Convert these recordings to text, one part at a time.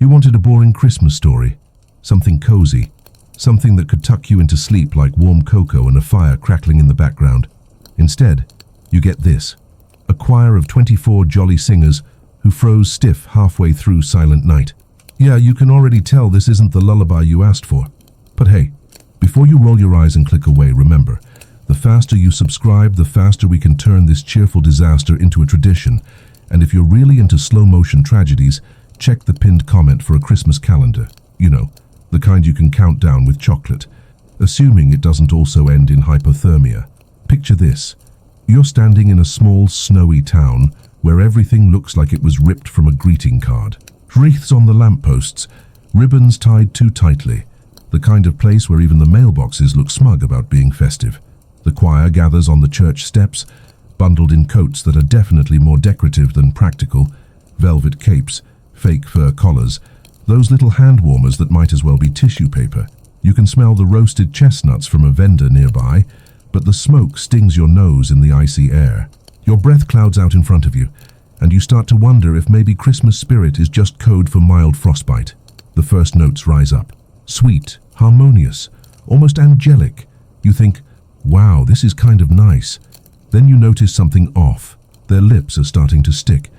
You wanted a boring Christmas story, something cozy, something that could tuck you into sleep like warm cocoa and a fire crackling in the background. Instead, you get this, a choir of 24 jolly singers who froze stiff halfway through Silent Night. Yeah, you can already tell this isn't the lullaby you asked for. But hey, before you roll your eyes and click away, remember, the faster you subscribe, the faster we can turn this cheerful disaster into a tradition. And if you're really into slow-motion tragedies, check the pinned comment for a Christmas calendar. You know, the kind you can count down with chocolate, assuming it doesn't also end in hypothermia. Picture this. You're standing in a small, snowy town where everything looks like it was ripped from a greeting card. Wreaths on the lampposts, ribbons tied too tightly, the kind of place where even the mailboxes look smug about being festive. The choir gathers on the church steps, bundled in coats that are definitely more decorative than practical, velvet capes, fake fur collars, those little hand warmers that might as well be tissue paper. You can smell the roasted chestnuts from a vendor nearby, but the smoke stings your nose in the icy air. Your breath clouds out in front of you, and you start to wonder if maybe Christmas spirit is just code for mild frostbite. The first notes rise up. Sweet, harmonious, almost angelic. You think, wow, this is kind of nice. Then you notice something off. Their lips are starting to stick.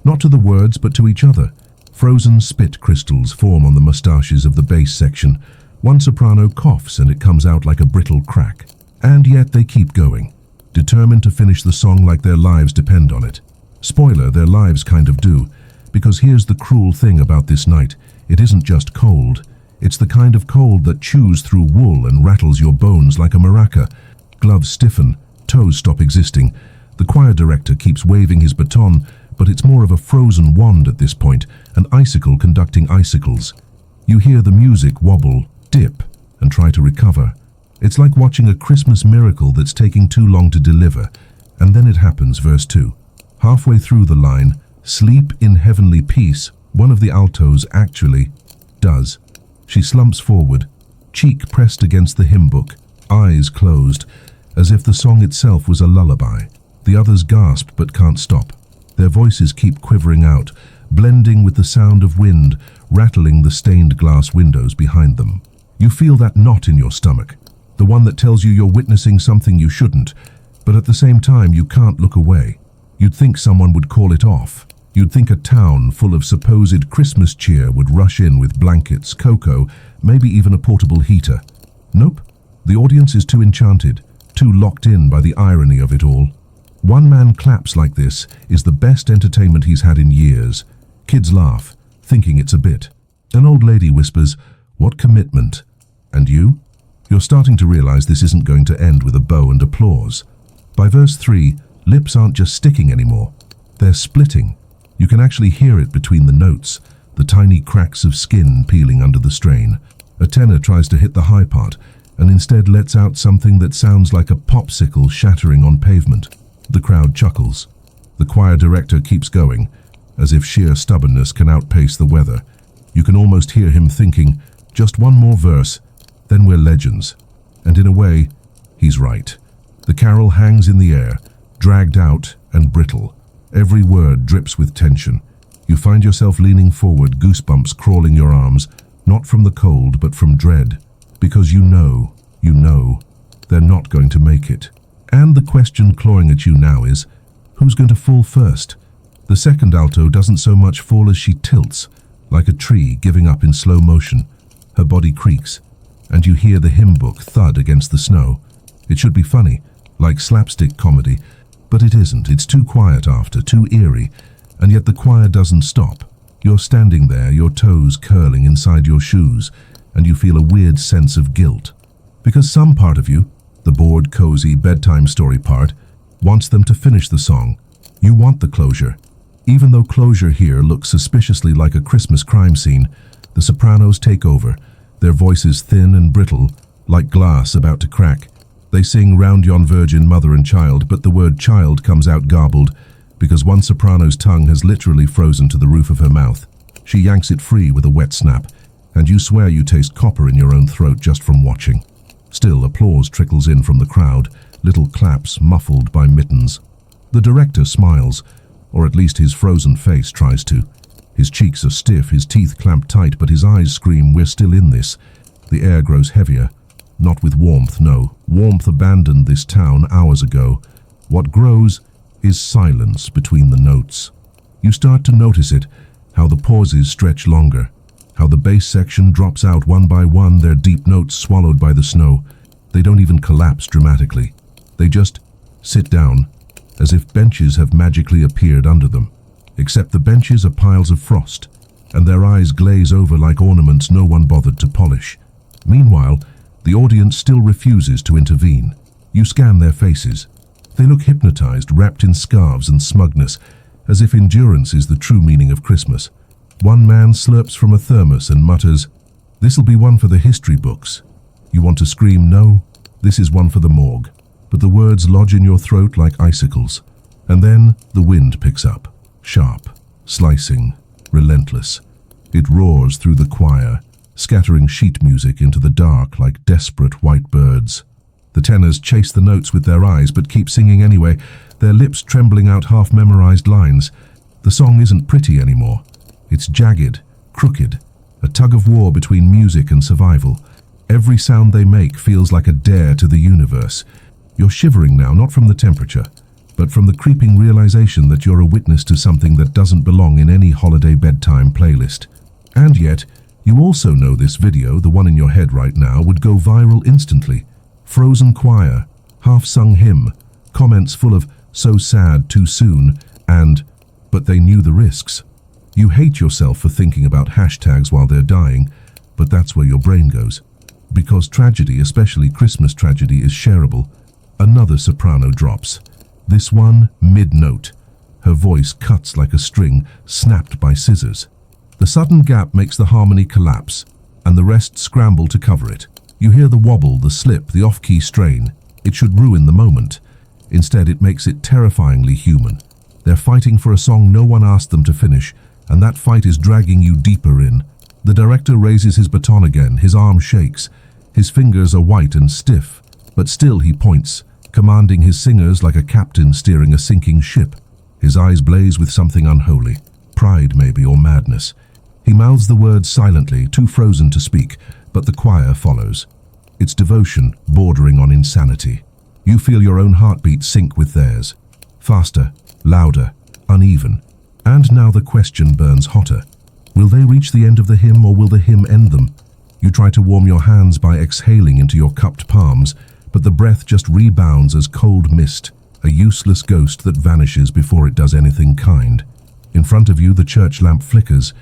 Not to the words, but to each other. Frozen spit crystals form on the mustaches of the bass section. One soprano coughs and it comes out like a brittle crack. And yet they keep going, determined to finish the song like their lives depend on it. Spoiler, their lives kind of do, because here's the cruel thing about this night. It isn't just cold. It's the kind of cold that chews through wool and rattles your bones like a maraca. Gloves stiffen, toes stop existing. The choir director keeps waving his baton, but it's more of a frozen wand at this point, an icicle conducting icicles. You hear the music wobble, dip, and try to recover. It's like watching a Christmas miracle that's taking too long to deliver. And then it happens, verse 2. Halfway through the line, sleep in heavenly peace, one of the altos actually does. She slumps forward, cheek pressed against the hymn book, eyes closed, as if the song itself was a lullaby. The others gasp but can't stop. Their voices keep quivering out, blending with the sound of wind, rattling the stained glass windows behind them. You feel that knot in your stomach, the one that tells you you're witnessing something you shouldn't, but at the same time you can't look away. You'd think someone would call it off. You'd think a town full of supposed Christmas cheer would rush in with blankets, cocoa, maybe even a portable heater. Nope. The audience is too enchanted, too locked in by the irony of it all. One man claps like this is the best entertainment he's had in years. Kids laugh, thinking it's a bit. An old lady whispers, "What commitment?" And you? You're starting to realize this isn't going to end with a bow and applause. By verse 3, lips aren't just sticking anymore. They're splitting. You can actually hear it between the notes, the tiny cracks of skin peeling under the strain. A tenor tries to hit the high part, and instead lets out something that sounds like a popsicle shattering on pavement. The crowd chuckles. The choir director keeps going, as if sheer stubbornness can outpace the weather. You can almost hear him thinking, just one more verse, then we're legends. And in a way, he's right. The carol hangs in the air, dragged out and brittle. Every word drips with tension. You find yourself leaning forward, goosebumps crawling your arms, not from the cold, but from dread. Because you know, they're not going to make it. And the question clawing at you now is, who's going to fall first? The second alto doesn't so much fall as she tilts, like a tree giving up in slow motion. Her body creaks, and you hear the hymn book thud against the snow. It should be funny, like slapstick comedy, but it isn't. It's too quiet after, too eerie, and yet the choir doesn't stop. You're standing there, your toes curling inside your shoes, and you feel a weird sense of guilt. Because some part of you, the bored, cozy bedtime story part, wants them to finish the song. You want the closure. Even though closure here looks suspiciously like a Christmas crime scene, the sopranos take over, their voices thin and brittle, like glass about to crack. They sing "Round Yon Virgin, Mother and Child," but the word child comes out garbled, because one soprano's tongue has literally frozen to the roof of her mouth. She yanks it free with a wet snap, and you swear you taste copper in your own throat just from watching. Still, applause trickles in from the crowd, little claps muffled by mittens. The director smiles, or at least his frozen face tries to. His cheeks are stiff, his teeth clamped tight, but his eyes scream, "We're still in this." The air grows heavier. Not with warmth, no. Warmth abandoned this town hours ago. What grows is silence between the notes. You start to notice it, how the pauses stretch longer, how the bass section drops out one by one, their deep notes swallowed by the snow. They don't even collapse dramatically. They just sit down, as if benches have magically appeared under them. Except the benches are piles of frost, and their eyes glaze over like ornaments no one bothered to polish. Meanwhile, the audience still refuses to intervene. You scan their faces. They look hypnotized, wrapped in scarves and smugness, as if endurance is the true meaning of Christmas. One man slurps from a thermos and mutters, "This'll be one for the history books." You want to scream, "No, this is one for the morgue." But the words lodge in your throat like icicles. And then the wind picks up, sharp, slicing, relentless. It roars through the choir, scattering sheet music into the dark like desperate white birds. The tenors chase the notes with their eyes but keep singing anyway, their lips trembling out half-memorized lines. The song isn't pretty anymore. It's jagged, crooked, a tug-of-war between music and survival. Every sound they make feels like a dare to the universe. You're shivering now, not from the temperature, but from the creeping realization that you're a witness to something that doesn't belong in any holiday bedtime playlist. And yet, you also know this video, the one in your head right now, would go viral instantly. Frozen choir, half-sung hymn, comments full of "so sad, too soon," and "but they knew the risks." You hate yourself for thinking about hashtags while they're dying, but that's where your brain goes. Because tragedy, especially Christmas tragedy, is shareable. Another soprano drops. This one mid-note. Her voice cuts like a string snapped by scissors. The sudden gap makes the harmony collapse, and the rest scramble to cover it. You hear the wobble, the slip, the off-key strain. It should ruin the moment. Instead, it makes it terrifyingly human. They're fighting for a song no one asked them to finish, and that fight is dragging you deeper in. The director raises his baton again, his arm shakes. His fingers are white and stiff, but still he points, commanding his singers like a captain steering a sinking ship. His eyes blaze with something unholy, pride maybe, or madness. He mouths the words silently, too frozen to speak, but the choir follows. It's devotion, bordering on insanity. You feel your own heartbeat sync with theirs. Faster, louder, uneven. And now the question burns hotter. Will they reach the end of the hymn, or will the hymn end them? You try to warm your hands by exhaling into your cupped palms, but the breath just rebounds as cold mist, a useless ghost that vanishes before it does anything kind. In front of you, the church lamp flickers,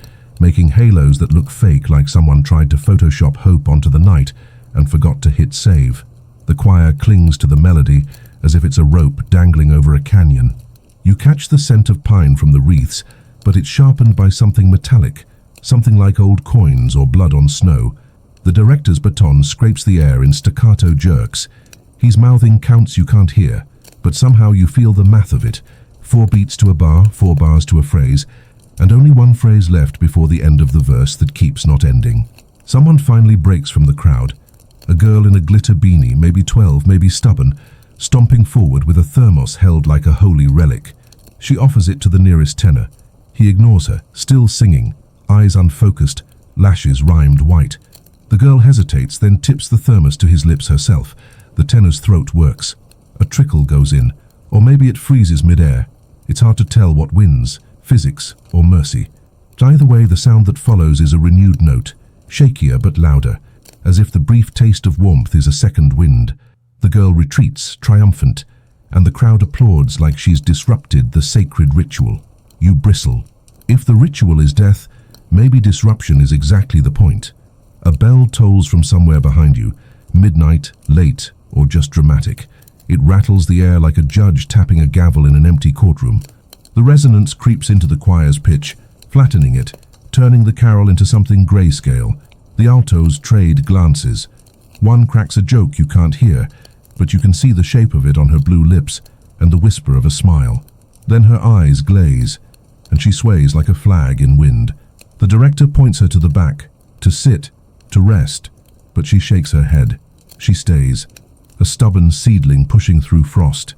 making halos that look fake, like someone tried to Photoshop hope onto the night and forgot to hit save. The choir clings to the melody as if it's a rope dangling over a canyon. You catch the scent of pine from the wreaths, but it's sharpened by something metallic, something like old coins or blood on snow. The director's baton scrapes the air in staccato jerks. He's mouthing counts you can't hear, but somehow you feel the math of it. 4 beats to a bar, 4 bars to a phrase, and only one phrase left before the end of the verse that keeps not ending. Someone finally breaks from the crowd. A girl in a glitter beanie, maybe 12, maybe stubborn, stomping forward with a thermos held like a holy relic. She offers it to the nearest tenor. He ignores her, still singing, eyes unfocused, lashes rhymed white. The girl hesitates, then tips the thermos to his lips herself. The tenor's throat works. A trickle goes in, or maybe it freezes mid-air. It's hard to tell what wins, physics or mercy. Either way, the sound that follows is a renewed note, shakier but louder, as if the brief taste of warmth is a second wind. The girl retreats, triumphant, and the crowd applauds like she's disrupted the sacred ritual. You bristle. If the ritual is death, maybe disruption is exactly the point. A bell tolls from somewhere behind you, midnight, late, or just dramatic. It rattles the air like a judge tapping a gavel in an empty courtroom. The resonance creeps into the choir's pitch, flattening it, turning the carol into something grayscale. The altos trade glances. One cracks a joke you can't hear, but you can see the shape of it on her blue lips and the whisper of a smile. Then her eyes glaze, and she sways like a flag in wind. The director points her to the back, to sit, to rest, but she shakes her head. She stays, a stubborn seedling pushing through frost.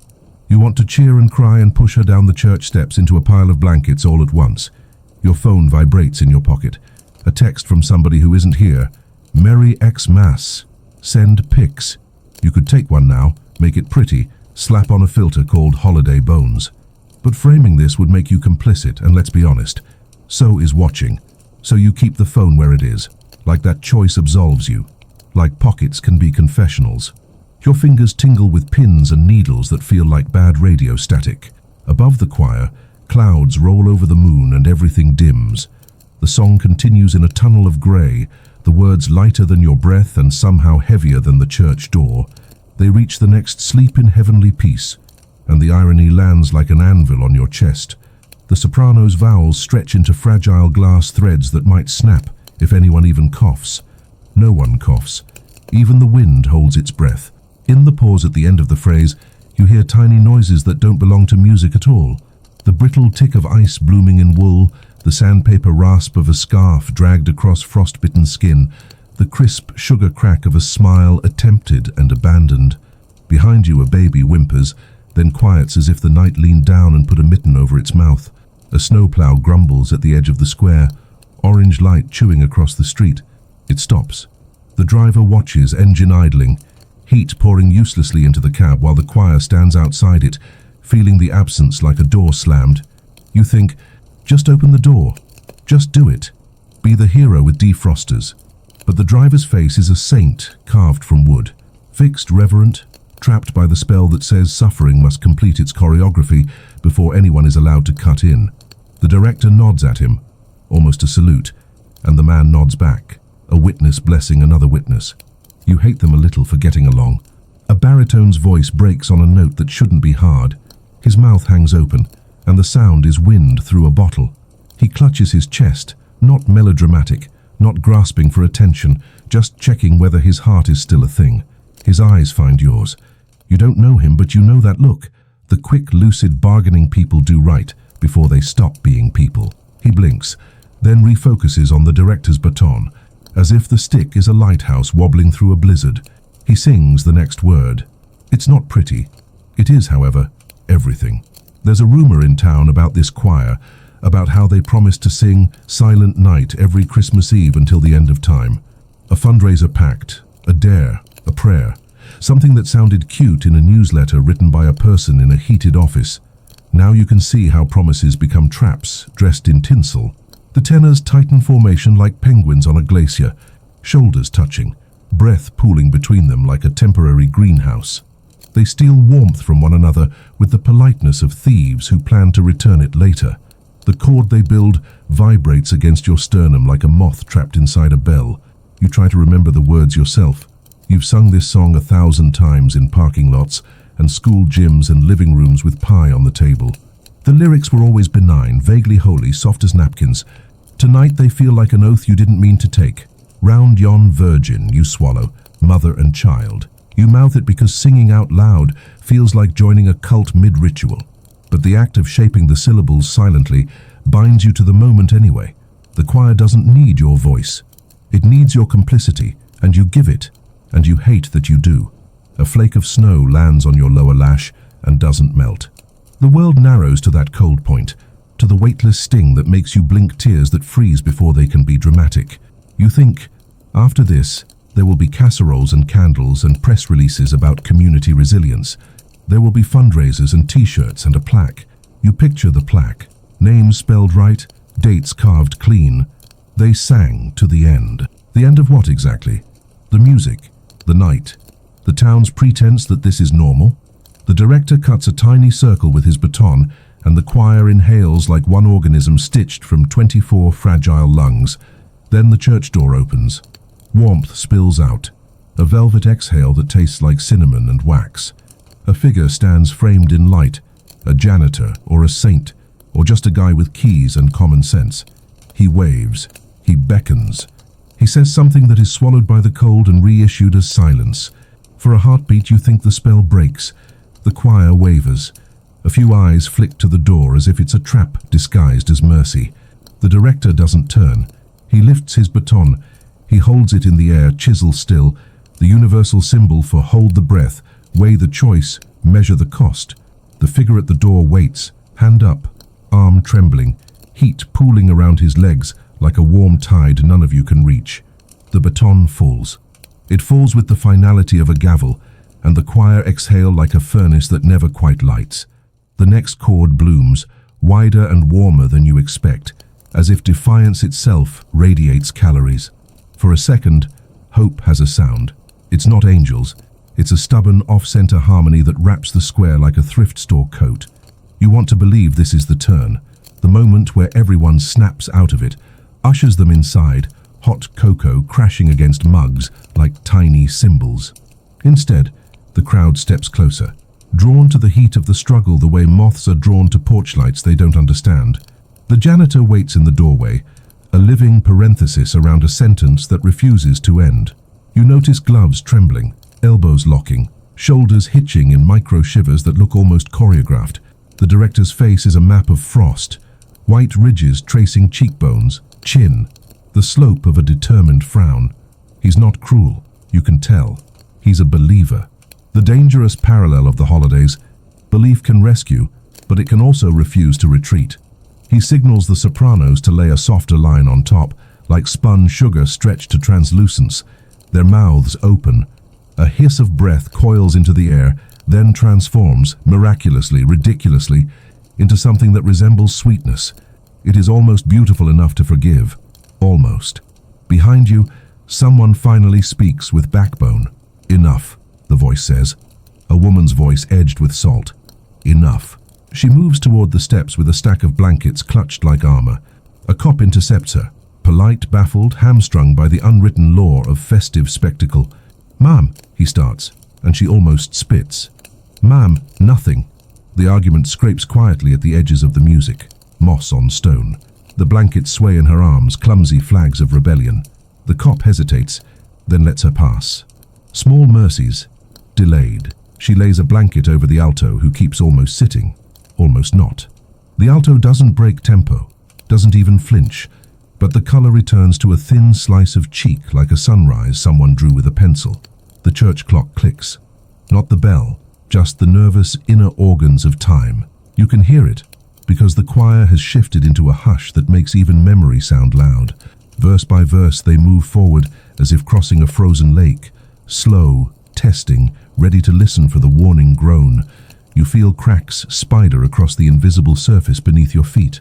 You want to cheer and cry and push her down the church steps into a pile of blankets all at once. Your phone vibrates in your pocket. A text from somebody who isn't here. Merry Xmas. Send pics. You could take one now, make it pretty, slap on a filter called Holiday Bones. But framing this would make you complicit, and let's be honest, so is watching. So you keep the phone where it is, like that choice absolves you. Like pockets can be confessionals. Your fingers tingle with pins and needles that feel like bad radio static. Above the choir, clouds roll over the moon and everything dims. The song continues in a tunnel of grey, the words lighter than your breath and somehow heavier than the church door. They reach the next sleep in heavenly peace, and the irony lands like an anvil on your chest. The soprano's vowels stretch into fragile glass threads that might snap if anyone even coughs. No one coughs. Even the wind holds its breath. In the pause at the end of the phrase, you hear tiny noises that don't belong to music at all. The brittle tick of ice blooming in wool, the sandpaper rasp of a scarf dragged across frostbitten skin, the crisp sugar crack of a smile attempted and abandoned. Behind you a baby whimpers, then quiets as if the night leaned down and put a mitten over its mouth. A snowplow grumbles at the edge of the square, orange light chewing across the street. It stops. The driver watches, engine idling, heat pouring uselessly into the cab while the choir stands outside it, feeling the absence like a door slammed. You think, just open the door. Just do it. Be the hero with defrosters. But the driver's face is a saint carved from wood, fixed, reverent, trapped by the spell that says suffering must complete its choreography before anyone is allowed to cut in. The director nods at him, almost a salute, and the man nods back, a witness blessing another witness. You hate them a little for getting along. A baritone's voice breaks on a note that shouldn't be hard. His mouth hangs open, and the sound is wind through a bottle. He clutches his chest, not melodramatic, not grasping for attention, just checking whether his heart is still a thing. His eyes find yours. You don't know him, but you know that look. The quick, lucid bargaining people do right before they stop being people. He blinks, then refocuses on the director's baton, as if the stick is a lighthouse wobbling through a blizzard. He sings the next word. It's not pretty. It is, however, everything. There's a rumor in town about this choir, about how they promise to sing Silent Night every Christmas Eve until the end of time. A fundraiser pact, a dare, a prayer. Something that sounded cute in a newsletter written by a person in a heated office. Now you can see how promises become traps dressed in tinsel. The tenors tighten formation like penguins on a glacier, shoulders touching, breath pooling between them like a temporary greenhouse. They steal warmth from one another with the politeness of thieves who plan to return it later. The chord they build vibrates against your sternum like a moth trapped inside a bell. You try to remember the words yourself. You've sung this song 1,000 times in parking lots and school gyms and living rooms with pie on the table. The lyrics were always benign, vaguely holy, soft as napkins. Tonight they feel like an oath you didn't mean to take. Round yon virgin you swallow, mother and child. You mouth it because singing out loud feels like joining a cult mid-ritual. But the act of shaping the syllables silently binds you to the moment anyway. The choir doesn't need your voice. It needs your complicity, and you give it. And you hate that you do. A flake of snow lands on your lower lash and doesn't melt. The world narrows to that cold point, to the weightless sting that makes you blink tears that freeze before they can be dramatic. You think, after this, there will be casseroles and candles and press releases about community resilience. There will be fundraisers and t-shirts and a plaque. You picture the plaque. Names spelled right, dates carved clean. They sang to the end. The end of what exactly? The music. The night, the town's pretense that this is normal. The director cuts a tiny circle with his baton, and the choir inhales like one organism stitched from 24 fragile lungs. Then the church door opens. Warmth spills out, a velvet exhale that tastes like cinnamon and wax. A figure stands framed in light, a janitor or a saint, or just a guy with keys and common sense. He waves, he beckons. He says something that is swallowed by the cold and reissued as silence. For a heartbeat you think the spell breaks. The choir wavers. A few eyes flick to the door as if it's a trap disguised as mercy. The director doesn't turn. He lifts his baton. He holds it in the air, chisel still, the universal symbol for hold the breath, weigh the choice, measure the cost. The figure at the door waits, hand up, arm trembling. heat pooling around his legs like a warm tide none of you can reach. The baton falls. It falls with the finality of a gavel, and the choir exhale like a furnace that never quite lights. The next chord blooms, wider and warmer than you expect, as if defiance itself radiates calories. For a second, hope has a sound. It's not angels. It's a stubborn, off-center harmony that wraps the square like a thrift store coat. You want to believe this is the turn, the moment where everyone snaps out of it, ushers them inside, hot cocoa crashing against mugs like tiny cymbals. Instead, the crowd steps closer, drawn to the heat of the struggle the way moths are drawn to porch lights they don't understand. The janitor waits in the doorway, a living parenthesis around a sentence that refuses to end. You notice gloves trembling, elbows locking, shoulders hitching in micro shivers that look almost choreographed. The director's face is a map of frost, white ridges tracing cheekbones, chin, the slope of a determined frown. He's not cruel, you can tell. He's a believer. The dangerous parallel of the holidays, belief can rescue, but it can also refuse to retreat. He signals the sopranos to lay a softer line on top, like spun sugar stretched to translucence. Their mouths open. A hiss of breath coils into the air, then transforms, miraculously, ridiculously, into something that resembles sweetness. It is almost beautiful enough to forgive. Almost. Behind you, someone finally speaks with backbone. Enough, the voice says. A woman's voice edged with salt. Enough. She moves toward the steps with a stack of blankets clutched like armor. A cop intercepts her, polite, baffled, hamstrung by the unwritten law of festive spectacle. "Ma'am," he starts, and she almost spits. "Ma'am, nothing." The argument scrapes quietly at the edges of the music, moss on stone. The blankets sway in her arms, clumsy flags of rebellion. The cop hesitates, then lets her pass. Small mercies. Delayed. She lays a blanket over the alto, who keeps almost sitting, almost not. The alto doesn't break tempo, doesn't even flinch, but the color returns to a thin slice of cheek like a sunrise someone drew with a pencil. The church clock clicks. Not the bell, just the nervous inner organs of time. You can hear it, because the choir has shifted into a hush that makes even memory sound loud. Verse by verse they move forward as if crossing a frozen lake, slow, testing, ready to listen for the warning groan. You feel cracks spider across the invisible surface beneath your feet.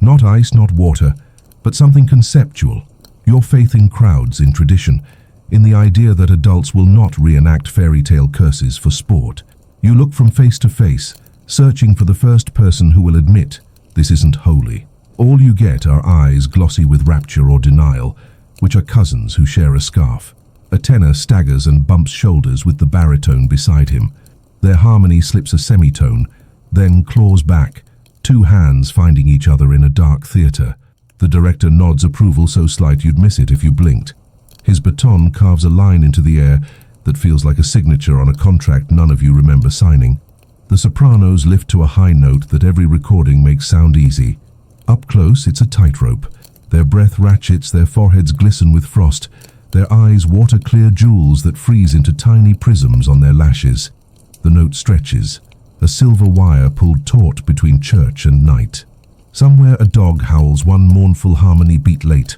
Not ice, not water, but something conceptual. Your faith in crowds, in tradition, in the idea that adults will not reenact fairy tale curses for sport. You look from face to face, searching for the first person who will admit this isn't holy. All you get are eyes glossy with rapture or denial, which are cousins who share a scarf. A tenor staggers and bumps shoulders with the baritone beside him. Their harmony slips a semitone, then claws back, two hands finding each other in a dark theater. The director nods approval so slight you'd miss it if you blinked. His baton carves a line into the air that feels like a signature on a contract none of you remember signing. The sopranos lift to a high note that every recording makes sound easy. Up close, it's a tightrope. Their breath ratchets, their foreheads glisten with frost, their eyes water-clear jewels that freeze into tiny prisms on their lashes. The note stretches, a silver wire pulled taut between church and night. Somewhere a dog howls one mournful harmony beat late.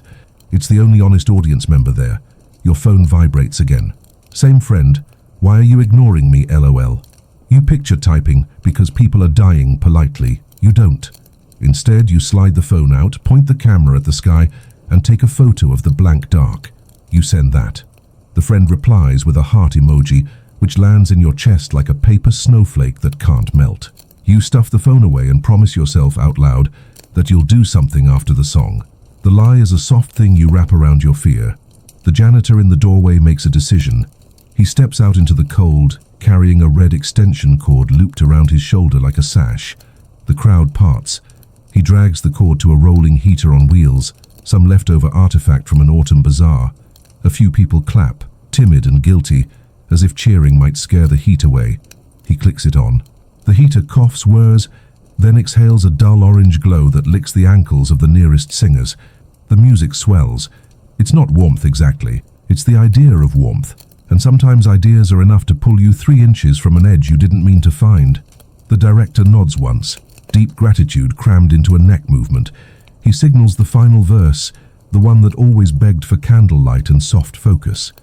It's the only honest audience member there. Your phone vibrates again. Same friend. Why are you ignoring me, LOL? You picture typing because people are dying politely. You don't. Instead, you slide the phone out, point the camera at the sky, and take a photo of the blank dark. You send that. The friend replies with a heart emoji, which lands in your chest like a paper snowflake that can't melt. You stuff the phone away and promise yourself out loud that you'll do something after the song. The lie is a soft thing you wrap around your fear. The janitor in the doorway makes a decision. He steps out into the cold, carrying a red extension cord looped around his shoulder like a sash. The crowd parts. He drags the cord to a rolling heater on wheels, some leftover artifact from an autumn bazaar. A few people clap, timid and guilty, as if cheering might scare the heat away. He clicks it on. The heater coughs, whirs, then exhales a dull orange glow that licks the ankles of the nearest singers. The music swells. It's not warmth exactly. It's the idea of warmth. And sometimes ideas are enough to pull you 3 inches from an edge you didn't mean to find. The director nods once, deep gratitude crammed into a neck movement. He signals the final verse, the one that always begged for candlelight and soft focus.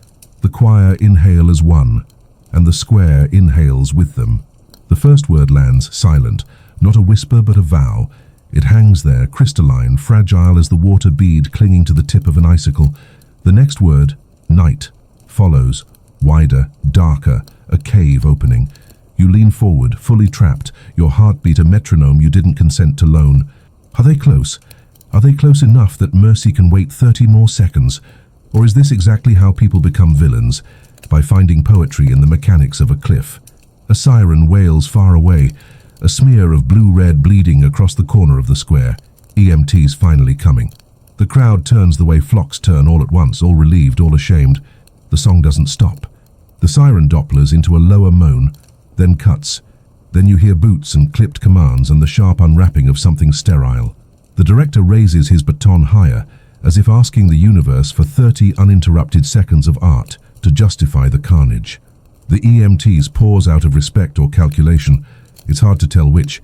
The choir inhale as one, and the square inhales with them. The first word lands silent, not a whisper but a vow. It hangs there, crystalline, fragile as the water bead clinging to the tip of an icicle. The next word, night, follows, wider, darker, a cave opening. You lean forward, fully trapped, your heartbeat a metronome you didn't consent to loan. Are they close? Are they close enough that mercy can wait 30 more seconds? Or is this exactly how people become villains? By finding poetry in the mechanics of a cliff. A siren wails far away, a smear of blue-red bleeding across the corner of the square. EMT's finally coming. The crowd turns the way flocks turn all at once, all relieved, all ashamed. The song doesn't stop. The siren dopplers into a lower moan, then cuts. Then you hear boots and clipped commands and the sharp unwrapping of something sterile. The director raises his baton higher, as if asking the universe for 30 uninterrupted seconds of art to justify the carnage. The EMTs pause out of respect or calculation. It's hard to tell which,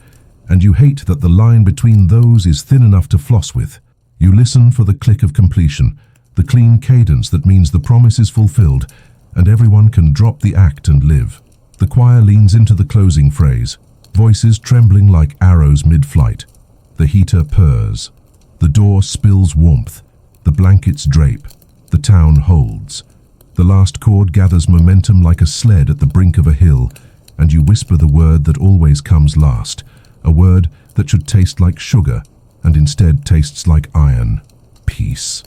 and you hate that the line between those is thin enough to floss with. You listen for the click of completion, the clean cadence that means the promise is fulfilled, and everyone can drop the act and live. The choir leans into the closing phrase, voices trembling like arrows mid-flight. The heater purrs. The door spills warmth. The blankets drape. The town holds. The last chord gathers momentum like a sled at the brink of a hill, and you whisper the word that always comes last, a word that should taste like sugar, and instead tastes like iron. Peace.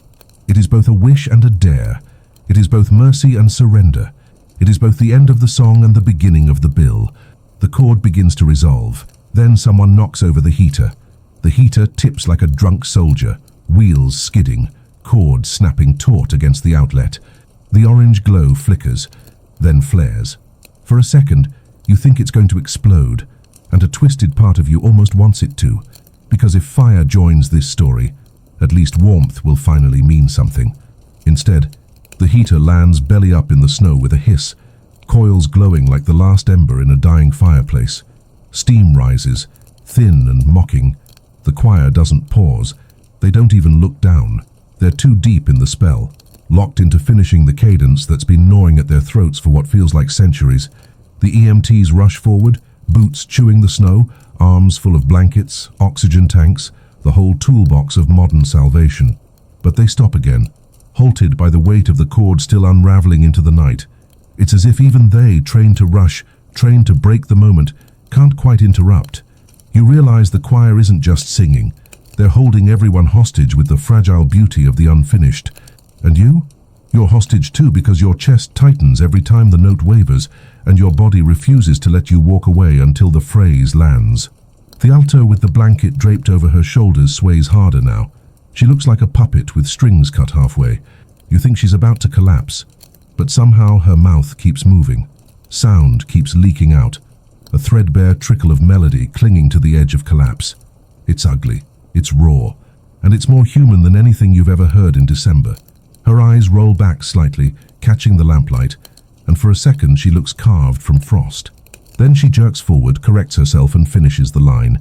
It is both a wish and a dare. It is both mercy and surrender. It is both the end of the song and the beginning of the bill. The chord begins to resolve. Then someone knocks over the heater. The heater tips like a drunk soldier, wheels skidding, cord snapping taut against the outlet. The orange glow flickers, then flares. For a second, you think it's going to explode, and a twisted part of you almost wants it to, because if fire joins this story, at least warmth will finally mean something. Instead, the heater lands belly up in the snow with a hiss, coils glowing like the last ember in a dying fireplace. Steam rises, thin and mocking. The choir doesn't pause. They don't even look down. They're too deep in the spell, locked into finishing the cadence that's been gnawing at their throats for what feels like centuries. The EMTs rush forward, boots chewing the snow, arms full of blankets, oxygen tanks, the whole toolbox of modern salvation. But they stop again, halted by the weight of the cord still unraveling into the night. It's as if even they, trained to rush, trained to break the moment, can't quite interrupt. You realize the choir isn't just singing. They're holding everyone hostage with the fragile beauty of the unfinished. And you? You're hostage too, because your chest tightens every time the note wavers, and your body refuses to let you walk away until the phrase lands. The alto with the blanket draped over her shoulders sways harder now. She looks like a puppet with strings cut halfway. You think she's about to collapse, but somehow her mouth keeps moving. Sound keeps leaking out, a threadbare trickle of melody clinging to the edge of collapse. It's ugly, it's raw, and it's more human than anything you've ever heard in December. Her eyes roll back slightly, catching the lamplight, and for a second she looks carved from frost. Then she jerks forward, corrects herself, and finishes the line.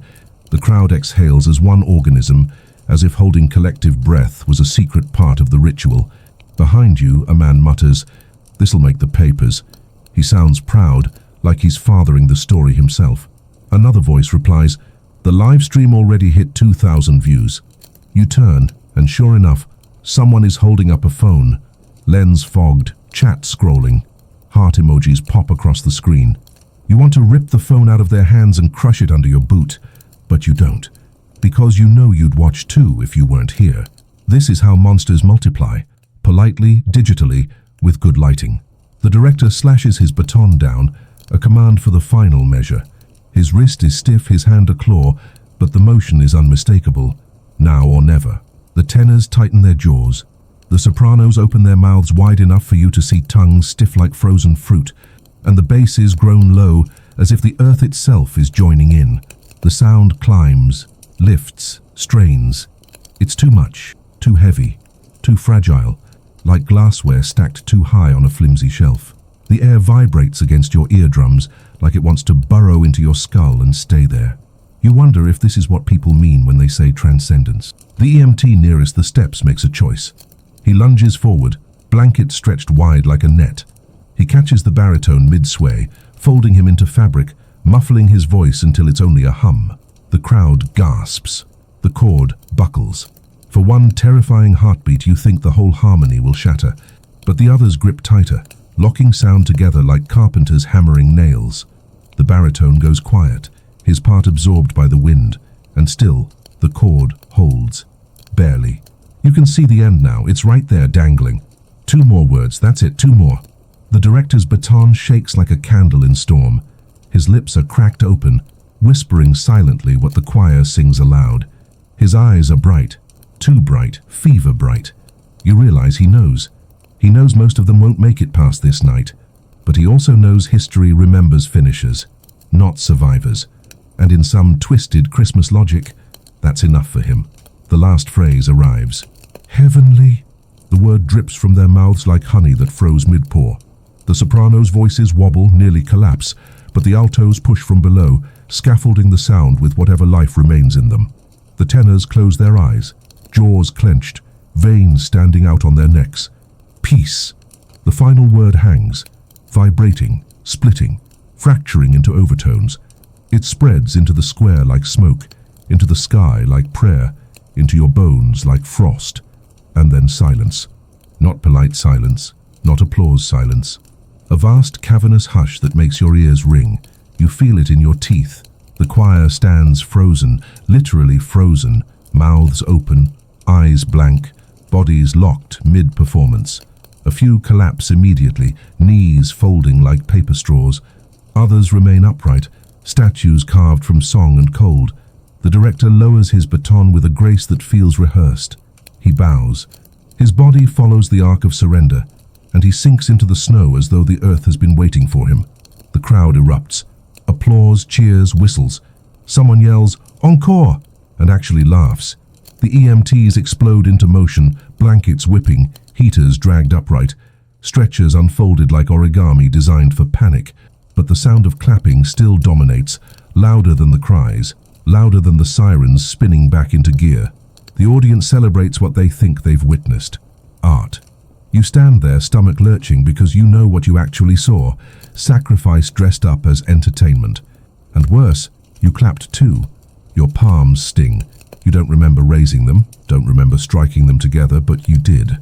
The crowd exhales as one organism, as if holding collective breath was a secret part of the ritual. Behind you, a man mutters, "This'll make the papers." He sounds proud, like he's fathering the story himself. Another voice replies, "The live stream already hit 2,000 views." You turn, and sure enough, someone is holding up a phone. Lens fogged, chat scrolling. Heart emojis pop across the screen. You want to rip the phone out of their hands and crush it under your boot, but you don't, because you know you'd watch too if you weren't here. This is how monsters multiply, politely, digitally, with good lighting. The director slashes his baton down, a command for the final measure. His wrist is stiff, his hand a claw, but the motion is unmistakable. Now or never. The tenors tighten their jaws. The sopranos open their mouths wide enough for you to see tongues stiff like frozen fruit, and the basses groan low as if the earth itself is joining in. The sound climbs, lifts, strains. It's too much, too heavy, too fragile, like glassware stacked too high on a flimsy shelf. The air vibrates against your eardrums like it wants to burrow into your skull and stay there. You wonder if this is what people mean when they say transcendence. The EMT nearest the steps makes a choice. He lunges forward, blanket stretched wide like a net. He catches the baritone mid-sway, folding him into fabric, muffling his voice until it's only a hum. The crowd gasps. The cord buckles. For one terrifying heartbeat, you think the whole harmony will shatter, but the others grip tighter, locking sound together like carpenters hammering nails. The baritone goes quiet, his part absorbed by the wind, and still, the cord holds. Barely. You can see the end now, it's right there dangling. 2 more words, that's it, 2 more. The director's baton shakes like a candle in storm. His lips are cracked open, whispering silently what the choir sings aloud. His eyes are bright, too bright, fever bright. You realize he knows. He knows most of them won't make it past this night, but he also knows history remembers finishers, not survivors. And in some twisted Christmas logic, that's enough for him. The last phrase arrives. Heavenly. The word drips from their mouths like honey that froze mid-pour. The sopranos' voices wobble, nearly collapse, but the altos push from below, scaffolding the sound with whatever life remains in them. The tenors close their eyes, jaws clenched, veins standing out on their necks. Peace. The final word hangs, vibrating, splitting, fracturing into overtones. It spreads into the square like smoke, into the sky like prayer, into your bones like frost. And then silence. Not polite silence, not applause silence. A vast cavernous hush that makes your ears ring. You feel it in your teeth. The choir stands frozen, literally frozen, mouths open, eyes blank, bodies locked mid-performance. A few collapse immediately, knees folding like paper straws. Others remain upright, statues carved from song and cold. The director lowers his baton with a grace that feels rehearsed. He bows. His body follows the arc of surrender, and he sinks into the snow as though the earth has been waiting for him. The crowd erupts. Applause, cheers, whistles. Someone yells, "Encore!" and actually laughs. The EMTs explode into motion, blankets whipping, heaters dragged upright, stretchers unfolded like origami designed for panic. But the sound of clapping still dominates, louder than the cries, louder than the sirens spinning back into gear. The audience celebrates what they think they've witnessed. Art. You stand there, stomach lurching, because you know what you actually saw. Sacrifice dressed up as entertainment. And worse, you clapped too. Your palms sting. You don't remember raising them, don't remember striking them together, but you did.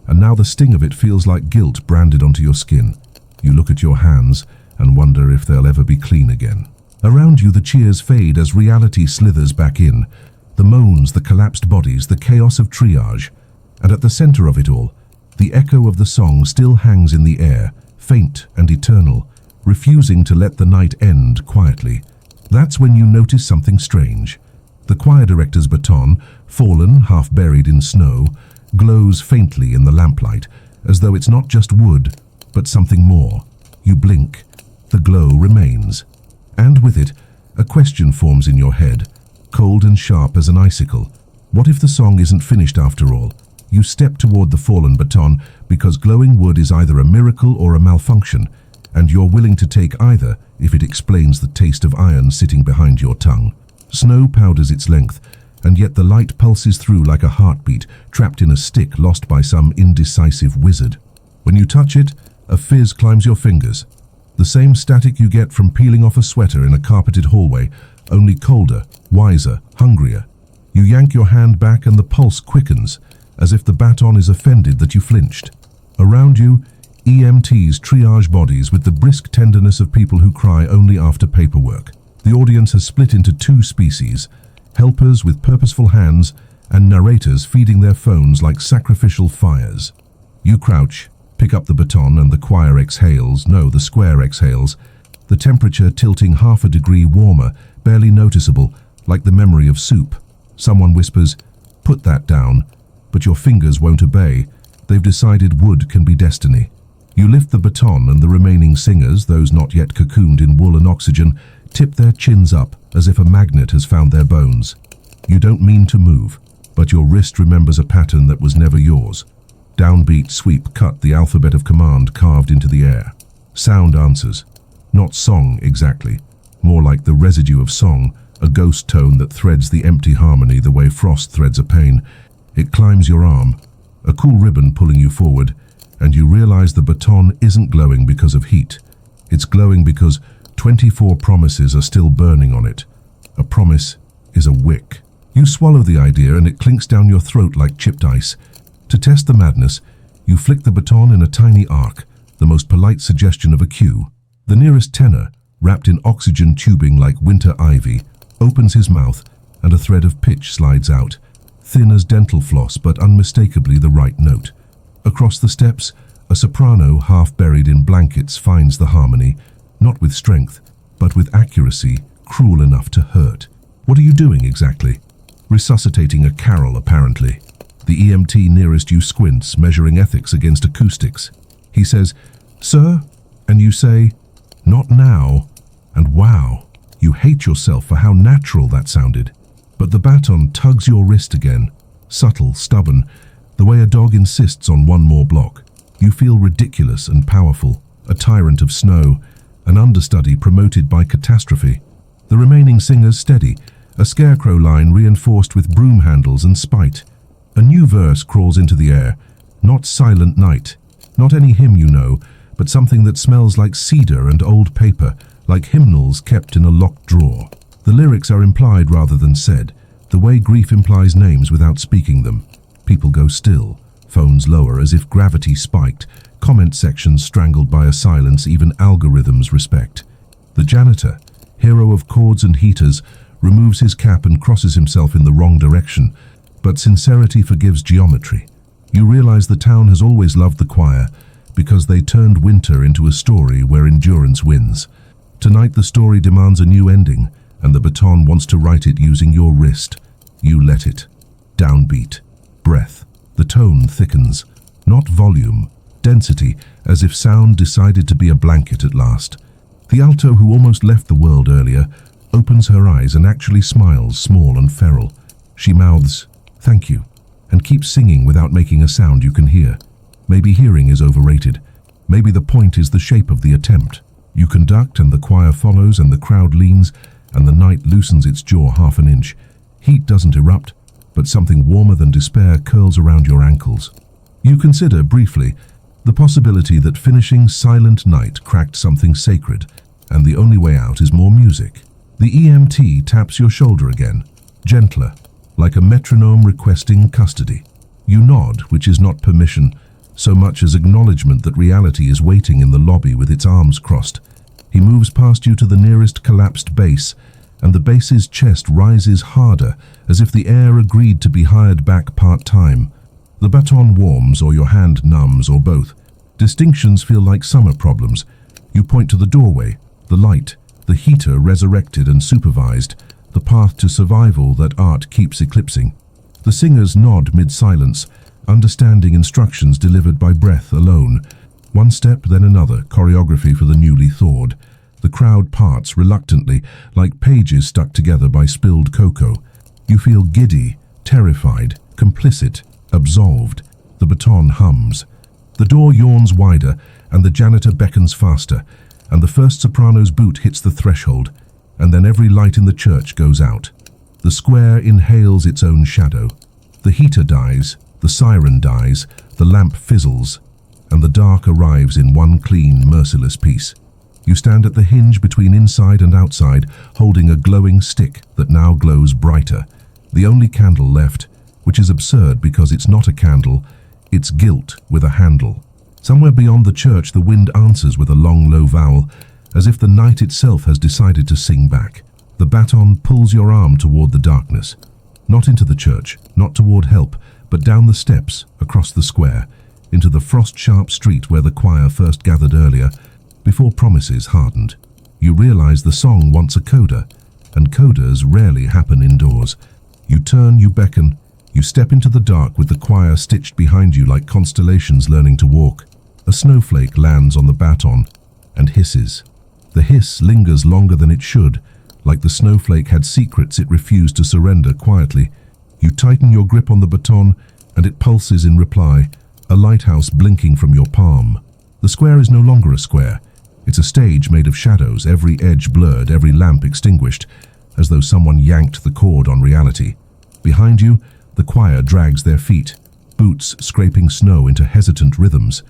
And now the sting of it feels like guilt branded onto your skin. You look at your hands and wonder if they'll ever be clean again. Around you the cheers fade as reality slithers back in. The moans, the collapsed bodies, the chaos of triage. And at the center of it all, the echo of the song still hangs in the air, faint and eternal, refusing to let the night end quietly. That's when you notice something strange. The choir director's baton, fallen, half buried in snow, glows faintly in the lamplight, as though it's not just wood, but something more. You blink. The glow remains. And with it, a question forms in your head, cold and sharp as an icicle. What if the song isn't finished after all? You step toward the fallen baton because glowing wood is either a miracle or a malfunction, and you're willing to take either if it explains the taste of iron sitting behind your tongue. Snow powders its length, and yet the light pulses through like a heartbeat trapped in a stick lost by some indecisive wizard. When you touch it, a fizz climbs your fingers. The same static you get from peeling off a sweater in a carpeted hallway, only colder, wiser, hungrier. You yank your hand back and the pulse quickens, as if the baton is offended that you flinched. Around you, EMTs triage bodies with the brisk tenderness of people who cry only after paperwork. The audience has split into 2 species, helpers with purposeful hands and narrators feeding their phones like sacrificial fires. You crouch, pick up the baton, and the choir exhales, no, the square exhales, the temperature tilting half a degree warmer, barely noticeable, like the memory of soup. Someone whispers, "Put that down," but your fingers won't obey. They've decided wood can be destiny. You lift the baton and the remaining singers, those not yet cocooned in wool and oxygen, tip their chins up as if a magnet has found their bones. You don't mean to move, but your wrist remembers a pattern that was never yours. Downbeat sweep cut the alphabet of command carved into the air. Sound answers. Not song exactly, more like the residue of song, a ghost tone that threads the empty harmony the way frost threads a pane. It climbs your arm, a cool ribbon pulling you forward, and you realize the baton isn't glowing because of heat. It's glowing because 24 promises are still burning on it. A promise is a wick. You swallow the idea and it clinks down your throat like chipped ice. To test the madness, you flick the baton in a tiny arc, the most polite suggestion of a cue. The nearest tenor, wrapped in oxygen tubing like winter ivy, opens his mouth and a thread of pitch slides out, thin as dental floss but unmistakably the right note. Across the steps, a soprano half buried in blankets finds the harmony, not with strength, but with accuracy cruel enough to hurt. What are you doing exactly? Resuscitating a carol, apparently. The EMT nearest you squints, measuring ethics against acoustics. He says, "Sir?" And you say, "Not now." And wow, you hate yourself for how natural that sounded. But the baton tugs your wrist again, subtle, stubborn, the way a dog insists on one more block. You feel ridiculous and powerful, a tyrant of snow, an understudy promoted by catastrophe. The remaining singers steady, a scarecrow line reinforced with broom handles and spite. A new verse crawls into the air, not Silent Night, not any hymn you know, but something that smells like cedar and old paper, like hymnals kept in a locked drawer. The lyrics are implied rather than said, the way grief implies names without speaking them. People go still, phones lower as if gravity spiked, comment sections strangled by a silence even algorithms respect. The janitor, hero of cords and heaters, removes his cap and crosses himself in the wrong direction, but sincerity forgives geometry. You realize the town has always loved the choir because they turned winter into a story where endurance wins. Tonight the story demands a new ending, and the baton wants to write it using your wrist. You let it. Downbeat. Breath. The tone thickens. Not volume. Density, as if sound decided to be a blanket at last. The alto, who almost left the world earlier, opens her eyes and actually smiles, small and feral. She mouths, "Thank you," and keeps singing without making a sound you can hear. Maybe hearing is overrated. Maybe the point is the shape of the attempt. You conduct and the choir follows and the crowd leans and the night loosens its jaw half an inch. Heat doesn't erupt, but something warmer than despair curls around your ankles. You consider, briefly, the possibility that finishing Silent Night cracked something sacred, and the only way out is more music. The EMT taps your shoulder again, gentler, like a metronome requesting custody. You nod, which is not permission, so much as acknowledgement that reality is waiting in the lobby with its arms crossed. He moves past you to the nearest collapsed bass, and the bass's chest rises harder, as if the air agreed to be hired back part-time. The baton warms, or your hand numbs, or both. Distinctions feel like summer problems. You point to the doorway, the light, the heater resurrected and supervised, the path to survival that art keeps eclipsing. The singers nod mid-silence, understanding instructions delivered by breath alone. One step, then another, choreography for the newly thawed. The crowd parts reluctantly, like pages stuck together by spilled cocoa. You feel giddy, terrified, complicit, absolved. The baton hums. The door yawns wider, and the janitor beckons faster, and the first soprano's boot hits the threshold, and then every light in the church goes out. The square inhales its own shadow. The heater dies, the siren dies, the lamp fizzles, and the dark arrives in one clean, merciless piece. You stand at the hinge between inside and outside, holding a glowing stick that now glows brighter. The only candle left, which is absurd because it's not a candle, it's guilt with a handle. Somewhere beyond the church the wind answers with a long, low vowel, as if the night itself has decided to sing back. The baton pulls your arm toward the darkness. Not into the church, not toward help, but down the steps, across the square, into the frost-sharp street where the choir first gathered earlier, before promises hardened. You realize the song wants a coda, and codas rarely happen indoors. You turn, you beckon, you step into the dark with the choir stitched behind you like constellations learning to walk. A snowflake lands on the baton and hisses. The hiss lingers longer than it should, like the snowflake had secrets it refused to surrender quietly. You tighten your grip on the baton, and it pulses in reply, a lighthouse blinking from your palm. The square is no longer a square. It's a stage made of shadows, every edge blurred, every lamp extinguished. as though someone yanked the cord on reality. Behind you, the choir drags their feet, boots scraping snow into hesitant rhythms.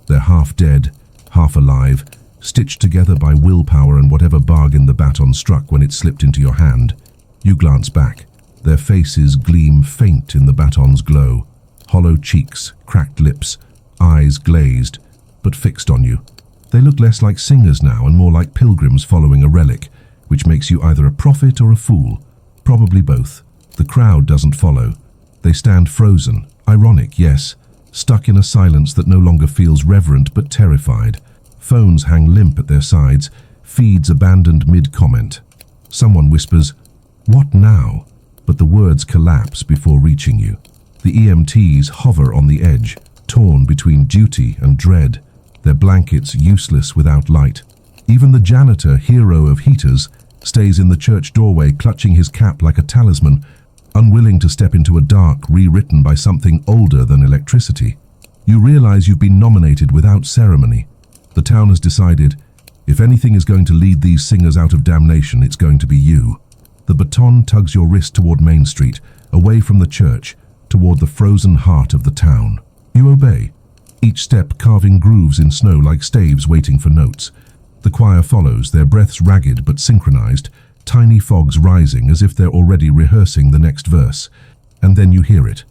They're half dead, half alive, stitched together by willpower and whatever bargain the baton struck when it slipped into your hand. You glance back. Their faces gleam faint in the baton's glow. Hollow cheeks, cracked lips, eyes glazed, but fixed on you. They look less like singers now and more like pilgrims following a relic, which makes you either a prophet or a fool. Probably both. The crowd doesn't follow. They stand frozen, ironic, yes, stuck in a silence that no longer feels reverent but terrified. Phones hang limp at their sides, feeds abandoned mid-comment. Someone whispers, "What now?" But the words collapse before reaching you. The EMTs hover on the edge, torn between duty and dread, their blankets useless without light. Even the janitor, hero of heaters, stays in the church doorway clutching his cap like a talisman, unwilling to step into a dark rewritten by something older than electricity. You realize you've been nominated without ceremony. The town has decided, if anything is going to lead these singers out of damnation, it's going to be you. The baton tugs your wrist toward Main Street, away from the church, toward the frozen heart of the town. You obey, each step carving grooves in snow like staves waiting for notes. The choir follows, their breaths ragged but synchronized, tiny fogs rising as if they're already rehearsing the next verse. And then you hear it,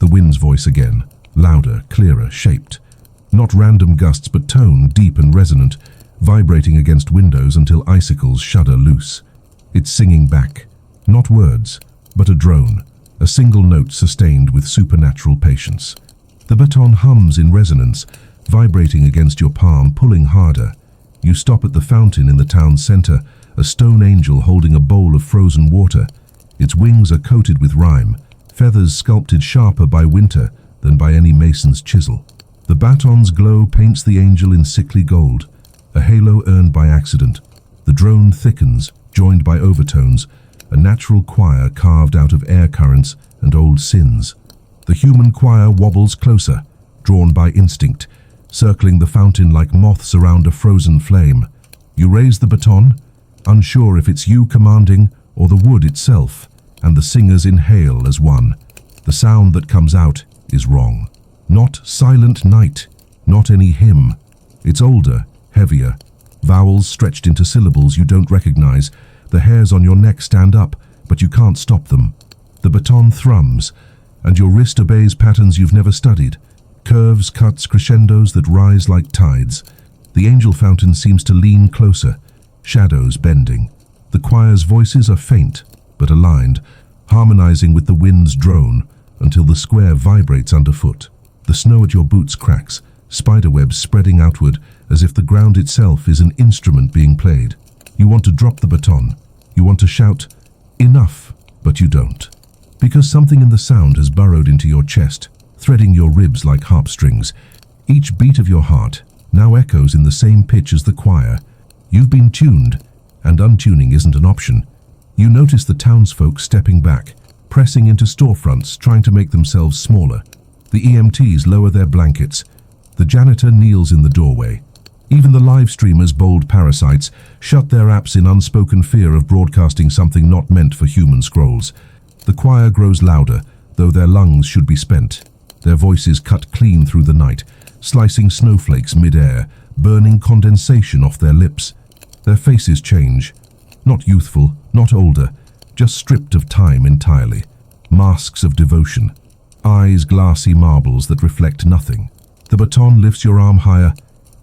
the wind's voice again, louder, clearer, shaped. Not random gusts but tone, deep and resonant, vibrating against windows until icicles shudder loose. It's singing back, not words, but a drone, a single note sustained with supernatural patience. The baton hums in resonance, vibrating against your palm, pulling harder. You stop at the fountain in the town's center, a stone angel holding a bowl of frozen water. Its wings are coated with rime, feathers sculpted sharper by winter than by any mason's chisel. The baton's glow paints the angel in sickly gold, a halo earned by accident. The drone thickens, joined by overtones, a natural choir carved out of air currents and old sins. The human choir wobbles closer, drawn by instinct, circling the fountain like moths around a frozen flame. You raise the baton, unsure if it's you commanding or the wood itself, and the singers inhale as one. The sound that comes out is wrong. Not Silent Night, not any hymn. It's older, heavier, vowels stretched into syllables you don't recognize. The hairs on your neck stand up, but you can't stop them. The baton thrums, and your wrist obeys patterns you've never studied. Curves, cuts, crescendos that rise like tides. The angel fountain seems to lean closer, shadows bending. The choir's voices are faint, but aligned, harmonizing with the wind's drone until the square vibrates underfoot. The snow at your boots cracks, spiderwebs spreading outward as if the ground itself is an instrument being played. You want to drop the baton. You want to shout, "Enough," but you don't. Because something in the sound has burrowed into your chest, threading your ribs like harp strings. Each beat of your heart now echoes in the same pitch as the choir. You've been tuned, and untuning isn't an option. You notice the townsfolk stepping back, pressing into storefronts, trying to make themselves smaller. The EMTs lower their blankets. The janitor kneels in the doorway. Even the live streamers, bold parasites, shut their apps in unspoken fear of broadcasting something not meant for human scrolls. The choir grows louder, though their lungs should be spent. Their voices cut clean through the night, slicing snowflakes mid-air, burning condensation off their lips. Their faces change. Not youthful, not older, just stripped of time entirely. Masks of devotion. Eyes glassy marbles that reflect nothing. The baton lifts your arm higher,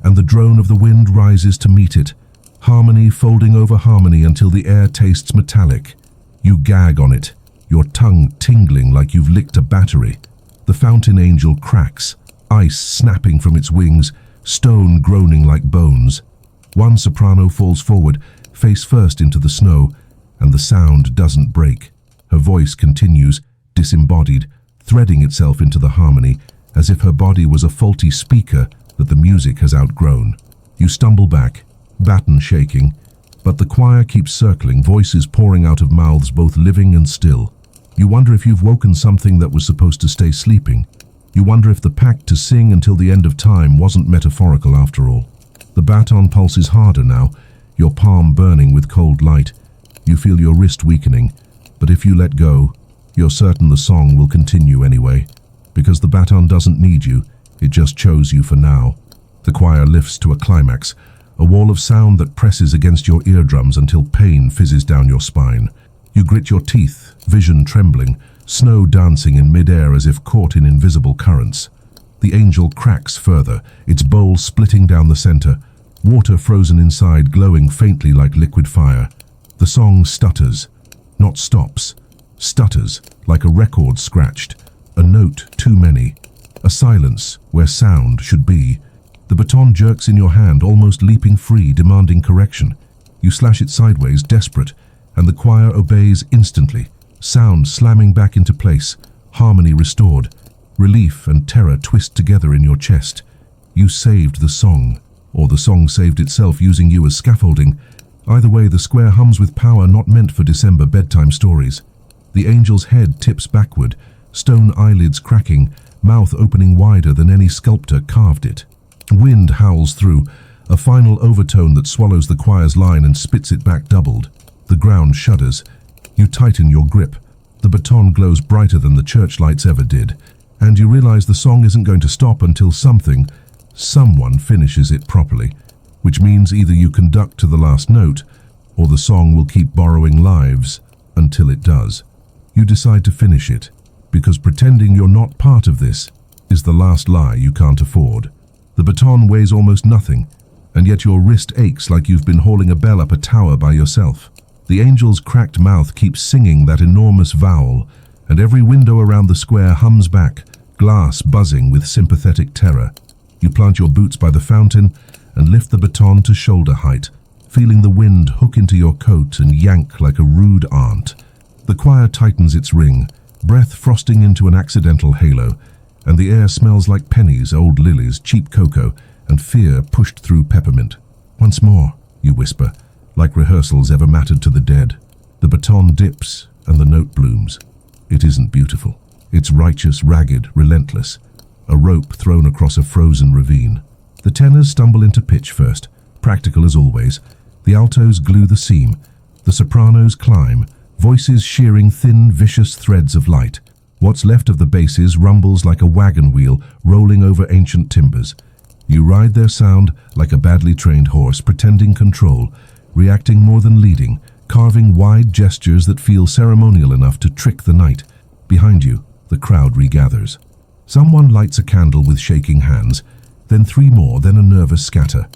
and the drone of the wind rises to meet it. Harmony folding over harmony until the air tastes metallic. You gag on it, your tongue tingling like you've licked a battery. The fountain angel cracks, ice snapping from its wings, stone groaning like bones. One soprano falls forward, face first into the snow, and the sound doesn't break. Her voice continues, disembodied, threading itself into the harmony, as if her body was a faulty speaker that the music has outgrown. You stumble back, baton shaking, but the choir keeps circling, voices pouring out of mouths both living and still. You wonder if you've woken something that was supposed to stay sleeping. You wonder if the pact to sing until the end of time wasn't metaphorical after all. The baton pulses harder now, your palm burning with cold light. You feel your wrist weakening, but if you let go, you're certain the song will continue anyway, because the baton doesn't need you, it just chose you for now. The choir lifts to a climax, a wall of sound that presses against your eardrums until pain fizzes down your spine. You grit your teeth, vision trembling, snow dancing in midair as if caught in invisible currents. The angel cracks further, its bowl splitting down the center, water frozen inside glowing faintly like liquid fire. The song stutters, not stops, stutters like a record scratched, a note too many, a silence where sound should be. The baton jerks in your hand, almost leaping free, demanding correction. You slash it sideways, desperate, and the choir obeys instantly, sound slamming back into place, harmony restored. Relief and terror twist together in your chest. You saved the song, or the song saved itself using you as scaffolding. Either way, the square hums with power not meant for December bedtime stories. The angel's head tips backward, stone eyelids cracking, mouth opening wider than any sculptor carved it. Wind howls through, a final overtone that swallows the choir's line and spits it back doubled. The ground shudders. You tighten your grip. The baton glows brighter than the church lights ever did. And you realize the song isn't going to stop until someone finishes it properly, which means either you conduct to the last note, or the song will keep borrowing lives until it does. You decide to finish it, because pretending you're not part of this is the last lie you can't afford. The baton weighs almost nothing, and yet your wrist aches like you've been hauling a bell up a tower by yourself. The angel's cracked mouth keeps singing that enormous vowel, and every window around the square hums back, glass buzzing with sympathetic terror. You plant your boots by the fountain and lift the baton to shoulder height, feeling the wind hook into your coat and yank like a rude aunt. The choir tightens its ring, breath frosting into an accidental halo, and the air smells like pennies, old lilies, cheap cocoa, and fear pushed through peppermint. Once more, you whisper, like rehearsals ever mattered to the dead. The baton dips and the note blooms. It isn't beautiful. It's righteous, ragged, relentless. A rope thrown across a frozen ravine. The tenors stumble into pitch first, practical as always. The altos glue the seam. The sopranos climb, voices shearing thin, vicious threads of light. What's left of the basses rumbles like a wagon wheel rolling over ancient timbers. You ride their sound like a badly trained horse, pretending control, reacting more than leading, carving wide gestures that feel ceremonial enough to trick the night. Behind you, the crowd regathers. Someone lights a candle with shaking hands, then three more, then a nervous scatter.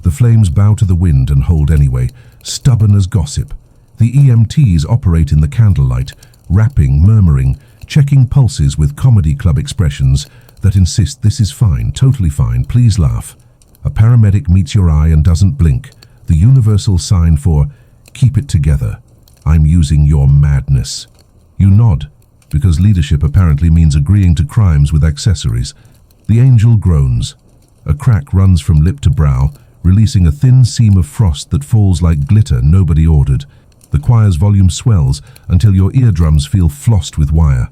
The flames bow to the wind and hold anyway, stubborn as gossip. The EMTs operate in the candlelight, rapping, murmuring, checking pulses with comedy club expressions that insist this is fine, totally fine, please laugh. A paramedic meets your eye and doesn't blink, the universal sign for, keep it together. I'm using your madness. You nod, because leadership apparently means agreeing to crimes with accessories. The angel groans. A crack runs from lip to brow, releasing a thin seam of frost that falls like glitter nobody ordered. The choir's volume swells until your eardrums feel flossed with wire.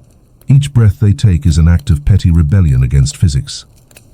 Each breath they take is an act of petty rebellion against physics.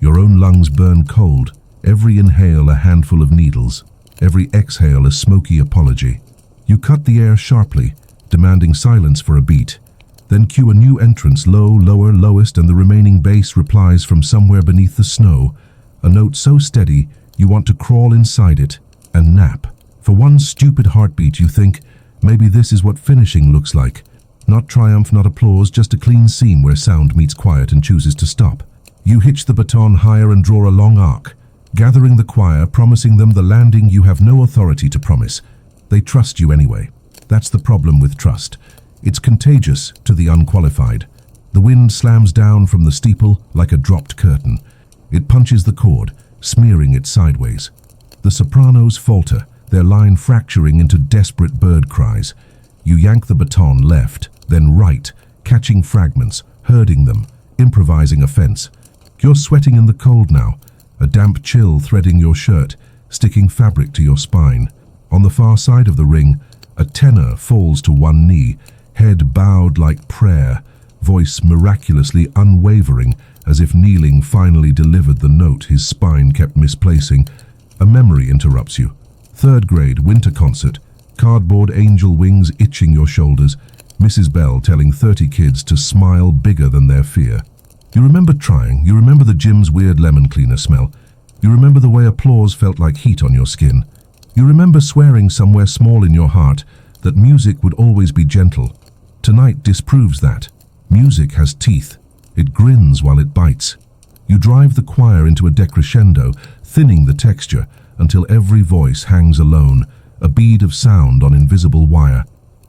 Your own lungs burn cold, every inhale a handful of needles, every exhale a smoky apology. You cut the air sharply, demanding silence for a beat, then cue a new entrance, low, lower, lowest, and the remaining bass replies from somewhere beneath the snow, a note so steady you want to crawl inside it and nap. For one stupid heartbeat you think, maybe this is what finishing looks like. Not triumph, not applause, just a clean seam where sound meets quiet and chooses to stop. You hitch the baton higher and draw a long arc, gathering the choir, promising them the landing you have no authority to promise. They trust you anyway. That's the problem with trust. It's contagious to the unqualified. The wind slams down from the steeple like a dropped curtain. It punches the chord, smearing it sideways. The sopranos falter, their line fracturing into desperate bird cries. You yank the baton left, then right, catching fragments, herding them, improvising a fence. You're sweating in the cold now, a damp chill threading your shirt, sticking fabric to your spine. On the far side of the ring, a tenor falls to one knee, head bowed like prayer, voice miraculously unwavering, as if kneeling finally delivered the note his spine kept misplacing. A memory interrupts you. Third grade winter concert. Cardboard angel wings itching your shoulders, Mrs. Bell telling 30 kids to smile bigger than their fear. You remember trying, you remember the gym's weird lemon cleaner smell. You remember the way applause felt like heat on your skin. You remember swearing somewhere small in your heart that music would always be gentle. Tonight disproves that. Music has teeth. It grins while it bites. You drive the choir into a decrescendo, thinning the texture until every voice hangs alone, a bead of sound on invisible wire.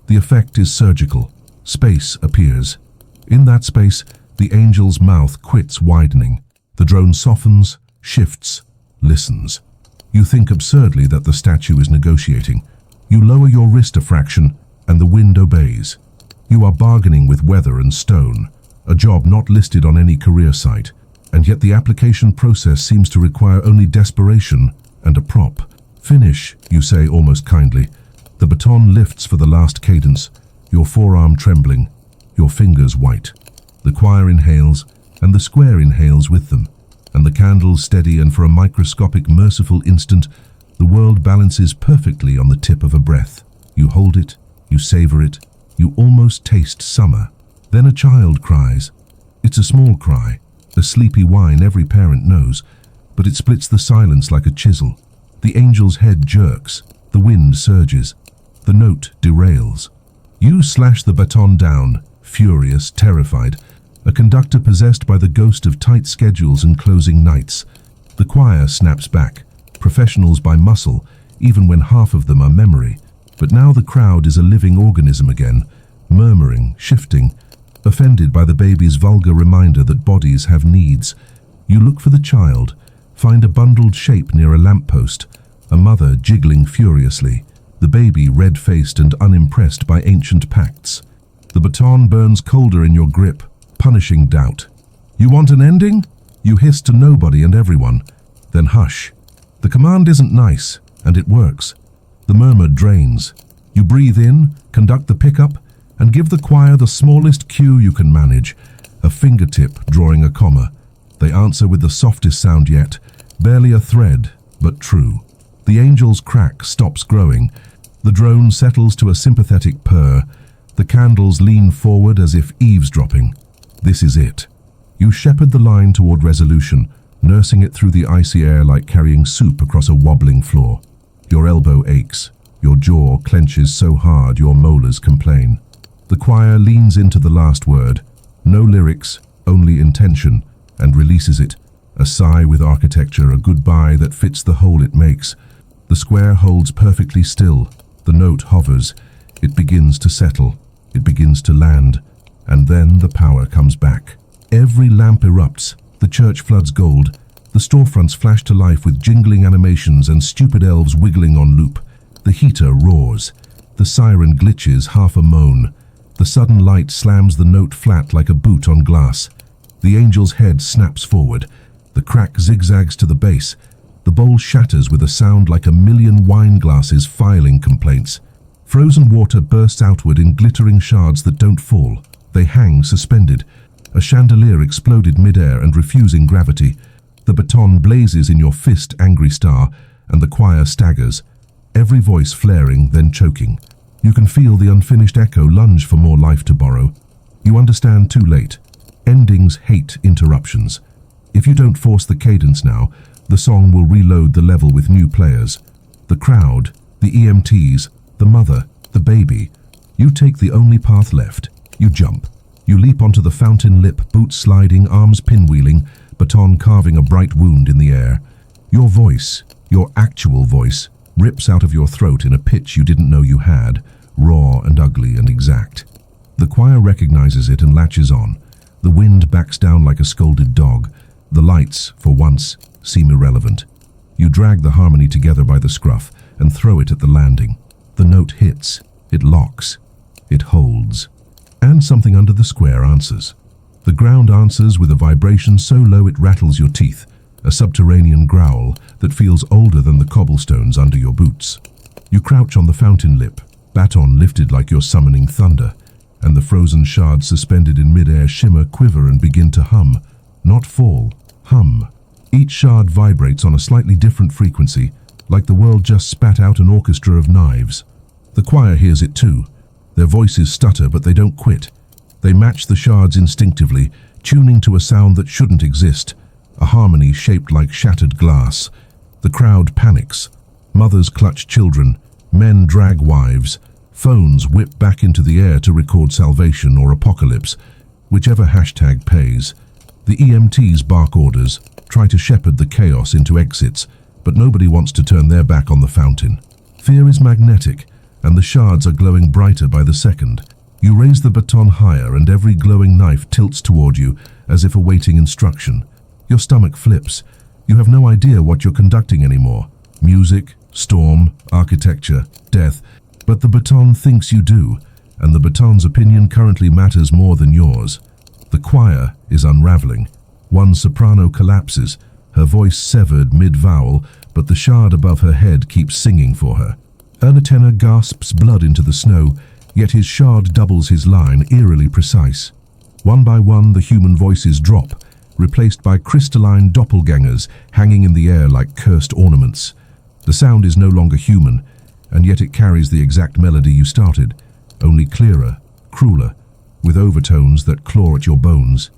The effect is surgical. Space appears. In that space, the angel's mouth quits widening. The drone softens, shifts, listens. You think absurdly that the statue is negotiating. You lower your wrist a fraction, and the wind obeys. You are bargaining with weather and stone, a job not listed on any career site, and yet the application process seems to require only desperation and a prop. Finish, you say almost kindly. The baton lifts for the last cadence, your forearm trembling, your fingers white. The choir inhales, and the square inhales with them, and the candles steady, and for a microscopic, merciful instant, the world balances perfectly on the tip of a breath. You hold it, you savor it, you almost taste summer. Then a child cries. It's a small cry, a sleepy whine every parent knows, but it splits the silence like a chisel. The angel's head jerks, the wind surges, the note derails. You slash the baton down, furious, terrified, a conductor possessed by the ghost of tight schedules and closing nights. The choir snaps back, professionals by muscle, even when half of them are memory. But now the crowd is a living organism again, murmuring, shifting, offended by the baby's vulgar reminder that bodies have needs. You look for the child, find a bundled shape near a lamppost, a mother jiggling furiously, the baby red-faced and unimpressed by ancient pacts. The baton burns colder in your grip, punishing doubt. You want an ending? You hiss to nobody and everyone. Then hush. The command isn't nice, and it works. The murmur drains. You breathe in, conduct the pickup, and give the choir the smallest cue you can manage, a fingertip drawing a comma. They answer with the softest sound yet, barely a thread, but true. The angel's crack stops growing. The drone settles to a sympathetic purr. The candles lean forward as if eavesdropping. This is it. You shepherd the line toward resolution, nursing it through the icy air like carrying soup across a wobbling floor. Your elbow aches. Your jaw clenches so hard your molars complain. The choir leans into the last word. No lyrics, only intention, and releases it. A sigh with architecture, a goodbye that fits the hole it makes. The square holds perfectly still. The note hovers. It begins to settle. It begins to land. And then the power comes back. Every lamp erupts. The church floods gold. The storefronts flash to life with jingling animations and stupid elves wiggling on loop. The heater roars. The siren glitches, half a moan. The sudden light slams the note flat like a boot on glass. The angel's head snaps forward. The crack zigzags to the base. The bowl shatters with a sound like a million wine glasses filing complaints. Frozen water bursts outward in glittering shards that don't fall. They hang suspended. A chandelier exploded mid-air and refusing gravity. The baton blazes in your fist, angry star, and the choir staggers, every voice flaring, then choking. You can feel the unfinished echo lunge for more life to borrow. You understand too late. Endings hate interruptions. If you don't force the cadence now, the song will reload the level with new players. The crowd, the EMTs, the mother, the baby. You take the only path left. You jump. You leap onto the fountain lip, boots sliding, arms pinwheeling, baton carving a bright wound in the air. Your voice, your actual voice, rips out of your throat in a pitch you didn't know you had, raw and ugly and exact. The choir recognizes it and latches on. The wind backs down like a scolded dog. The lights, for once, seem irrelevant. You drag the harmony together by the scruff and throw it at the landing. The note hits. It locks. It holds. And something under the square answers. The ground answers with a vibration so low it rattles your teeth, a subterranean growl that feels older than the cobblestones under your boots. You crouch on the fountain lip, baton lifted like you're summoning thunder, and the frozen shards suspended in midair shimmer, quiver, and begin to hum. Not fall, hum. Each shard vibrates on a slightly different frequency, like the world just spat out an orchestra of knives. The choir hears it too. Their voices stutter, but they don't quit. They match the shards instinctively, tuning to a sound that shouldn't exist, a harmony shaped like shattered glass. The crowd panics. Mothers clutch children, men drag wives, phones whip back into the air to record salvation or apocalypse, whichever hashtag pays. The EMTs bark orders, try to shepherd the chaos into exits, but nobody wants to turn their back on the fountain. Fear is magnetic, and the shards are glowing brighter by the second. You raise the baton higher, and every glowing knife tilts toward you, as if awaiting instruction. Your stomach flips. You have no idea what you're conducting anymore. Music, storm, architecture, death. But the baton thinks you do, and the baton's opinion currently matters more than yours. The choir is unraveling. One soprano collapses, her voice severed mid-vowel, but the shard above her head keeps singing for her. Erna tenor gasps blood into the snow, yet his shard doubles his line, eerily precise. One by one, the human voices drop, replaced by crystalline doppelgangers hanging in the air like cursed ornaments. The sound is no longer human, and yet it carries the exact melody you started, only clearer, crueler, with overtones that claw at your bones.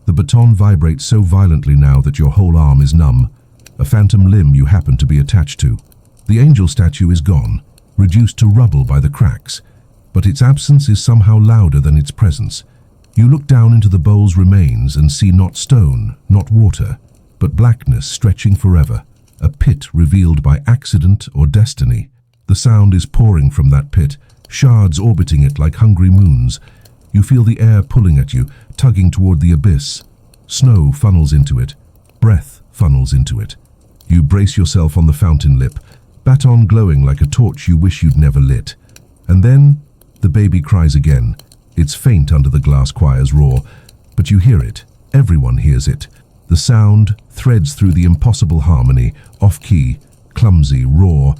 The baton vibrates so violently now that your whole arm is numb, a phantom limb you happen to be attached to. The angel statue is gone, reduced to rubble by the cracks, but its absence is somehow louder than its presence. You look down into the bowl's remains and see not stone, not water, but blackness stretching forever, a pit revealed by accident or destiny. The sound is pouring from that pit, shards orbiting it like hungry moons. You feel the air pulling at you, tugging toward the abyss. Snow funnels into it. Breath funnels into it. You brace yourself on the fountain lip, baton glowing like a torch you wish you'd never lit. And then, the baby cries again. It's faint under the glass choir's roar, but you hear it. Everyone hears it. The sound threads through the impossible harmony, off-key, clumsy, raw,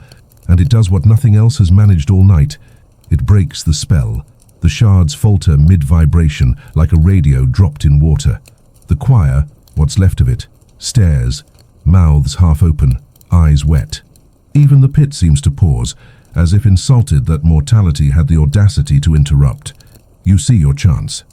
and it does what nothing else has managed all night. It breaks the spell. The shards falter mid-vibration like a radio dropped in water. The choir, what's left of it, stares, mouths half open, eyes wet. Even the pit seems to pause, as if insulted that mortality had the audacity to interrupt. You see your chance.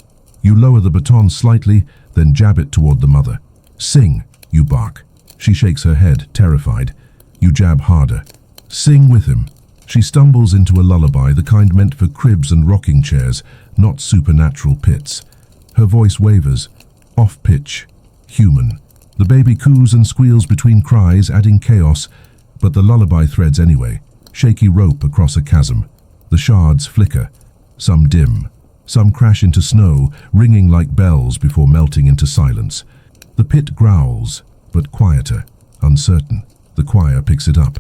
You lower the baton slightly, then jab it toward the mother. Sing, you bark. She shakes her head, terrified. You jab harder. Sing with him. She stumbles into a lullaby, the kind meant for cribs and rocking chairs, not supernatural pits. Her voice wavers, off-pitch, human. The baby coos and squeals between cries, adding chaos, but the lullaby threads anyway, shaky rope across a chasm. The shards flicker, some dim, some crash into snow, ringing like bells before melting into silence. The pit growls, but quieter, uncertain. The choir picks it up.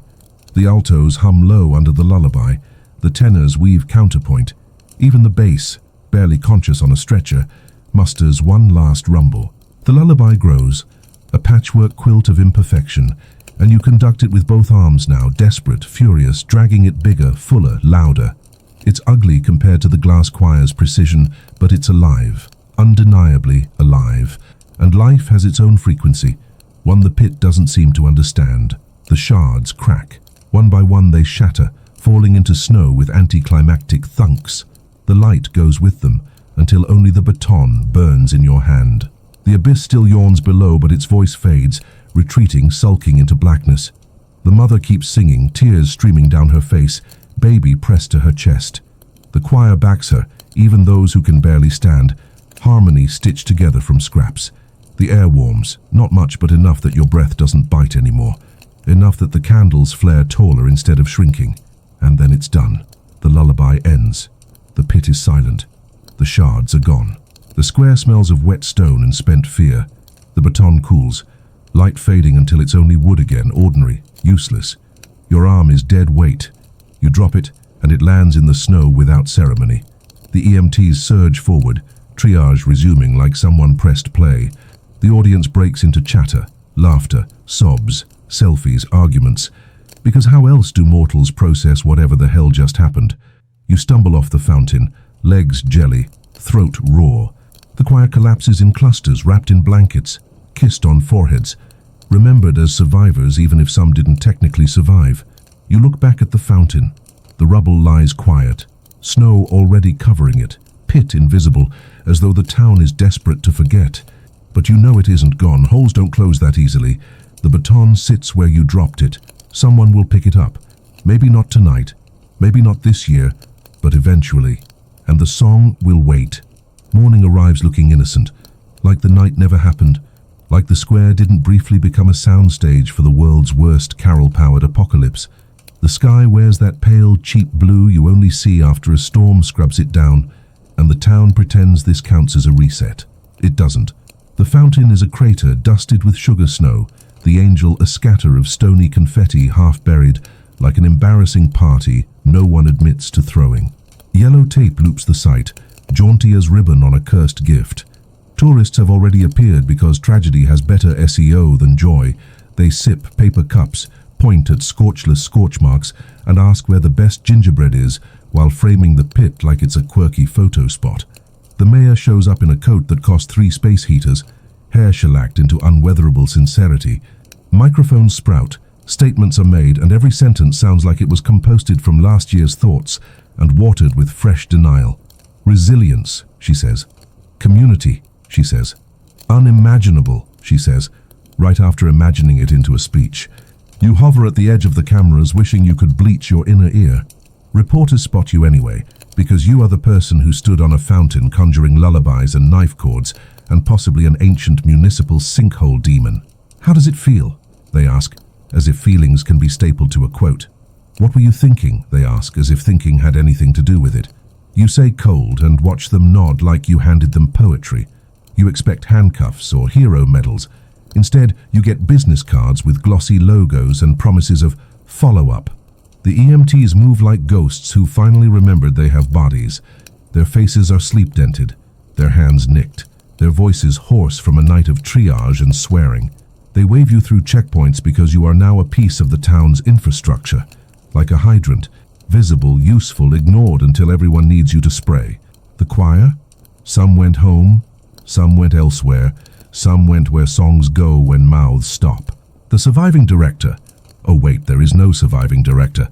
The altos hum low under the lullaby. The tenors weave counterpoint. Even the bass, barely conscious on a stretcher, musters one last rumble. The lullaby grows, a patchwork quilt of imperfection, and you conduct it with both arms now, desperate, furious, dragging it bigger, fuller, louder. It's ugly compared to the glass choir's precision, but it's alive, undeniably alive. And life has its own frequency, one the pit doesn't seem to understand. The shards crack. One by one they shatter, falling into snow with anticlimactic thunks. The light goes with them, until only the baton burns in your hand. The abyss still yawns below, but its voice fades, retreating, sulking into blackness. The mother keeps singing, tears streaming down her face, baby pressed to her chest. The choir backs her, even those who can barely stand, harmony stitched together from scraps. The air warms, not much but enough that your breath doesn't bite anymore. Enough that the candles flare taller instead of shrinking. And then it's done. The lullaby ends. The pit is silent. The shards are gone. The square smells of wet stone and spent fear. The baton cools, light fading until it's only wood again, ordinary, useless. Your arm is dead weight. You drop it, and it lands in the snow without ceremony. The EMTs surge forward, triage resuming like someone pressed play. The audience breaks into chatter, laughter, sobs, selfies, arguments, because how else do mortals process whatever the hell just happened? You stumble off the fountain, legs jelly, throat raw. The choir collapses in clusters, wrapped in blankets, kissed on foreheads, remembered as survivors even if some didn't technically survive. You look back at the fountain. The rubble lies quiet, snow already covering it, pit invisible, as though the town is desperate to forget. But you know it isn't gone. Holes don't close that easily. The baton sits where you dropped it. Someone will pick it up. Maybe not tonight, maybe not this year, but eventually. And the song will wait. Morning arrives looking innocent, like the night never happened, like the square didn't briefly become a soundstage for the world's worst carol-powered apocalypse. The sky wears that pale, cheap blue you only see after a storm scrubs it down, and the town pretends this counts as a reset. It doesn't. The fountain is a crater dusted with sugar snow, the angel a scatter of stony confetti half buried, like an embarrassing party no one admits to throwing. Yellow tape loops the site, jaunty as ribbon on a cursed gift. Tourists have already appeared because tragedy has better SEO than joy. They sip paper cups, point at scorchless scorch marks, and ask where the best gingerbread is, while framing the pit like it's a quirky photo spot. The mayor shows up in a coat that cost 3 space heaters, hair shellacked into unweatherable sincerity. Microphones sprout, statements are made, and every sentence sounds like it was composted from last year's thoughts and watered with fresh denial. Resilience, she says. Community, she says. Unimaginable, she says, right after imagining it into a speech. You hover at the edge of the cameras, wishing you could bleach your inner ear. Reporters spot you anyway, because you are the person who stood on a fountain conjuring lullabies and knife cords, and possibly an ancient municipal sinkhole demon. How does it feel? They ask, as if feelings can be stapled to a quote. What were you thinking? They ask, as if thinking had anything to do with it. You say cold and watch them nod like you handed them poetry. You expect handcuffs or hero medals. Instead, you get business cards with glossy logos and promises of follow-up. The EMTs move like ghosts who finally remembered they have bodies. Their faces are sleep-dented, their hands nicked, their voices hoarse from a night of triage and swearing. They wave you through checkpoints because you are now a piece of the town's infrastructure, like a hydrant, visible, useful, ignored until everyone needs you to spray. The choir? Some went home, some went elsewhere, some went where songs go when mouths stop. The surviving director? Oh wait, there is no surviving director.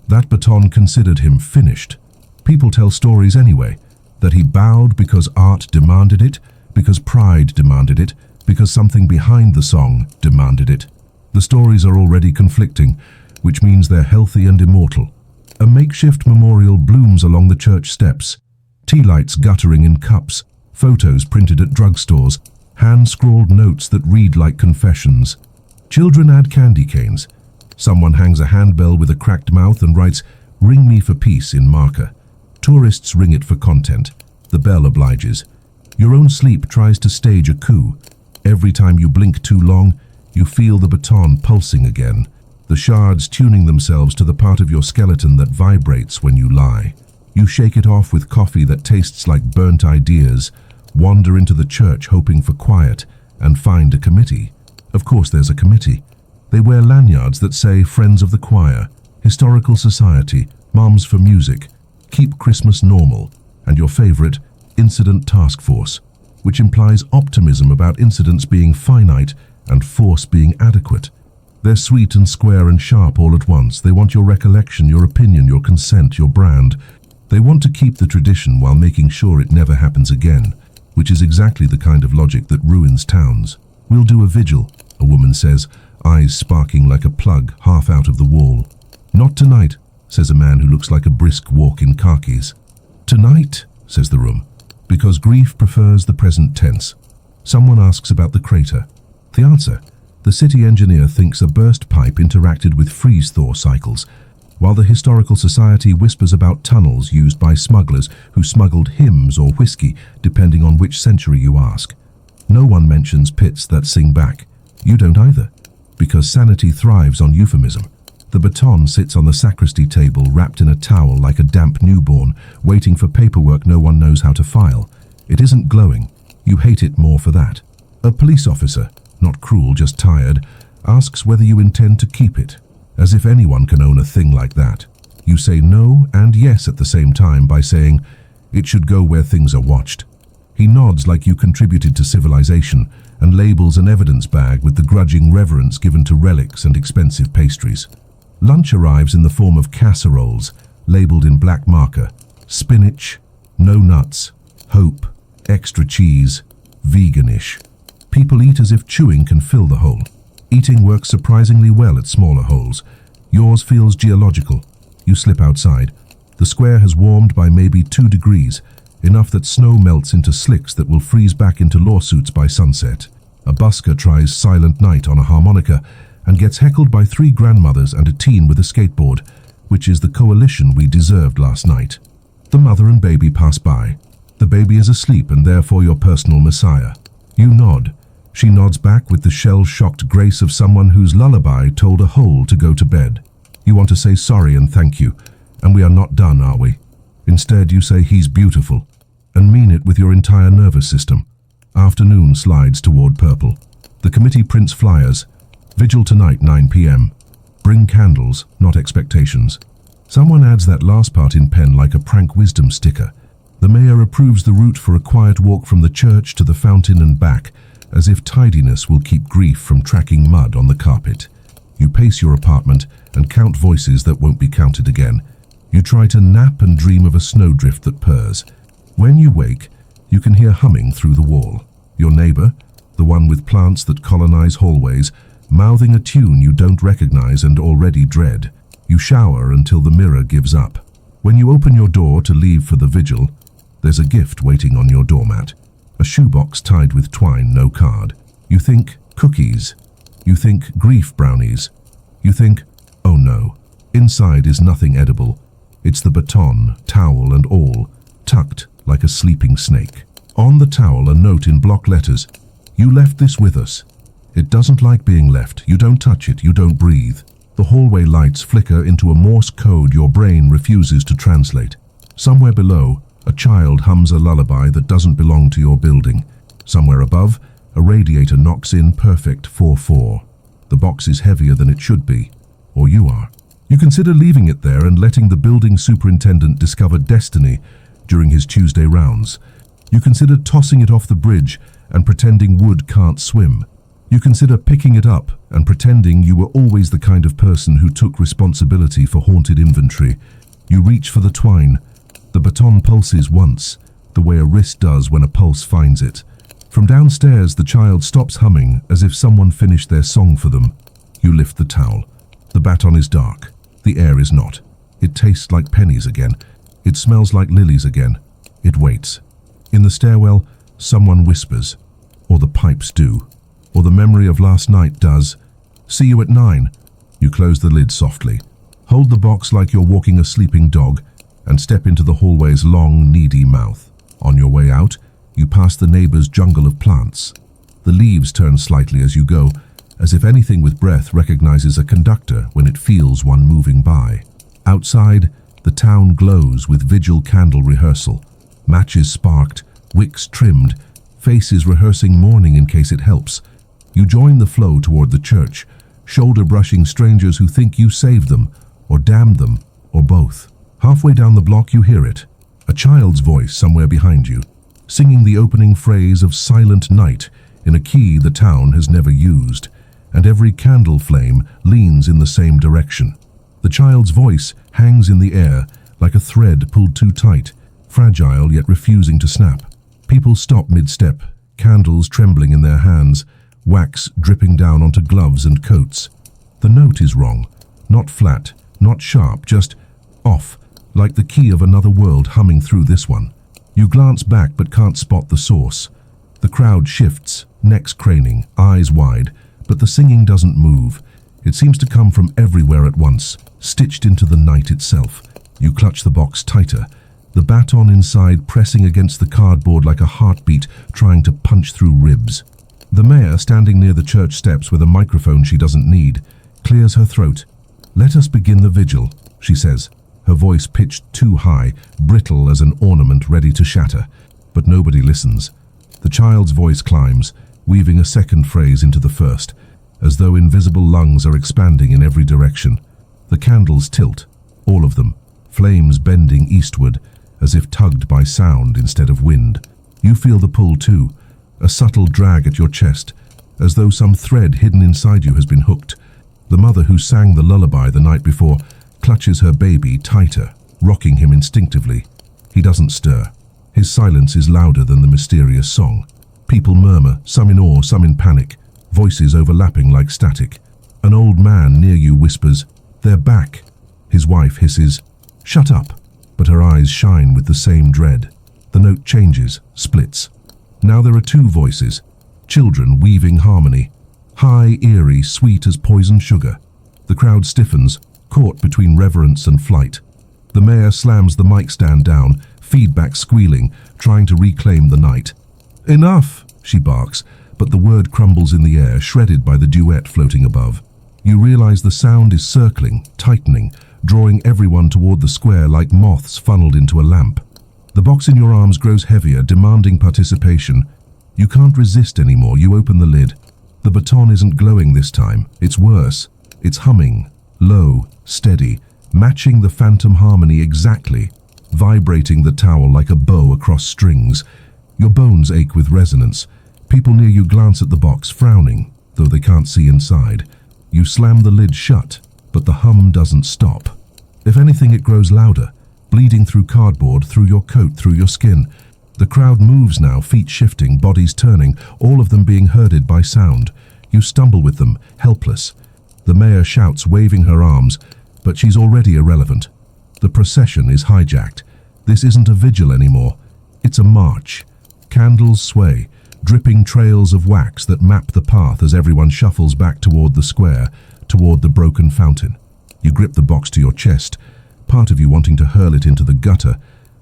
That baton considered him finished. People tell stories anyway, that he bowed because art demanded it, because pride demanded it, because something behind the song demanded it. The stories are already conflicting, which means they're healthy and immortal. A makeshift memorial blooms along the church steps. Tea lights guttering in cups, photos printed at drugstores, hand-scrawled notes that read like confessions. Children add candy canes. Someone hangs a handbell with a cracked mouth and writes, "Ring me for peace" in marker. Tourists ring it for content. The bell obliges. Your own sleep tries to stage a coup. Every time you blink too long, you feel the baton pulsing again, the shards tuning themselves to the part of your skeleton that vibrates when you lie. You shake it off with coffee that tastes like burnt ideas, wander into the church hoping for quiet, and find a committee. Of course there's a committee. They wear lanyards that say Friends of the Choir, Historical Society, Moms for Music, Keep Christmas Normal, and your favorite, Incident Task Force, which implies optimism about incidents being finite and force being adequate. They're sweet and square and sharp all at once. They want your recollection, your opinion, your consent, your brand. They want to keep the tradition while making sure it never happens again, which is exactly the kind of logic that ruins towns. We'll do a vigil, a woman says, eyes sparking like a plug half out of the wall. Not tonight, says a man who looks like a brisk walk in khakis. Tonight, says the room, because grief prefers the present tense. Someone asks about the crater. The answer: the city engineer thinks a burst pipe interacted with freeze-thaw cycles, while the Historical Society whispers about tunnels used by smugglers who smuggled hymns or whiskey, depending on which century you ask. No one mentions pits that sing back. You don't either, because sanity thrives on euphemism. The baton sits on the sacristy table wrapped in a towel like a damp newborn, waiting for paperwork no one knows how to file. It isn't glowing. You hate it more for that. A police officer, not cruel, just tired, asks whether you intend to keep it, as if anyone can own a thing like that. You say no and yes at the same time by saying, it should go where things are watched. He nods like you contributed to civilization and labels an evidence bag with the grudging reverence given to relics and expensive pastries. Lunch arrives in the form of casseroles, labeled in black marker. Spinach, no nuts, hope, extra cheese, veganish. People eat as if chewing can fill the hole. Eating works surprisingly well at smaller holes. Yours feels geological. You slip outside. The square has warmed by maybe 2 degrees, enough that snow melts into slicks that will freeze back into lawsuits by sunset. A busker tries Silent Night on a harmonica and gets heckled by 3 grandmothers and a teen with a skateboard, which is the coalition we deserved last night. The mother and baby pass by. The baby is asleep and therefore your personal messiah. You nod. She nods back with the shell-shocked grace of someone whose lullaby told a hole to go to bed. You want to say sorry and thank you, and we are not done, are we? Instead, you say he's beautiful, and mean it with your entire nervous system. Afternoon slides toward purple. The committee prints flyers. Vigil tonight, 9 p.m. Bring candles, not expectations. Someone adds that last part in pen like a prank wisdom sticker. The mayor approves the route for a quiet walk from the church to the fountain and back, as if tidiness will keep grief from tracking mud on the carpet. You pace your apartment and count voices that won't be counted again. You try to nap and dream of a snowdrift that purrs. When you wake, you can hear humming through the wall. Your neighbor, the one with plants that colonize hallways, mouthing a tune you don't recognize and already dread. You shower until the mirror gives up. When you open your door to leave for the vigil, there's a gift waiting on your doormat. A shoebox tied with twine, no card. You think cookies. You think grief brownies. You think, oh no, inside is nothing edible. It's the baton, towel and all, tucked like a sleeping snake. On the towel, a note in block letters. You left this with us. It doesn't like being left. You don't touch it. You don't breathe. The hallway lights flicker into a Morse code your brain refuses to translate. Somewhere below, a child hums a lullaby that doesn't belong to your building. Somewhere above, a radiator knocks in perfect 4-4. The box is heavier than it should be, or you are. You consider leaving it there and letting the building superintendent discover destiny during his Tuesday rounds. You consider tossing it off the bridge and pretending wood can't swim. You consider picking it up and pretending you were always the kind of person who took responsibility for haunted inventory. You reach for the twine. The baton pulses once, the way a wrist does when a pulse finds it. From downstairs, the child stops humming as if someone finished their song for them. You lift the towel. The baton is dark. The air is not. It tastes like pennies again. It smells like lilies again. It waits. In the stairwell, someone whispers, or the pipes do, or the memory of last night does. See you at 9. You close the lid softly. Hold the box like you're walking a sleeping dog and step into the hallway's long, needy mouth. On your way out, you pass the neighbor's jungle of plants. The leaves turn slightly as you go, as if anything with breath recognizes a conductor when it feels one moving by. Outside, the town glows with vigil candle rehearsal. Matches sparked, wicks trimmed, faces rehearsing mourning in case it helps. You join the flow toward the church, shoulder-brushing strangers who think you saved them, or damned them, or both. Halfway down the block you hear it, a child's voice somewhere behind you, singing the opening phrase of Silent Night in a key the town has never used, and every candle flame leans in the same direction. The child's voice hangs in the air like a thread pulled too tight, fragile yet refusing to snap. People stop mid-step, candles trembling in their hands, wax dripping down onto gloves and coats. The note is wrong, not flat, not sharp, just off, like the key of another world humming through this one. You glance back but can't spot the source. The crowd shifts, necks craning, eyes wide, but the singing doesn't move. It seems to come from everywhere at once, stitched into the night itself. You clutch the box tighter, the baton inside pressing against the cardboard like a heartbeat trying to punch through ribs. The mayor, standing near the church steps with a microphone she doesn't need, clears her throat. "Let us begin the vigil," she says, her voice pitched too high, brittle as an ornament ready to shatter. But nobody listens. The child's voice climbs, weaving a second phrase into the first, as though invisible lungs are expanding in every direction. The candles tilt, all of them, flames bending eastward, as if tugged by sound instead of wind. You feel the pull too, a subtle drag at your chest, as though some thread hidden inside you has been hooked. The mother who sang the lullaby the night before clutches her baby tighter. rocking him instinctively. He doesn't stir. His silence is louder than the mysterious song. People murmur, some in awe, some in panic, voices overlapping like static. An old man near you whispers, "They're back." His wife hisses, "Shut up," but her eyes shine with the same dread. The note changes, splits. Now there are two voices, children weaving harmony, high, eerie, sweet as poisoned sugar. The crowd stiffens, caught between reverence and flight. The mayor slams the mic stand down, feedback squealing, trying to reclaim the night. "Enough," she barks, but the word crumbles in the air, shredded by the duet floating above. You realize the sound is circling, tightening, drawing everyone toward the square like moths funneled into a lamp. The box in your arms grows heavier, demanding participation. You can't resist anymore. You open the lid. The baton isn't glowing this time. It's worse. It's humming, low, steady, matching the phantom harmony exactly, vibrating the towel like a bow across strings. Your bones ache with resonance. People near you glance at the box, frowning, though they can't see inside. You slam the lid shut, but the hum doesn't stop. If anything, it grows louder, bleeding through cardboard, through your coat, through your skin. The crowd moves now, feet shifting, bodies turning, all of them being herded by sound. You stumble with them, helpless. The mayor shouts, waving her arms, but she's already irrelevant. The procession is hijacked. This isn't a vigil anymore. It's a march. Candles sway, dripping trails of wax that map the path as everyone shuffles back toward the square, toward the broken fountain. You grip the box to your chest, part of you wanting to hurl it into the gutter,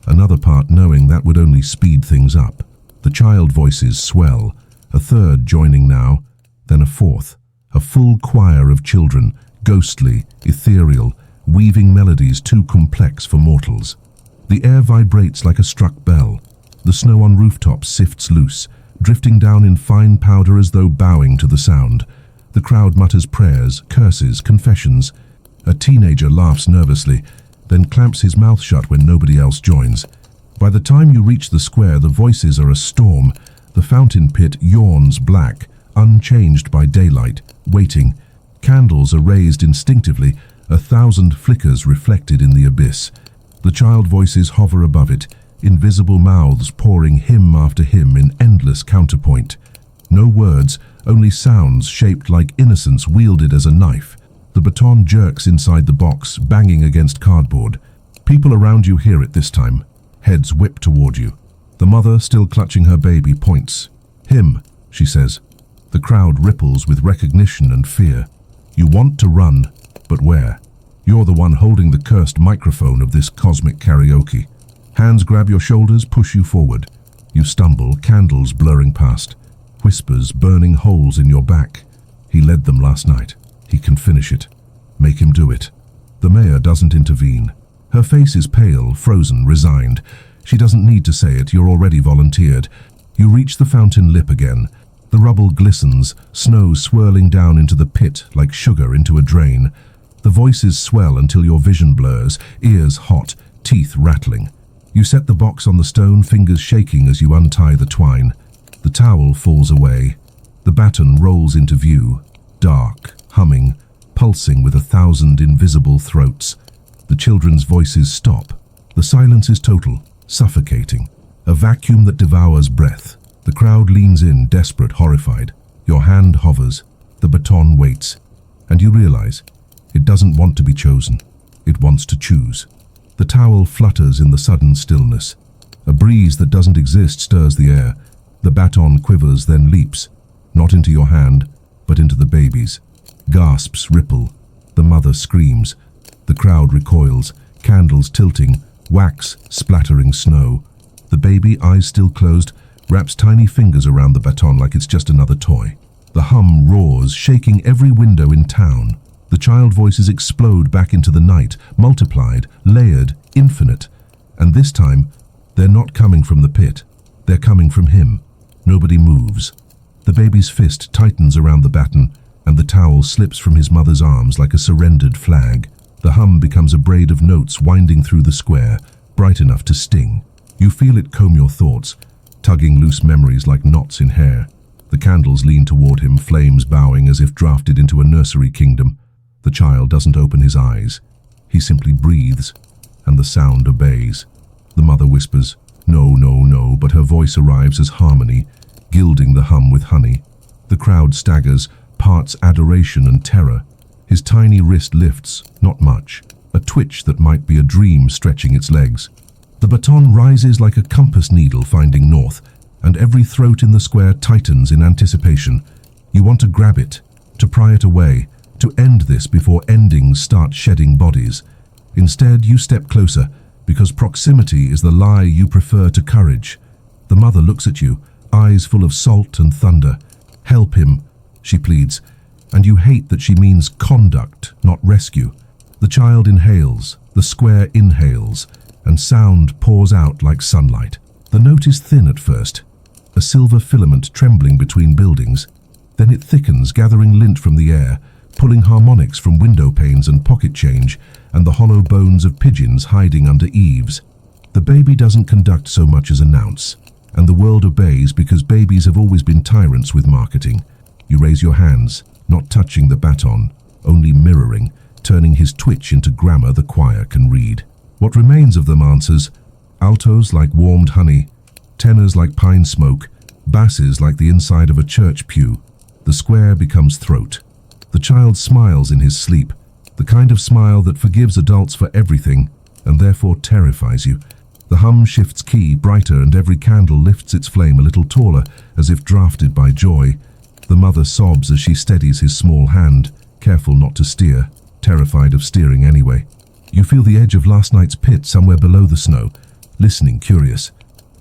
another part knowing that would only speed things up. The child voices swell, a third joining now, then a fourth, a full choir of children, ghostly, ethereal, weaving melodies too complex for mortals. The air vibrates like a struck bell. The snow on rooftops sifts loose, drifting down in fine powder as though bowing to the sound. The crowd mutters prayers, curses, confessions. A teenager laughs nervously, then clamps his mouth shut when nobody else joins. By the time you reach the square, the voices are a storm. The fountain pit yawns black, unchanged by daylight, waiting. Candles are raised instinctively, 1,000 flickers reflected in the abyss. The child voices hover above it, invisible mouths pouring hymn after hymn in endless counterpoint. No words, only sounds shaped like innocence wielded as a knife. The baton jerks inside the box, banging against cardboard. People around you hear it this time. Heads whip toward you. The mother, still clutching her baby, points. "Him," she says. The crowd ripples with recognition and fear. You want to run, but where? You're the one holding the cursed microphone of this cosmic karaoke. Hands grab your shoulders, push you forward. You stumble, candles blurring past. Whispers burning holes in your back. He led them last night. He can finish it. Make him do it. The mayor doesn't intervene. Her face is pale, frozen, resigned. She doesn't need to say it, you're already volunteered. You reach the fountain lip again. The rubble glistens, snow swirling down into the pit like sugar into a drain. The voices swell until your vision blurs, ears hot, teeth rattling. You set the box on the stone, fingers shaking as you untie the twine. The towel falls away. The baton rolls into view, dark, humming, pulsing with 1,000 invisible throats. The children's voices stop. The silence is total, suffocating. A vacuum that devours breath. The crowd leans in, desperate, horrified. Your hand hovers. The baton waits. And you realize, it doesn't want to be chosen. It wants to choose. The towel flutters in the sudden stillness. A breeze that doesn't exist stirs the air. The baton quivers, then leaps. Not into your hand, but into the baby's. Gasps ripple. The mother screams. The crowd recoils, candles tilting, wax splattering snow. The baby, eyes still closed, wraps tiny fingers around the baton like it's just another toy. The hum roars, shaking every window in town. The child voices explode back into the night, multiplied, layered, infinite. And this time, they're not coming from the pit. They're coming from him. Nobody moves. The baby's fist tightens around the baton, and the towel slips from his mother's arms like a surrendered flag. The hum becomes a braid of notes winding through the square, bright enough to sting. You feel it comb your thoughts, tugging loose memories like knots in hair. The candles lean toward him, flames bowing as if drafted into a nursery kingdom. The child doesn't open his eyes. He simply breathes, and the sound obeys. The mother whispers, "No, no, no," but her voice arrives as harmony, gilding the hum with honey. The crowd staggers, parts adoration and terror. His tiny wrist lifts, not much, a twitch that might be a dream stretching its legs. The baton rises like a compass needle finding north, and every throat in the square tightens in anticipation. You want to grab it, to pry it away, to end this before endings start shedding bodies. Instead, you step closer, because proximity is the lie you prefer to courage. The mother looks at you, eyes full of salt and thunder. "Help him," she pleads, and you hate that she means conduct, not rescue. The child inhales, the square inhales, and sound pours out like sunlight. The note is thin at first, a silver filament trembling between buildings. Then it thickens, gathering lint from the air, pulling harmonics from window panes and pocket change, and the hollow bones of pigeons hiding under eaves. The baby doesn't conduct so much as announce, and the world obeys because babies have always been tyrants with marketing. You raise your hands, not touching the baton, only mirroring, turning his twitch into grammar the choir can read. What remains of them answers, altos like warmed honey, tenors like pine smoke, basses like the inside of a church pew. The square becomes throat. The child smiles in his sleep, the kind of smile that forgives adults for everything and therefore terrifies you. The hum shifts key brighter and every candle lifts its flame a little taller as if drafted by joy. The mother sobs as she steadies his small hand, careful not to steer, terrified of steering anyway. You feel the edge of last night's pit somewhere below the snow, listening curious.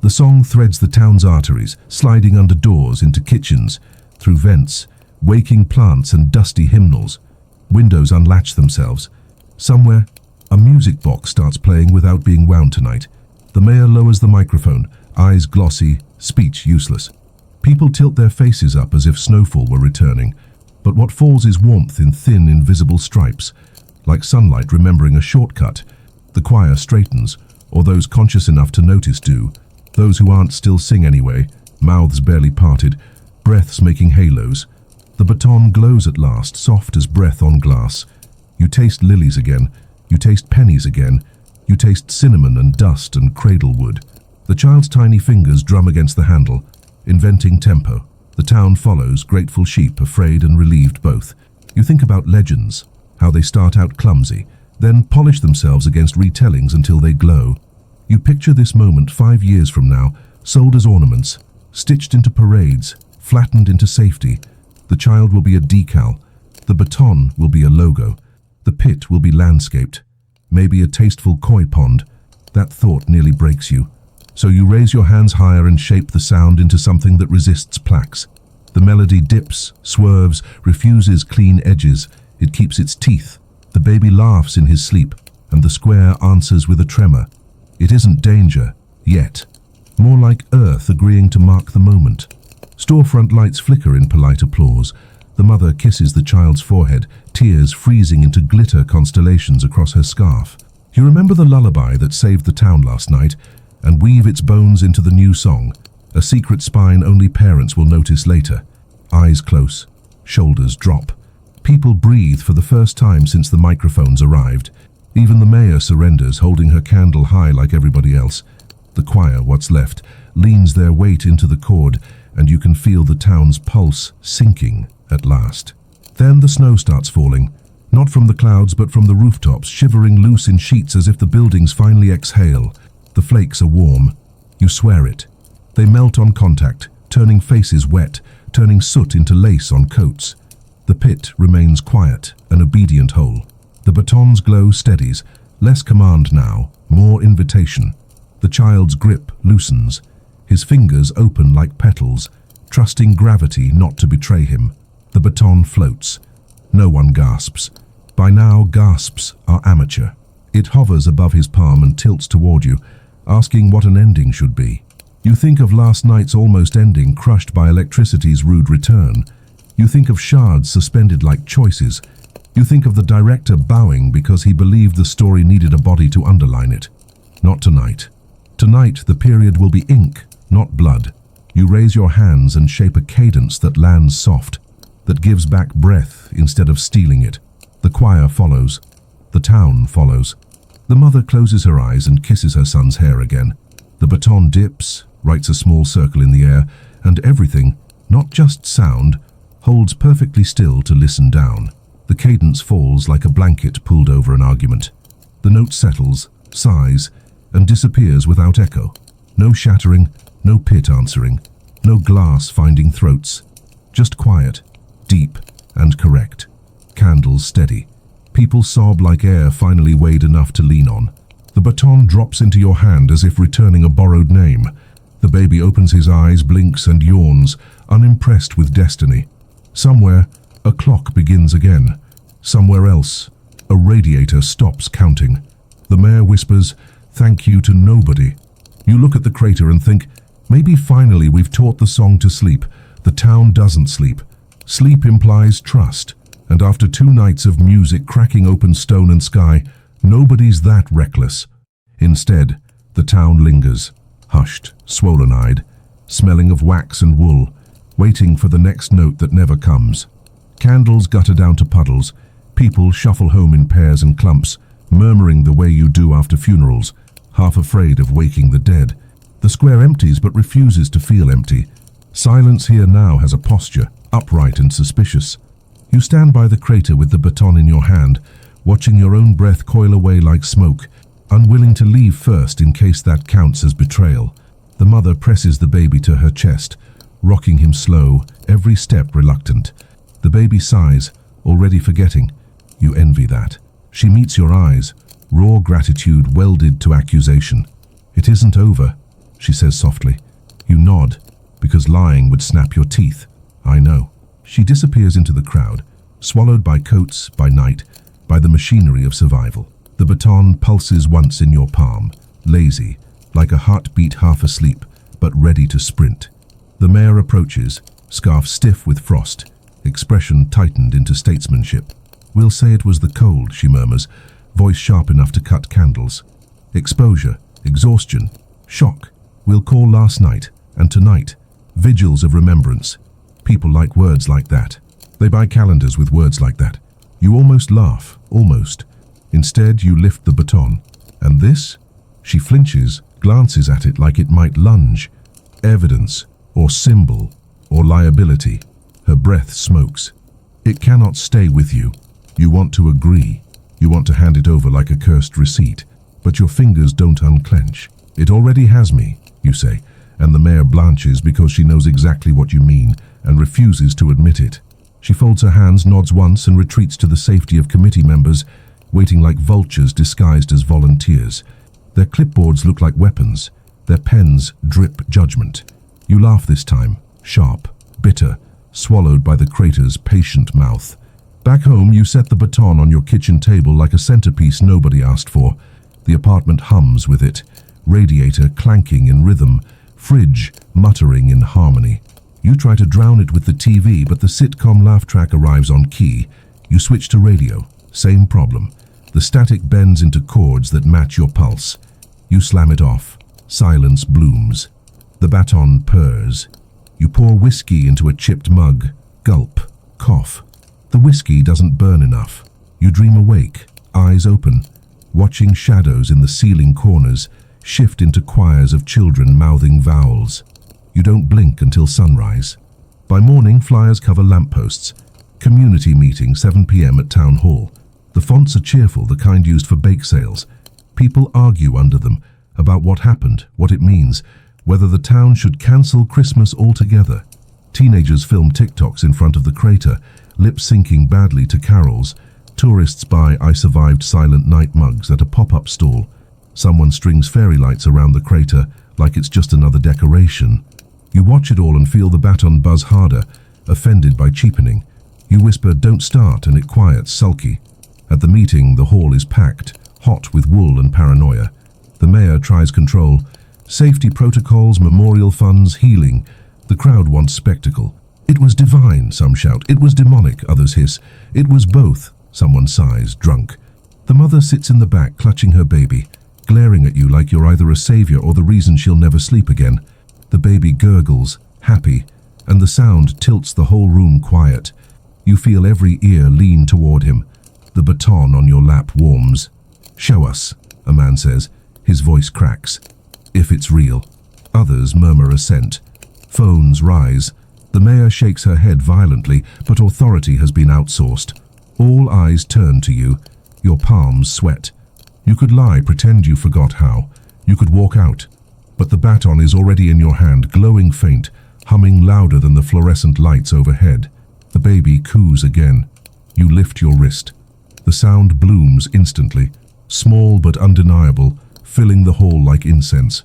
The song threads the town's arteries, sliding under doors into kitchens, through vents, waking plants and dusty hymnals. Windows unlatch themselves. Somewhere, a music box starts playing without being wound tonight. The mayor lowers the microphone, eyes glossy, speech useless. People tilt their faces up as if snowfall were returning, but what falls is warmth in thin, invisible stripes. Like sunlight remembering a shortcut, the choir straightens, or those conscious enough to notice do. Those who aren't still sing anyway, mouths barely parted, breaths making halos. The baton glows at last, soft as breath on glass. You taste lilies again, you taste pennies again, you taste cinnamon and dust and cradle wood. The child's tiny fingers drum against the handle, inventing tempo. The town follows, grateful sheep, afraid and relieved both. You think about legends, how they start out clumsy, then polish themselves against retellings until they glow. You picture this moment 5 years from now, sold as ornaments, stitched into parades, flattened into safety. The child will be a decal, the baton will be a logo, the pit will be landscaped, maybe a tasteful koi pond. That thought nearly breaks you. So you raise your hands higher and shape the sound into something that resists plaques. The melody dips, swerves, refuses clean edges. It keeps its teeth. The baby laughs in his sleep, and the square answers with a tremor. It isn't danger, yet. More like earth agreeing to mark the moment. Storefront lights flicker in polite applause. The mother kisses the child's forehead, tears freezing into glitter constellations across her scarf. You remember the lullaby that saved the town last night, and weave its bones into the new song, a secret spine only parents will notice later. Eyes close, shoulders drop. People breathe for the first time since the microphones arrived. Even the mayor surrenders, holding her candle high like everybody else. The choir, what's left, leans their weight into the chord, and you can feel the town's pulse sinking at last. Then the snow starts falling, not from the clouds but from the rooftops, shivering loose in sheets as if the buildings finally exhale. The flakes are warm. You swear it. They melt on contact, turning faces wet, turning soot into lace on coats. The pit remains quiet, an obedient whole. The baton's glow steadies, less command now, more invitation. The child's grip loosens, his fingers open like petals, trusting gravity not to betray him. The baton floats. No one gasps. By now, gasps are amateur. It hovers above his palm and tilts toward you, asking what an ending should be. You think of last night's almost ending, crushed by electricity's rude return. You think of shards suspended like choices. You think of the director bowing because he believed the story needed a body to underline it. Not tonight. Tonight, the period will be ink, not blood. You raise your hands and shape a cadence that lands soft, that gives back breath instead of stealing it. The choir follows. The town follows. The mother closes her eyes and kisses her son's hair again. The baton dips, writes a small circle in the air, and everything, not just sound, holds perfectly still to listen down. The cadence falls like a blanket pulled over an argument. The note settles, sighs, and disappears without echo. No shattering, no pit answering, no glass finding throats. Just quiet, deep, and correct. Candles steady. People sob like air finally weighed enough to lean on. The baton drops into your hand as if returning a borrowed name. The baby opens his eyes, blinks, and yawns, unimpressed with destiny. Somewhere, a clock begins again. Somewhere else, a radiator stops counting. The mayor whispers, "Thank you" to nobody. You look at the crater and think, maybe finally we've taught the song to sleep. The town doesn't sleep. Sleep implies trust. And after 2 nights of music cracking open stone and sky, nobody's that reckless. Instead, the town lingers, hushed, swollen-eyed, smelling of wax and wool, waiting for the next note that never comes. Candles gutter down to puddles. People shuffle home in pairs and clumps, murmuring the way you do after funerals, half afraid of waking the dead. The square empties but refuses to feel empty. Silence here now has a posture, upright and suspicious. You stand by the crater with the baton in your hand, watching your own breath coil away like smoke, unwilling to leave first in case that counts as betrayal. The mother presses the baby to her chest, rocking him slow, every step reluctant. The baby sighs, already forgetting. You envy that. She meets your eyes, raw gratitude welded to accusation. "It isn't over," she says softly. You nod, because lying would snap your teeth. "I know." She disappears into the crowd, swallowed by coats, by night, by the machinery of survival. The baton pulses once in your palm, lazy, like a heartbeat half asleep, but ready to sprint. The mayor approaches, scarf stiff with frost, expression tightened into statesmanship. "We'll say it was the cold," she murmurs, voice sharp enough to cut candles. "Exposure, exhaustion, shock. We'll call last night and tonight vigils of remembrance." People like words like that. They buy calendars with words like that. You almost laugh, almost. Instead, you lift the baton. And this? She flinches, glances at it like it might lunge. Evidence, or symbol, or liability. Her breath smokes. It cannot stay with you. You want to agree. You want to hand it over like a cursed receipt. But your fingers don't unclench. "It already has me," you say, and the mayor blanches because she knows exactly what you mean and refuses to admit it. She folds her hands, nods once, and retreats to the safety of committee members, waiting like vultures disguised as volunteers. Their clipboards look like weapons. Their pens drip judgment. You laugh this time, sharp, bitter, swallowed by the crater's patient mouth. Back home, you set the baton on your kitchen table like a centerpiece nobody asked for. The apartment hums with it, radiator clanking in rhythm, fridge muttering in harmony. You try to drown it with the TV, but the sitcom laugh track arrives on key. You switch to radio. Same problem. The static bends into chords that match your pulse. You slam it off. Silence blooms. The baton purrs. You pour whiskey into a chipped mug. Gulp. Cough. The whiskey doesn't burn enough. You dream awake, eyes open, watching shadows in the ceiling corners shift into choirs of children mouthing vowels. You don't blink until sunrise. By morning, flyers cover lampposts. Community meeting, 7 p.m. at Town Hall. The fonts are cheerful, the kind used for bake sales. People argue under them about what happened, what it means, whether the town should cancel Christmas altogether. Teenagers film TikToks in front of the crater, lip-syncing badly to carols. Tourists buy "I Survived Silent Night" mugs at a pop-up stall. Someone strings fairy lights around the crater like it's just another decoration. You watch it all and feel the baton buzz harder, offended by cheapening. You whisper, "Don't start," and it quiets, sulky. At the meeting, the hall is packed, hot with wool and paranoia. The mayor tries control. Safety protocols, memorial funds, healing. The crowd wants spectacle. "It was divine," some shout. "It was demonic," others hiss. "It was both," someone sighs, drunk. The mother sits in the back, clutching her baby, glaring at you like you're either a savior or the reason she'll never sleep again. The baby gurgles, happy, and the sound tilts the whole room quiet. You feel every ear lean toward him. The baton on your lap warms. "Show us," a man says. His voice cracks. If it's real. Others murmur assent. Phones rise. The mayor shakes her head violently, but authority has been outsourced. All eyes turn to you. Your palms sweat. You could lie, pretend you forgot how. You could walk out. But the baton is already in your hand, glowing faint, humming louder than the fluorescent lights overhead. The baby coos again. You lift your wrist. The sound blooms instantly, small but undeniable, filling the hall like incense.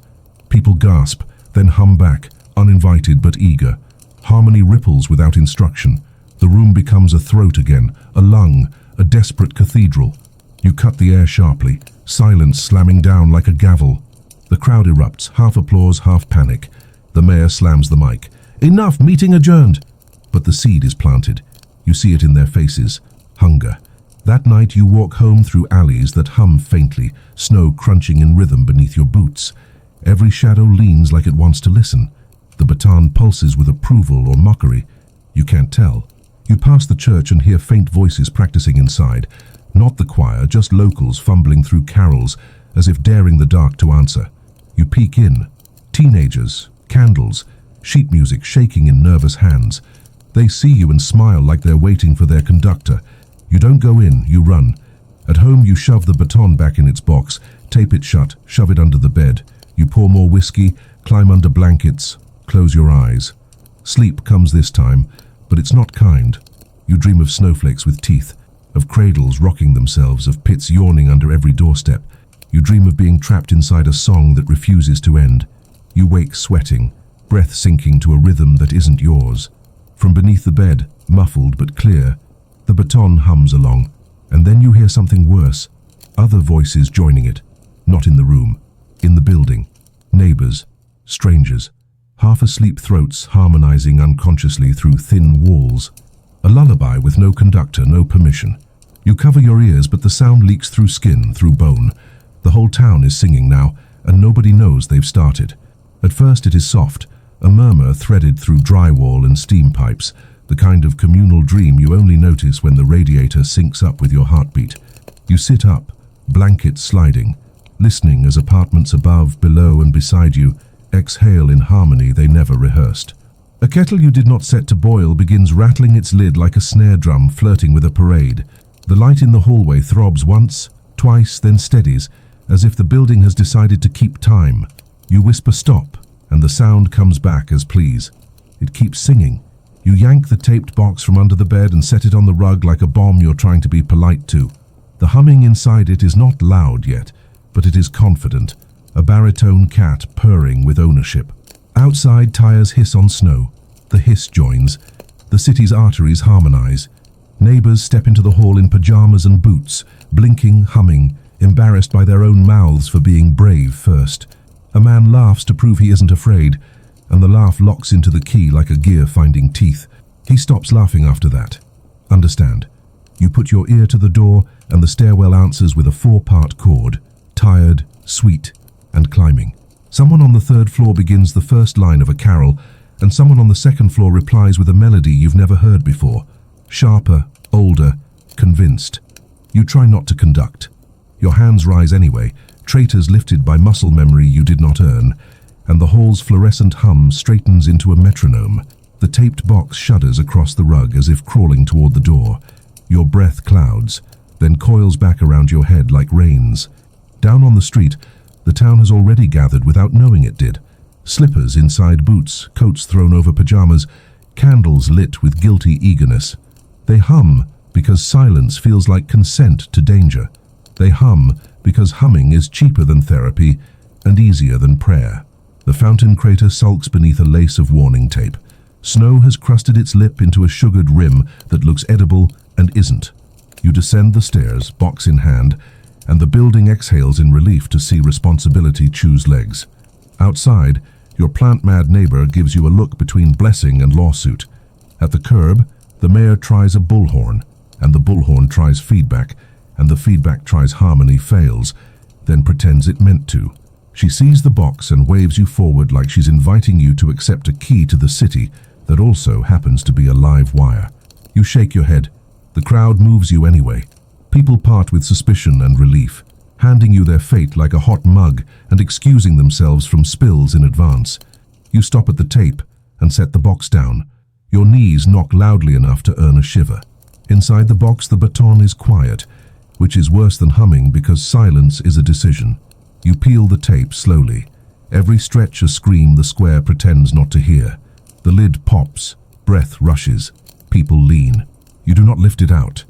People gasp, then hum back, uninvited but eager. Harmony ripples without instruction. The room becomes a throat again, a lung, a desperate cathedral. You cut the air sharply, silence slamming down like a gavel. The crowd erupts, half applause, half panic. The mayor slams the mic. Enough, meeting adjourned. But the seed is planted. You see it in their faces. Hunger. That night you walk home through alleys that hum faintly, snow crunching in rhythm beneath your boots. Every shadow leans like it wants to listen. The baton pulses with approval or mockery. You can't tell. You pass the church and hear faint voices practicing inside. Not the choir, just locals fumbling through carols, as if daring the dark to answer. You peek in. Teenagers, candles, sheet music shaking in nervous hands. They see you and smile like they're waiting for their conductor. You don't go in, you run. At home you shove the baton back in its box, tape it shut, shove it under the bed. You pour more whiskey, climb under blankets, close your eyes. Sleep comes this time, but it's not kind. You dream of snowflakes with teeth, of cradles rocking themselves, of pits yawning under every doorstep. You dream of being trapped inside a song that refuses to end. You wake sweating, breath sinking to a rhythm that isn't yours. From beneath the bed, muffled but clear, the baton hums along, and then you hear something worse. Other voices joining it. Not in the room, in the building. Neighbors, strangers, half-asleep throats harmonizing unconsciously through thin walls. A lullaby with no conductor, no permission. You cover your ears, but the sound leaks through skin, through bone. The whole town is singing now, and nobody knows they've started. At first it is soft, a murmur threaded through drywall and steam pipes, the kind of communal dream you only notice when the radiator syncs up with your heartbeat. You sit up, blankets sliding, listening as apartments above, below, and beside you exhale in harmony they never rehearsed. A kettle you did not set to boil begins rattling its lid like a snare drum flirting with a parade. The light in the hallway throbs once, twice, then steadies, as if the building has decided to keep time. You whisper stop, and the sound comes back as please. It keeps singing. You yank the taped box from under the bed and set it on the rug like a bomb you're trying to be polite to. The humming inside it is not loud yet, but it is confident, a baritone cat purring with ownership. Outside, tires hiss on snow. The hiss joins. The city's arteries harmonize. Neighbors step into the hall in pajamas and boots, blinking, humming, embarrassed by their own mouths for being brave first. A man laughs to prove he isn't afraid, and the laugh locks into the key like a gear finding teeth. He stops laughing after that. Understand. You put your ear to the door, and the stairwell answers with a 4-part chord, tired, sweet, and climbing. Someone on the 3rd floor begins the first line of a carol, and someone on the 2nd floor replies with a melody you've never heard before. Sharper, older, convinced. You try not to conduct. Your hands rise anyway, traitors lifted by muscle memory you did not earn, and the hall's fluorescent hum straightens into a metronome. The taped box shudders across the rug as if crawling toward the door. Your breath clouds, then coils back around your head like reins. Down on the street, the town has already gathered without knowing it did. Slippers inside boots, coats thrown over pajamas, candles lit with guilty eagerness. They hum because silence feels like consent to danger. They hum because humming is cheaper than therapy and easier than prayer. The fountain crater sulks beneath a lace of warning tape. Snow has crusted its lip into a sugared rim that looks edible and isn't. You descend the stairs, box in hand, and the building exhales in relief to see responsibility choose legs. Outside, your plant-mad neighbor gives you a look between blessing and lawsuit. At the curb, the mayor tries a bullhorn, and the bullhorn tries feedback, and the feedback tries harmony, fails, then pretends it meant to. She sees the box and waves you forward like she's inviting you to accept a key to the city that also happens to be a live wire. You shake your head. The crowd moves you anyway. People part with suspicion and relief. handing you their fate like a hot mug and excusing themselves from spills in advance. You stop at the tape and set the box down. Your knees knock loudly enough to earn a shiver. Inside the box, the baton is quiet, which is worse than humming because silence is a decision. You peel the tape slowly. Every stretch a scream the square pretends not to hear. The lid pops, breath rushes, people lean. You do not lift it out.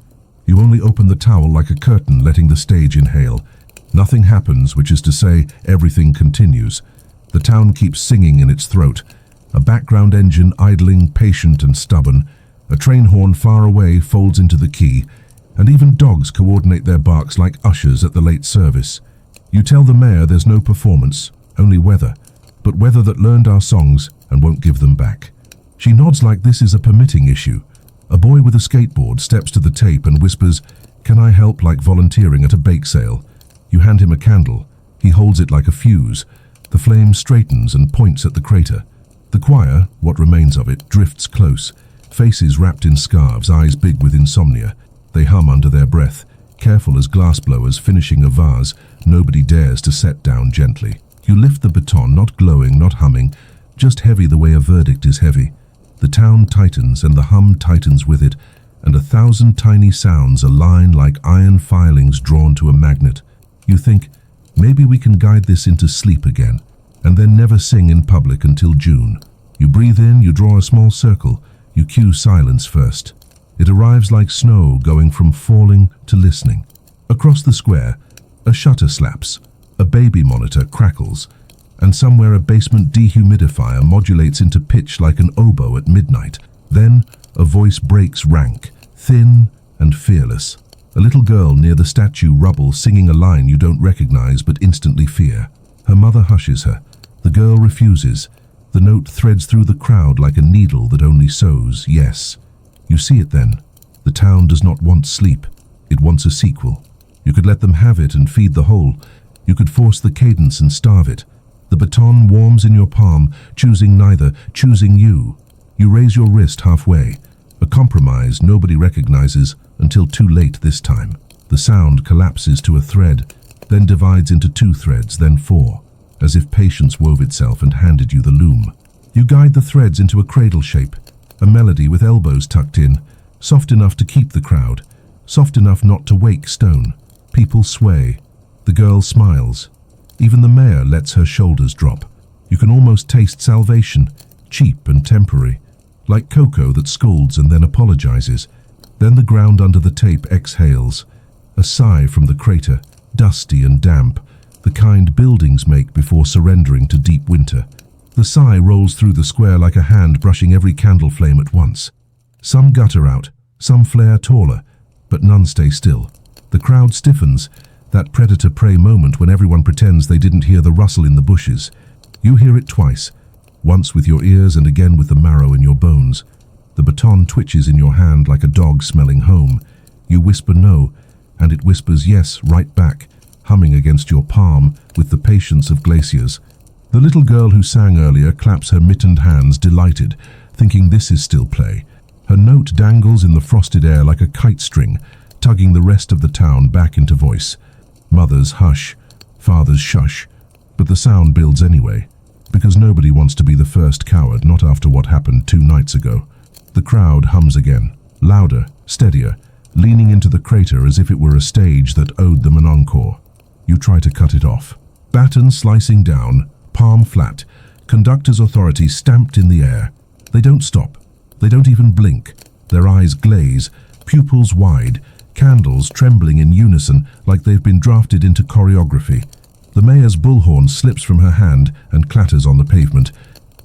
You only open the towel like a curtain, letting the stage inhale. Nothing happens, which is to say, everything continues. The town keeps singing in its throat. A background engine idling, patient and stubborn. A train horn far away folds into the key, and even dogs coordinate their barks like ushers at the late service. You tell the mayor there's no performance, only weather, but weather that learned our songs and won't give them back. She nods like this is a permitting issue. A boy with a skateboard steps to the tape and whispers, "Can I help?" like volunteering at a bake sale. You hand him a candle. He holds it like a fuse. The flame straightens and points at the crater. The choir, what remains of it, drifts close. Faces wrapped in scarves, eyes big with insomnia. They hum under their breath, careful as glassblowers finishing a vase nobody dares to set down gently. You lift the baton, not glowing, not humming, just heavy the way a verdict is heavy. The town tightens and the hum tightens with it, and 1,000 tiny sounds align like iron filings drawn to a magnet. You think, maybe we can guide this into sleep again, and then never sing in public until June. You breathe in, you draw a small circle, you cue silence first. It arrives like snow going from falling to listening. Across the square, a shutter slaps, a baby monitor crackles, and somewhere a basement dehumidifier modulates into pitch like an oboe at midnight. Then a voice breaks rank, thin and fearless. A little girl near the statue rubble singing a line you don't recognize but instantly fear. Her mother hushes her. The girl refuses. The note threads through the crowd like a needle that only sows yes. You see it then. The town does not want sleep. It wants a sequel. You could let them have it and feed the whole. You could force the cadence and starve it. The baton warms in your palm, choosing neither, choosing you. You raise your wrist halfway. A compromise nobody recognizes until too late this time. The sound collapses to a thread, then divides into 2 threads, then 4, as if patience wove itself and handed you the loom. You guide the threads into a cradle shape, a melody with elbows tucked in, soft enough to keep the crowd, soft enough not to wake stone. People sway. The girl smiles. Even the mayor lets her shoulders drop. You can almost taste salvation, cheap and temporary, like cocoa that scolds and then apologizes. Then the ground under the tape exhales. A sigh from the crater, dusty and damp, the kind buildings make before surrendering to deep winter. The sigh rolls through the square like a hand brushing every candle flame at once. Some gutter out, some flare taller, but none stay still. The crowd stiffens, that predator-prey moment when everyone pretends they didn't hear the rustle in the bushes. You hear it twice, once with your ears and again with the marrow in your bones. The baton twitches in your hand like a dog smelling home. You whisper no, and it whispers yes right back, humming against your palm with the patience of glaciers. The little girl who sang earlier claps her mittened hands, delighted, thinking this is still play. Her note dangles in the frosted air like a kite string, tugging the rest of the town back into voice. Mothers hush, fathers shush, but the sound builds anyway, because nobody wants to be the first coward, not after what happened 2 nights ago. The crowd hums again, louder, steadier, leaning into the crater as if it were a stage that owed them an encore. You try to cut it off. Baton slicing down, palm flat, conductor's authority stamped in the air. They don't stop. They don't even blink. Their eyes glaze, pupils wide, candles trembling in unison like they've been drafted into choreography. The mayor's bullhorn slips from her hand and clatters on the pavement,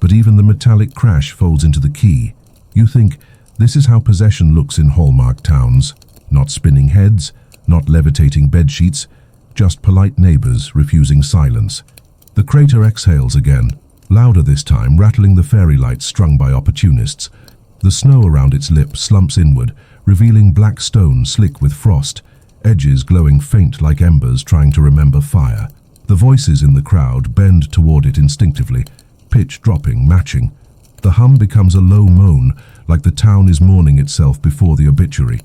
but even the metallic crash folds into the key. You think, this is how possession looks in Hallmark towns. Not spinning heads, not levitating bedsheets, just polite neighbors refusing silence. The crater exhales again, louder this time, rattling the fairy lights strung by opportunists. The snow around its lip slumps inward, revealing black stone slick with frost, edges glowing faint like embers trying to remember fire. The voices in the crowd bend toward it instinctively, pitch dropping, matching. The hum becomes a low moan, like the town is mourning itself before the obituary.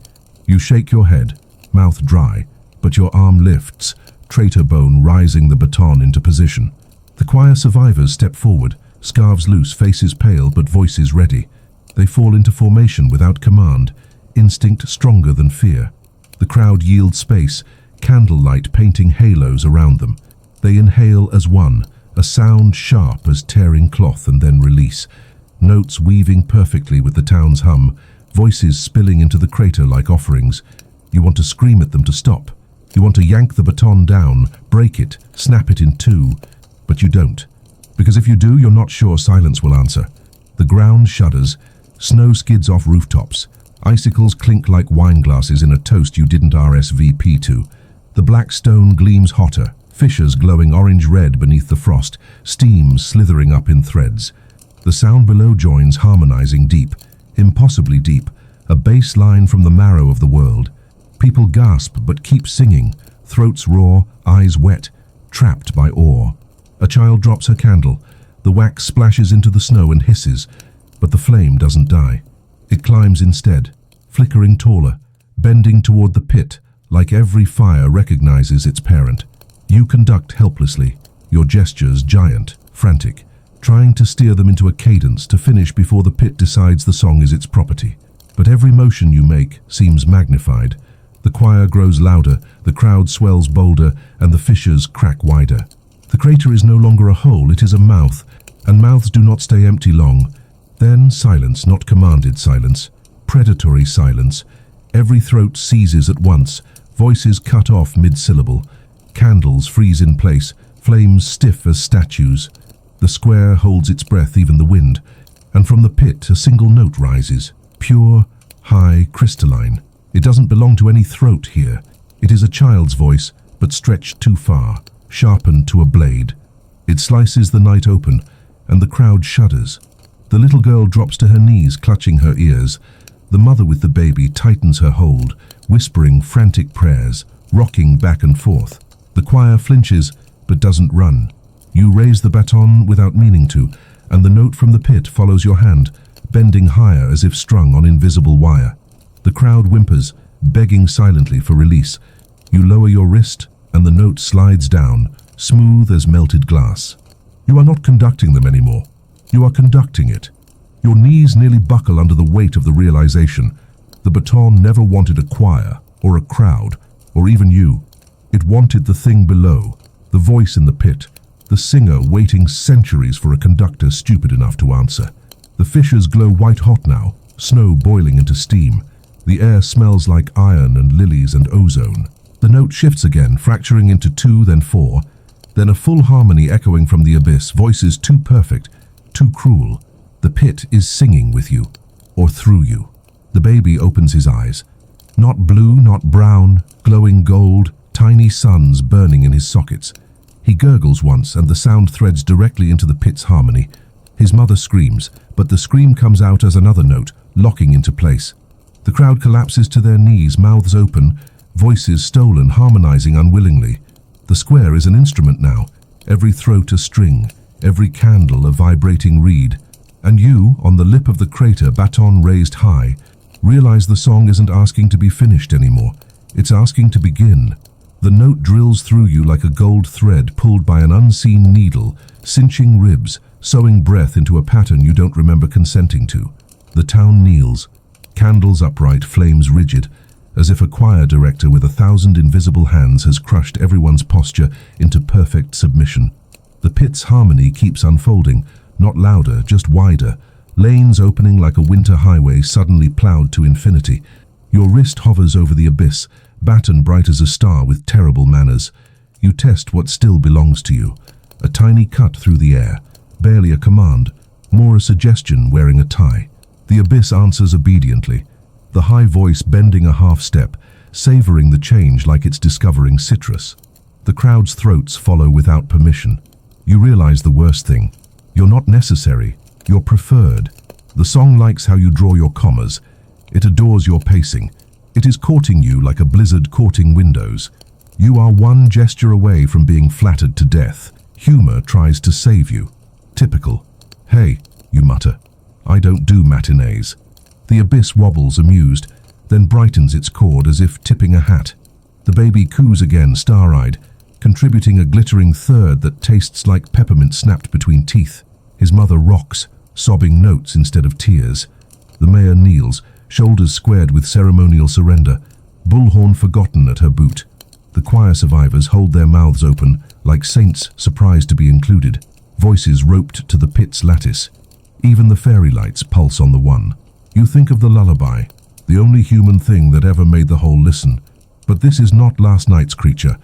You shake your head, mouth dry, but your arm lifts, traitor bone rising the baton into position. The choir survivors step forward, scarves loose, faces pale but voices ready. They fall into formation without command, instinct stronger than fear. The crowd yields space, candlelight painting halos around them. They inhale as one, a sound sharp as tearing cloth and then release. Notes weaving perfectly with the town's hum, voices spilling into the crater like offerings. You want to scream at them to stop. You want to yank the baton down, break it, snap it in two. But you don't. Because if you do, you're not sure silence will answer. The ground shudders. Snow skids off rooftops. Icicles clink like wine glasses in a toast you didn't RSVP to. The black stone gleams hotter, fissures glowing orange-red beneath the frost, steam slithering up in threads. The sound below joins, harmonizing deep, impossibly deep, a bass line from the marrow of the world. People gasp but keep singing, throats raw, eyes wet, trapped by awe. A child drops her candle. The wax splashes into the snow and hisses, but the flame doesn't die. It climbs instead, flickering taller, bending toward the pit, like every fire recognizes its parent. You conduct helplessly, your gestures giant, frantic, trying to steer them into a cadence to finish before the pit decides the song is its property. But every motion you make seems magnified. The choir grows louder, the crowd swells bolder, and the fissures crack wider. The crater is no longer a hole, it is a mouth, and mouths do not stay empty long. Then silence, not commanded silence, predatory silence. Every throat seizes at once, voices cut off mid-syllable. Candles freeze in place, flames stiff as statues. The square holds its breath, even the wind, and from the pit a single note rises, pure, high, crystalline. It doesn't belong to any throat here. It is a child's voice, but stretched too far, sharpened to a blade. It slices the night open, and the crowd shudders. The little girl drops to her knees, clutching her ears. The mother with the baby tightens her hold, whispering frantic prayers, rocking back and forth. The choir flinches, but doesn't run. You raise the baton without meaning to, and the note from the pit follows your hand, bending higher as if strung on invisible wire. The crowd whimpers, begging silently for release. You lower your wrist, and the note slides down, smooth as melted glass. You are not conducting them anymore. You are conducting it. Your knees nearly buckle under the weight of the realization. The baton never wanted a choir, or a crowd, or even you. It wanted the thing below, the voice in the pit, the singer waiting centuries for a conductor stupid enough to answer. The fissures glow white-hot now, snow boiling into steam. The air smells like iron and lilies and ozone. The note shifts again, fracturing into two, then four. Then a full harmony echoing from the abyss, voices too perfect, too cruel. The pit is singing with you, or through you. The baby opens his eyes. Not blue, not brown, glowing gold, tiny suns burning in his sockets. He gurgles once, and the sound threads directly into the pit's harmony. His mother screams, but the scream comes out as another note, locking into place. The crowd collapses to their knees, mouths open, voices stolen, harmonizing unwillingly. The square is an instrument now, every throat a string, every candle a vibrating reed. And you, on the lip of the crater, baton raised high, realize the song isn't asking to be finished anymore. It's asking to begin. The note drills through you like a gold thread pulled by an unseen needle, cinching ribs, sewing breath into a pattern you don't remember consenting to. The town kneels, candles upright, flames rigid, as if a choir director with 1,000 invisible hands has crushed everyone's posture into perfect submission. The pit's harmony keeps unfolding, not louder, just wider, lanes opening like a winter highway suddenly plowed to infinity. Your wrist hovers over the abyss, baton bright as a star with terrible manners. You test what still belongs to you. A tiny cut through the air, barely a command, more a suggestion wearing a tie. The abyss answers obediently, the high voice bending a half step, savoring the change like it's discovering citrus. The crowd's throats follow without permission. You realize the worst thing. You're not necessary, you're preferred. The song likes how you draw your commas. It adores your pacing. It is courting you like a blizzard courting windows. You are one gesture away from being flattered to death. Humor tries to save you. Typical. Hey, you mutter. I don't do matinees. The abyss wobbles, amused, then brightens its cord as if tipping a hat. The baby coos again, star-eyed. contributing a glittering third that tastes like peppermint snapped between teeth. His mother rocks, sobbing notes instead of tears. The mayor kneels, shoulders squared with ceremonial surrender, bullhorn forgotten at her boot. The choir survivors hold their mouths open, like saints surprised to be included, voices roped to the pit's lattice. Even the fairy lights pulse on the one. You think of the lullaby, the only human thing that ever made the whole listen. But this is not last night's creature.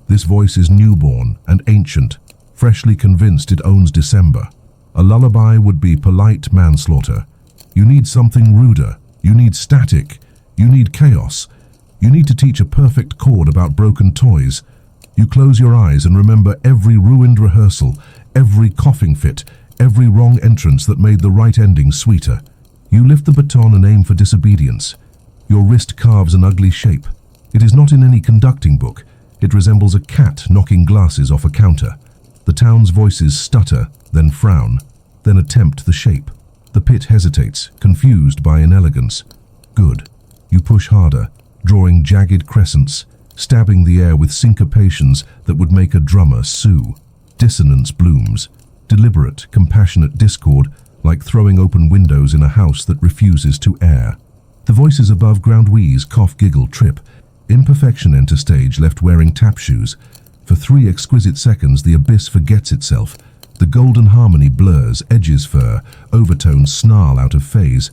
This voice is newborn and ancient, freshly convinced it owns December. A lullaby would be polite manslaughter. You need something ruder. You need static. You need chaos. You need to teach a perfect chord about broken toys. You close your eyes and remember every ruined rehearsal, every coughing fit, every wrong entrance that made the right ending sweeter. You lift the baton and aim for disobedience. Your wrist carves an ugly shape. It is not in any conducting book. It resembles a cat knocking glasses off a counter. The town's voices stutter, then frown, then attempt the shape. The pit hesitates, confused by inelegance. Good. You push harder, drawing jagged crescents, stabbing the air with syncopations that would make a drummer sue. Dissonance blooms, deliberate, compassionate discord, like throwing open windows in a house that refuses to air. The voices above ground wheeze, cough, giggle, trip. Imperfection enter stage, left wearing tap shoes. For 3 exquisite seconds, the abyss forgets itself. The golden harmony blurs, edges fur, overtones snarl out of phase.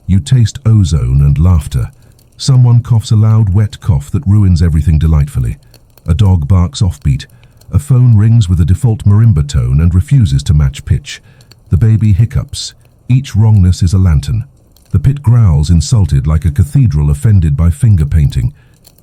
You taste ozone and laughter. Someone coughs a loud, wet cough that ruins everything delightfully. A dog barks offbeat. A phone rings with a default marimba tone and refuses to match pitch. The baby hiccups. Each wrongness is a lantern. The pit growls, insulted, like a cathedral offended by finger painting.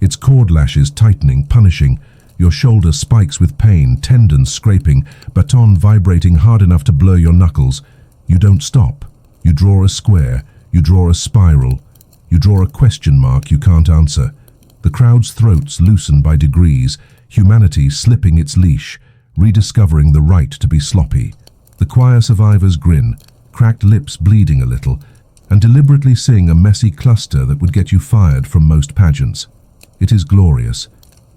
Its cord lashes tightening, punishing. Your shoulder spikes with pain, tendons scraping, baton vibrating hard enough to blur your knuckles. You don't stop. You draw a square. You draw a spiral. You draw a question mark you can't answer. The crowd's throats loosen by degrees, humanity slipping its leash, rediscovering the right to be sloppy. The choir survivors grin, cracked lips bleeding a little, and deliberately sing a messy cluster that would get you fired from most pageants. It is glorious.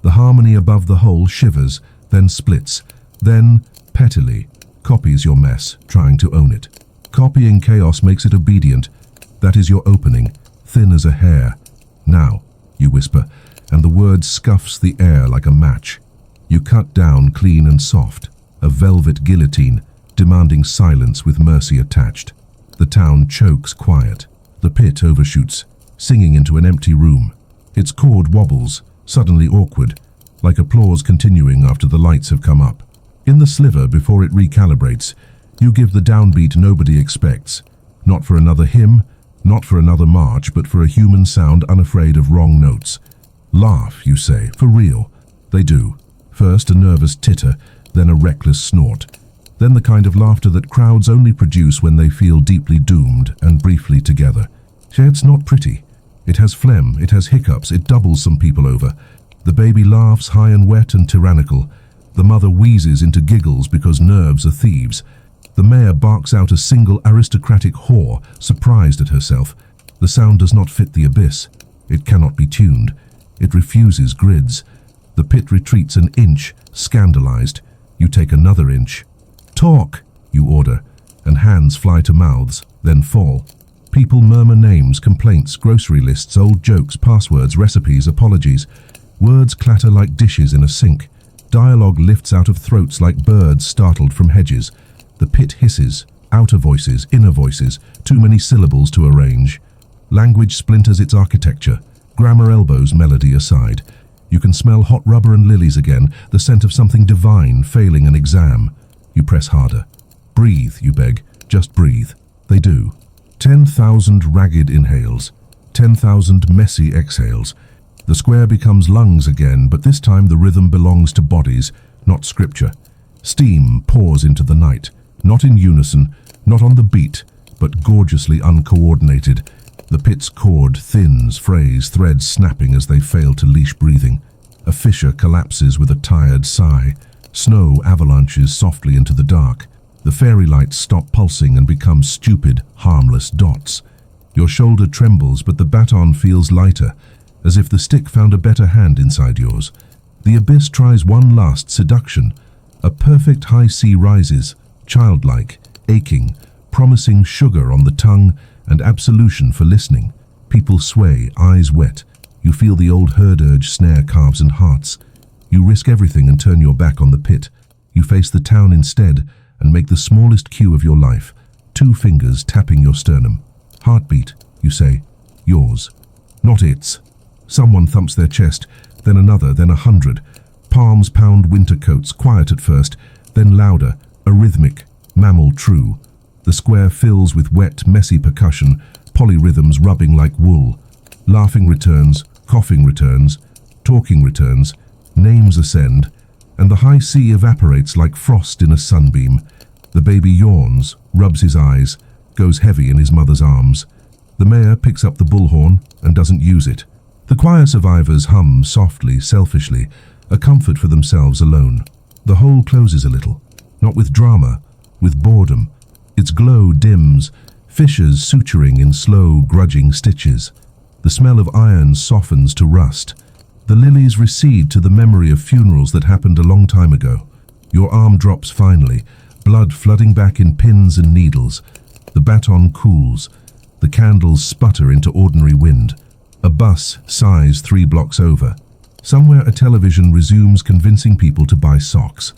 The harmony above the whole shivers, then splits, then, pettily, copies your mess, trying to own it. Copying chaos makes it obedient. That is your opening, thin as a hair. Now, you whisper, and the word scuffs the air like a match. You cut down clean and soft, a velvet guillotine, demanding silence with mercy attached. The town chokes quiet. The pit overshoots, singing into an empty room. Its chord wobbles, suddenly awkward, like applause continuing after the lights have come up. In the sliver before it recalibrates, you give the downbeat nobody expects. Not for another hymn, not for another march, but for a human sound unafraid of wrong notes. Laugh, you say, for real. They do. First a nervous titter, then a reckless snort. Then the kind of laughter that crowds only produce when they feel deeply doomed and briefly together. It's not pretty. It has phlegm, it has hiccups, it doubles some people over. The baby laughs high and wet and tyrannical. The mother wheezes into giggles because nerves are thieves. The mayor barks out a single aristocratic whore, surprised at herself. The sound does not fit the abyss. It cannot be tuned. It refuses grids. The pit retreats an inch, scandalized. You take another inch. Talk, you order, and hands fly to mouths, then fall. People murmur names, complaints, grocery lists, old jokes, passwords, recipes, apologies. Words clatter like dishes in a sink. Dialogue lifts out of throats like birds startled from hedges. The pit hisses, outer voices, inner voices, too many syllables to arrange. Language splinters its architecture. Grammar elbows melody aside. You can smell hot rubber and lilies again, the scent of something divine failing an exam. You press harder. Breathe, you beg. Just breathe. They do. 10,000 ragged inhales. 10,000 messy exhales. The square becomes lungs again, but this time the rhythm belongs to bodies, not scripture. Steam pours into the night. Not in unison, not on the beat, but gorgeously uncoordinated. The pit's cord thins, frays, threads snapping as they fail to leash breathing. A fissure collapses with a tired sigh. Snow avalanches softly into the dark. The fairy lights stop pulsing and become stupid, harmless dots. Your shoulder trembles, but the baton feels lighter, as if the stick found a better hand inside yours. The abyss tries one last seduction. A perfect high C rises, childlike, aching, promising sugar on the tongue and absolution for listening. People sway, eyes wet. You feel the old herd urge snare calves and hearts. You risk everything and turn your back on the pit. You face the town instead and make the smallest cue of your life, 2 fingers tapping your sternum. Heartbeat, you say. Yours. Not its. Someone thumps their chest, then another, then 100. Palms pound winter coats, quiet at first, then louder, a rhythmic, mammal true. The square fills with wet, messy percussion, polyrhythms rubbing like wool. Laughing returns, coughing returns, talking returns, names ascend, and the high C evaporates like frost in a sunbeam. The baby yawns, rubs his eyes, goes heavy in his mother's arms. The mayor picks up the bullhorn and doesn't use it. The choir survivors hum softly, selfishly, a comfort for themselves alone. The whole closes a little, not with drama, with boredom. Its glow dims, fissures suturing in slow, grudging stitches. The smell of iron softens to rust. The lilies recede to the memory of funerals that happened a long time ago. Your arm drops finally, blood flooding back in pins and needles. The baton cools. The candles sputter into ordinary wind. A bus sighs 3 blocks over. Somewhere a television resumes convincing people to buy socks.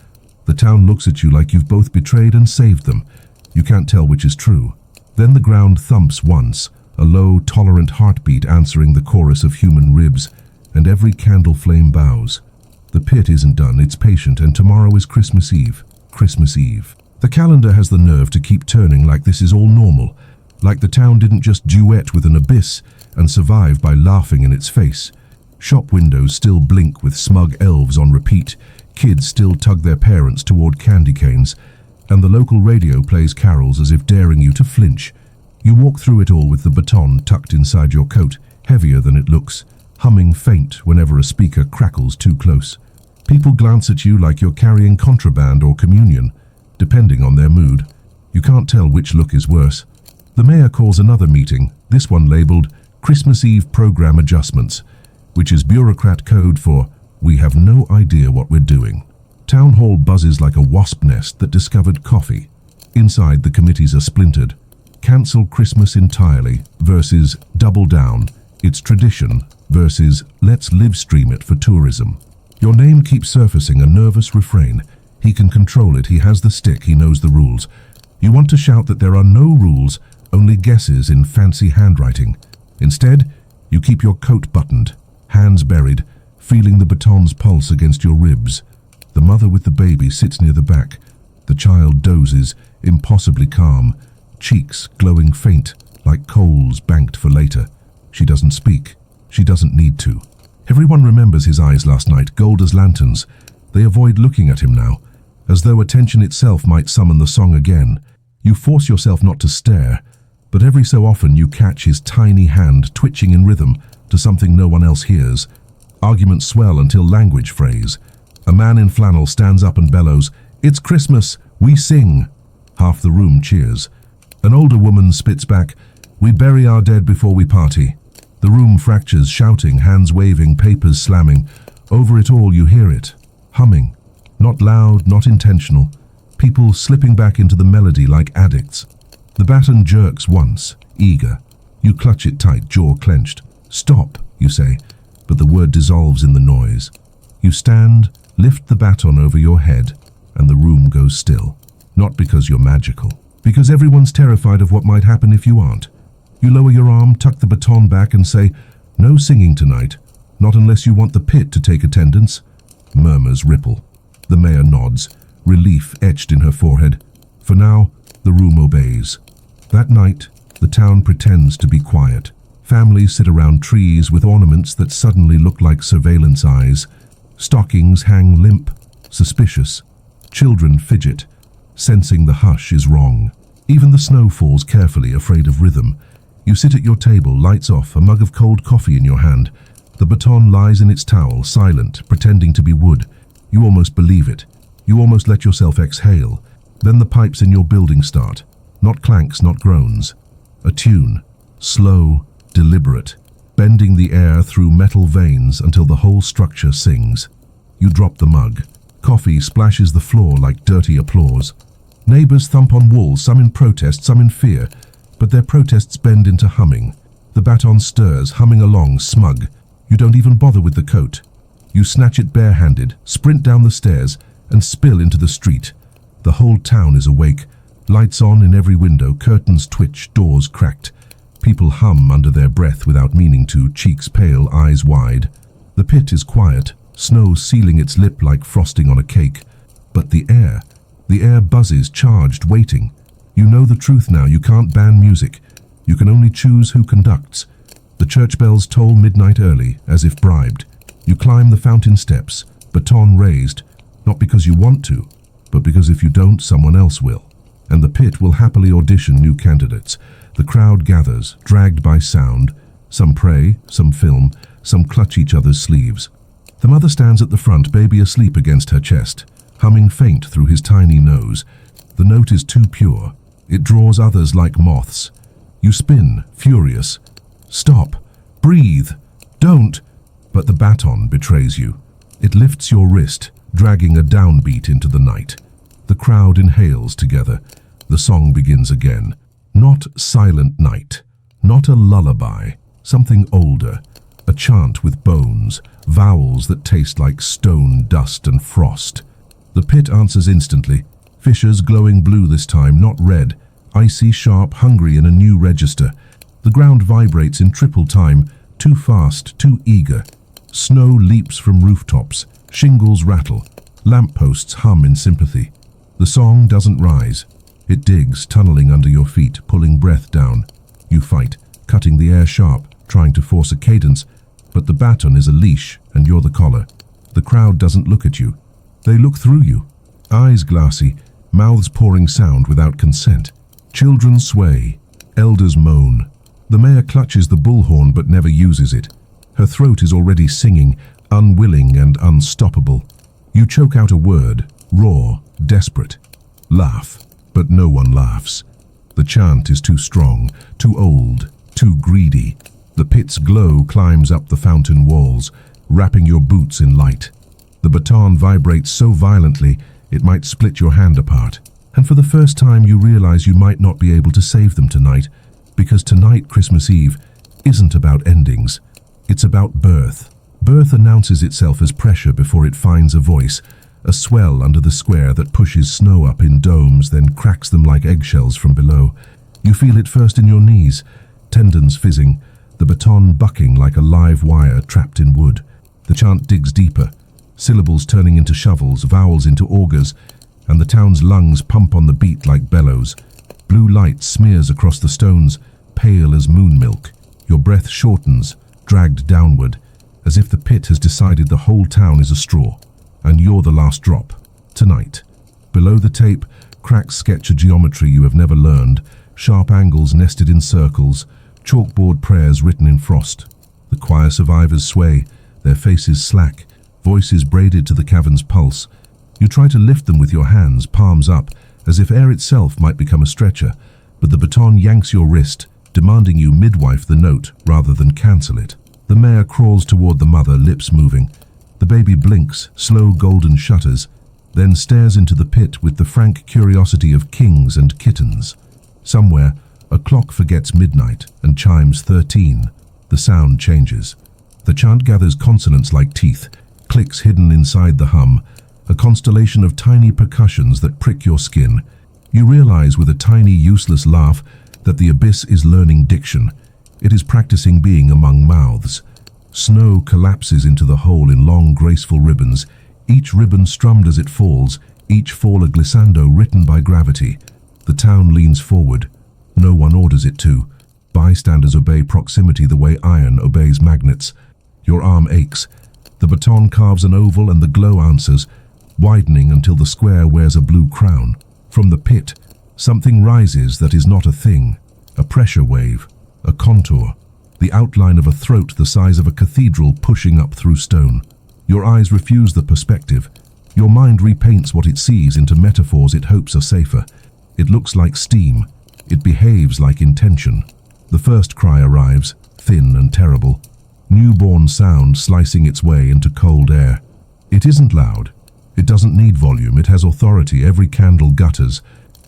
The town looks at you like you've both betrayed and saved them. You can't tell which is true. Then the ground thumps once, a low, tolerant heartbeat answering the chorus of human ribs, and every candle flame bows. The pit isn't done, it's patient, and tomorrow is Christmas Eve. Christmas Eve. The calendar has the nerve to keep turning like this is all normal, like the town didn't just duet with an abyss and survive by laughing in its face. Shop windows still blink with smug elves on repeat, kids still tug their parents toward candy canes, and the local radio plays carols as if daring you to flinch. You walk through it all with the baton tucked inside your coat, heavier than it looks, humming faint whenever a speaker crackles too close. People glance at you like you're carrying contraband or communion, depending on their mood. You can't tell which look is worse. The mayor calls another meeting, this one labeled Christmas Eve Program Adjustments, which is bureaucrat code for we have no idea what we're doing. Town hall buzzes like a wasp nest that discovered coffee. Inside, the committees are splintered. Cancel Christmas entirely versus double down, it's tradition, versus let's live stream it for tourism. Your name keeps surfacing, a nervous refrain. He can control it, he has the stick, he knows the rules. You want to shout that there are no rules, only guesses in fancy handwriting. Instead, you keep your coat buttoned, hands buried, feeling the baton's pulse against your ribs. The mother with the baby sits near the back. The child dozes, impossibly calm, cheeks glowing faint, like coals banked for later. She doesn't speak. She doesn't need to. Everyone remembers his eyes last night, gold as lanterns. They avoid looking at him now, as though attention itself might summon the song again. You force yourself not to stare, but every so often you catch his tiny hand twitching in rhythm to something no one else hears. Arguments swell until language frays. A man in flannel stands up and bellows, "It's Christmas, we sing." Half the room cheers. An older woman spits back, "We bury our dead before we party." The room fractures, shouting, hands waving, papers slamming. Over it all you hear it, humming. Not loud, not intentional. People slipping back into the melody like addicts. The baton jerks once, eager. You clutch it tight, jaw clenched. "Stop," you say, but the word dissolves in the noise. You stand, lift the baton over your head, and the room goes still. Not because you're magical, because everyone's terrified of what might happen if you aren't. You lower your arm, tuck the baton back and say, "No singing tonight, not unless you want the pit to take attendance." Murmurs ripple. The mayor nods, relief etched in her forehead. For now, the room obeys. That night, the town pretends to be quiet. Families sit around trees with ornaments that suddenly look like surveillance eyes. Stockings hang limp, suspicious. Children fidget, sensing the hush is wrong. Even the snow falls carefully, afraid of rhythm. You sit at your table, lights off, a mug of cold coffee in your hand. The baton lies in its towel, silent, pretending to be wood. You almost believe it. You almost let yourself exhale. Then the pipes in your building start. Not clanks, not groans. A tune, slow, deliberate, bending the air through metal veins until the whole structure sings. You drop the mug. Coffee splashes the floor like dirty applause. Neighbors thump on walls, some in protest, some in fear, but their protests bend into humming. The baton stirs, humming along, smug. You don't even bother with the coat. You snatch it barehanded, sprint down the stairs, and spill into the street. The whole town is awake. Lights on in every window, curtains twitch, doors cracked. People hum under their breath without meaning to, cheeks pale, eyes wide. The pit is quiet, snow sealing its lip like frosting on a cake. But the air buzzes, charged, waiting. You know the truth now, you can't ban music. You can only choose who conducts. The church bells toll midnight early, as if bribed. You climb the fountain steps, baton raised, not because you want to, but because if you don't, someone else will. And the pit will happily audition new candidates. The crowd gathers, dragged by sound. Some pray, some film, some clutch each other's sleeves. The mother stands at the front, baby asleep against her chest, humming faint through his tiny nose. The note is too pure. It draws others like moths. You spin, furious. Stop. Breathe. Don't. But the baton betrays you. It lifts your wrist, dragging a downbeat into the night. The crowd inhales together. The song begins again. Not Silent Night. Not a lullaby. Something older. A chant with bones, vowels that taste like stone, dust, and frost. The pit answers instantly. Fissures glowing blue this time, not red. Icy, sharp, hungry in a new register. The ground vibrates in triple time, too fast, too eager. Snow leaps from rooftops. Shingles rattle. Lampposts hum in sympathy. The song doesn't rise. It digs, tunneling under your feet, pulling breath down. You fight, cutting the air sharp, trying to force a cadence, but the baton is a leash and you're the collar. The crowd doesn't look at you. They look through you. Eyes glassy, mouths pouring sound without consent. Children sway. Elders moan. The mayor clutches the bullhorn but never uses it. Her throat is already singing, unwilling and unstoppable. You choke out a word, raw, desperate. Laugh, but no one laughs. The chant is too strong, too old, too greedy. The pit's glow climbs up the fountain walls, wrapping your boots in light. The baton vibrates so violently it might split your hand apart. And for the first time you realize you might not be able to save them tonight, because tonight, Christmas Eve, isn't about endings. It's about birth. Birth announces itself as pressure before it finds a voice, a swell under the square that pushes snow up in domes, then cracks them like eggshells from below. You feel it first in your knees, tendons fizzing, the baton bucking like a live wire trapped in wood. The chant digs deeper, syllables turning into shovels, vowels into augers, and the town's lungs pump on the beat like bellows. Blue light smears across the stones, pale as moon milk. Your breath shortens, dragged downward, as if the pit has decided the whole town is a straw, and you're the last drop. Tonight. Below the tape, cracks sketch a geometry you have never learned, sharp angles nested in circles, chalkboard prayers written in frost. The choir survivors sway, their faces slack, voices braided to the cavern's pulse. You try to lift them with your hands, palms up, as if air itself might become a stretcher, but the baton yanks your wrist, demanding you midwife the note rather than cancel it. The mayor crawls toward the mother, lips moving. The baby blinks, slow golden shutters, then stares into the pit with the frank curiosity of kings and kittens. Somewhere, a clock forgets midnight and chimes 13. The sound changes. The chant gathers consonants like teeth, clicks hidden inside the hum, a constellation of tiny percussions that prick your skin. You realize with a tiny, useless laugh that the abyss is learning diction. It is practicing being among mouths. Snow collapses into the hole in long, graceful ribbons, each ribbon strummed as it falls, each fall a glissando written by gravity. The town leans forward. No one orders it to. Bystanders obey proximity the way iron obeys magnets. Your arm aches. The baton carves an oval and the glow answers, widening until the square wears a blue crown. From the pit, something rises that is not a thing, a pressure wave, a contour, the outline of a throat the size of a cathedral pushing up through stone. Your eyes refuse the perspective. Your mind repaints what it sees into metaphors it hopes are safer. It looks like steam. It behaves like intention. The first cry arrives, thin and terrible. Newborn sound slicing its way into cold air. It isn't loud. It doesn't need volume. It has authority. Every candle gutters.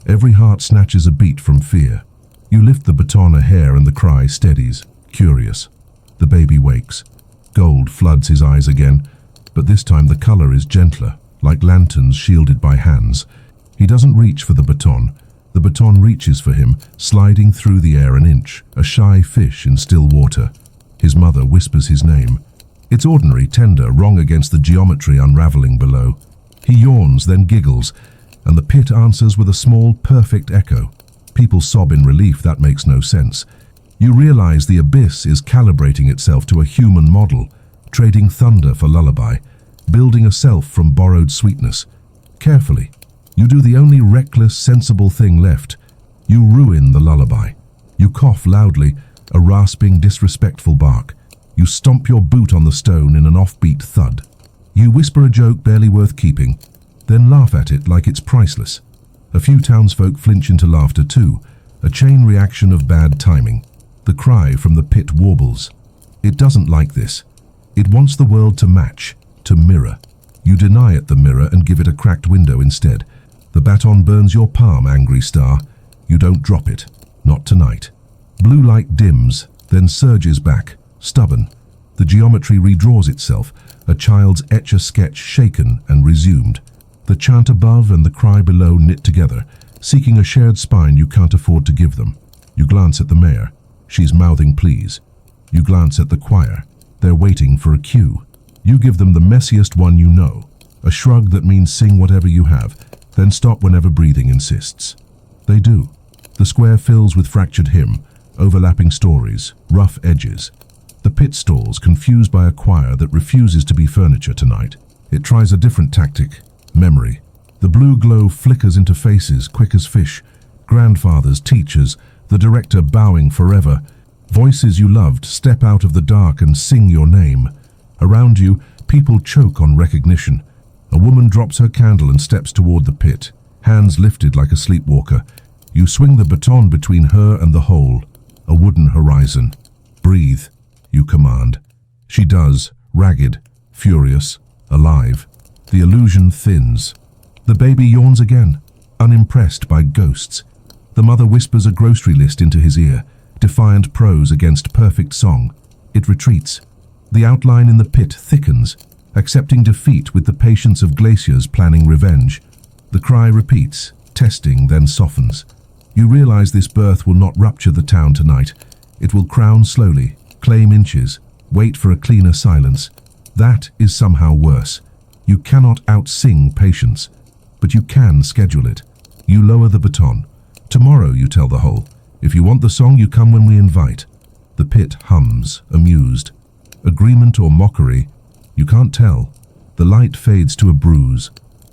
Every heart snatches a beat from fear. You lift the baton a hair and the cry steadies, curious. The baby wakes. Gold floods his eyes again, but this time the color is gentler, like lanterns shielded by hands. He doesn't reach for the baton. The baton reaches for him, sliding through the air an inch, a shy fish in still water. His mother whispers his name. It's ordinary, tender, wrong against the geometry unraveling below. He yawns, then giggles, and the pit answers with a small, perfect echo. People sob in relief. That makes no sense. You realize the abyss is calibrating itself to a human model, trading thunder for lullaby, building a self from borrowed sweetness. Carefully, you do the only reckless, sensible thing left. You ruin the lullaby. You cough loudly, a rasping, disrespectful bark. You stomp your boot on the stone in an offbeat thud. You whisper a joke barely worth keeping, then laugh at it like it's priceless. A few townsfolk flinch into laughter too, a chain reaction of bad timing. The cry from the pit warbles. It doesn't like this. It wants the world to match, to mirror. You deny it the mirror and give it a cracked window instead. The baton burns your palm, angry star. You don't drop it. Not tonight. Blue light dims, then surges back, stubborn. The geometry redraws itself, a child's etch-a-sketch shaken and resumed. The chant above and the cry below knit together, seeking a shared spine you can't afford to give them. You glance at the mayor. She's mouthing pleas. You glance at the choir. They're waiting for a cue. You give them the messiest one you know, a shrug that means sing whatever you have, then stop whenever breathing insists. They do. The square fills with fractured hymn, overlapping stories, rough edges. The pit stalls, confused by a choir that refuses to be furniture tonight. It tries a different tactic. Memory. The blue glow flickers into faces, quick as fish. Grandfathers, teachers, the director bowing forever. Voices you loved step out of the dark and sing your name. Around you, people choke on recognition. A woman drops her candle and steps toward the pit, hands lifted like a sleepwalker. You swing the baton between her and the hole, a wooden horizon. Breathe, you command. She does, ragged, furious, alive. The illusion thins. The baby yawns again, unimpressed by ghosts. The mother whispers a grocery list into his ear, defiant prose against perfect song. It retreats. The outline in the pit thickens, accepting defeat with the patience of glaciers planning revenge. The cry repeats, testing, then softens. You realize this birth will not rupture the town tonight. It will crown slowly, claim inches, wait for a cleaner silence. That is somehow worse. You cannot out-sing patience, but you can schedule it. You lower the baton. Tomorrow, you tell the whole. If you want the song, you come when we invite. The pit hums, amused. Agreement or mockery? You can't tell. The light fades to a bruise.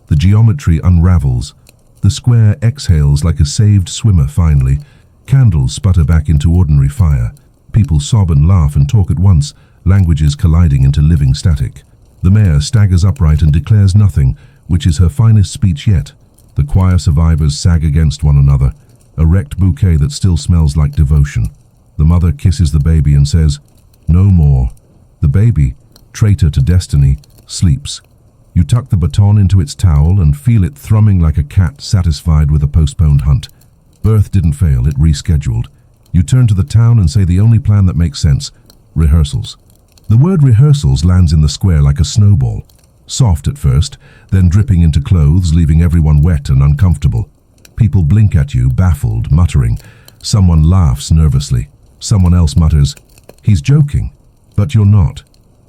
The geometry unravels. The square exhales like a saved swimmer finally. Candles sputter back into ordinary fire. People sob and laugh and talk at once, languages colliding into living static. The mayor staggers upright and declares nothing, which is her finest speech yet. The choir survivors sag against one another, a wrecked bouquet that still smells like devotion. The mother kisses the baby and says, "No more." The baby, traitor to destiny, sleeps. You tuck the baton into its towel and feel it thrumming like a cat satisfied with a postponed hunt. Birth didn't fail, it rescheduled. You turn to the town and say the only plan that makes sense: rehearsals. The word rehearsals lands in the square like a snowball. Soft at first, then dripping into clothes, leaving everyone wet and uncomfortable. People blink at you, baffled, muttering. Someone laughs nervously. Someone else mutters, "He's joking." But you're not.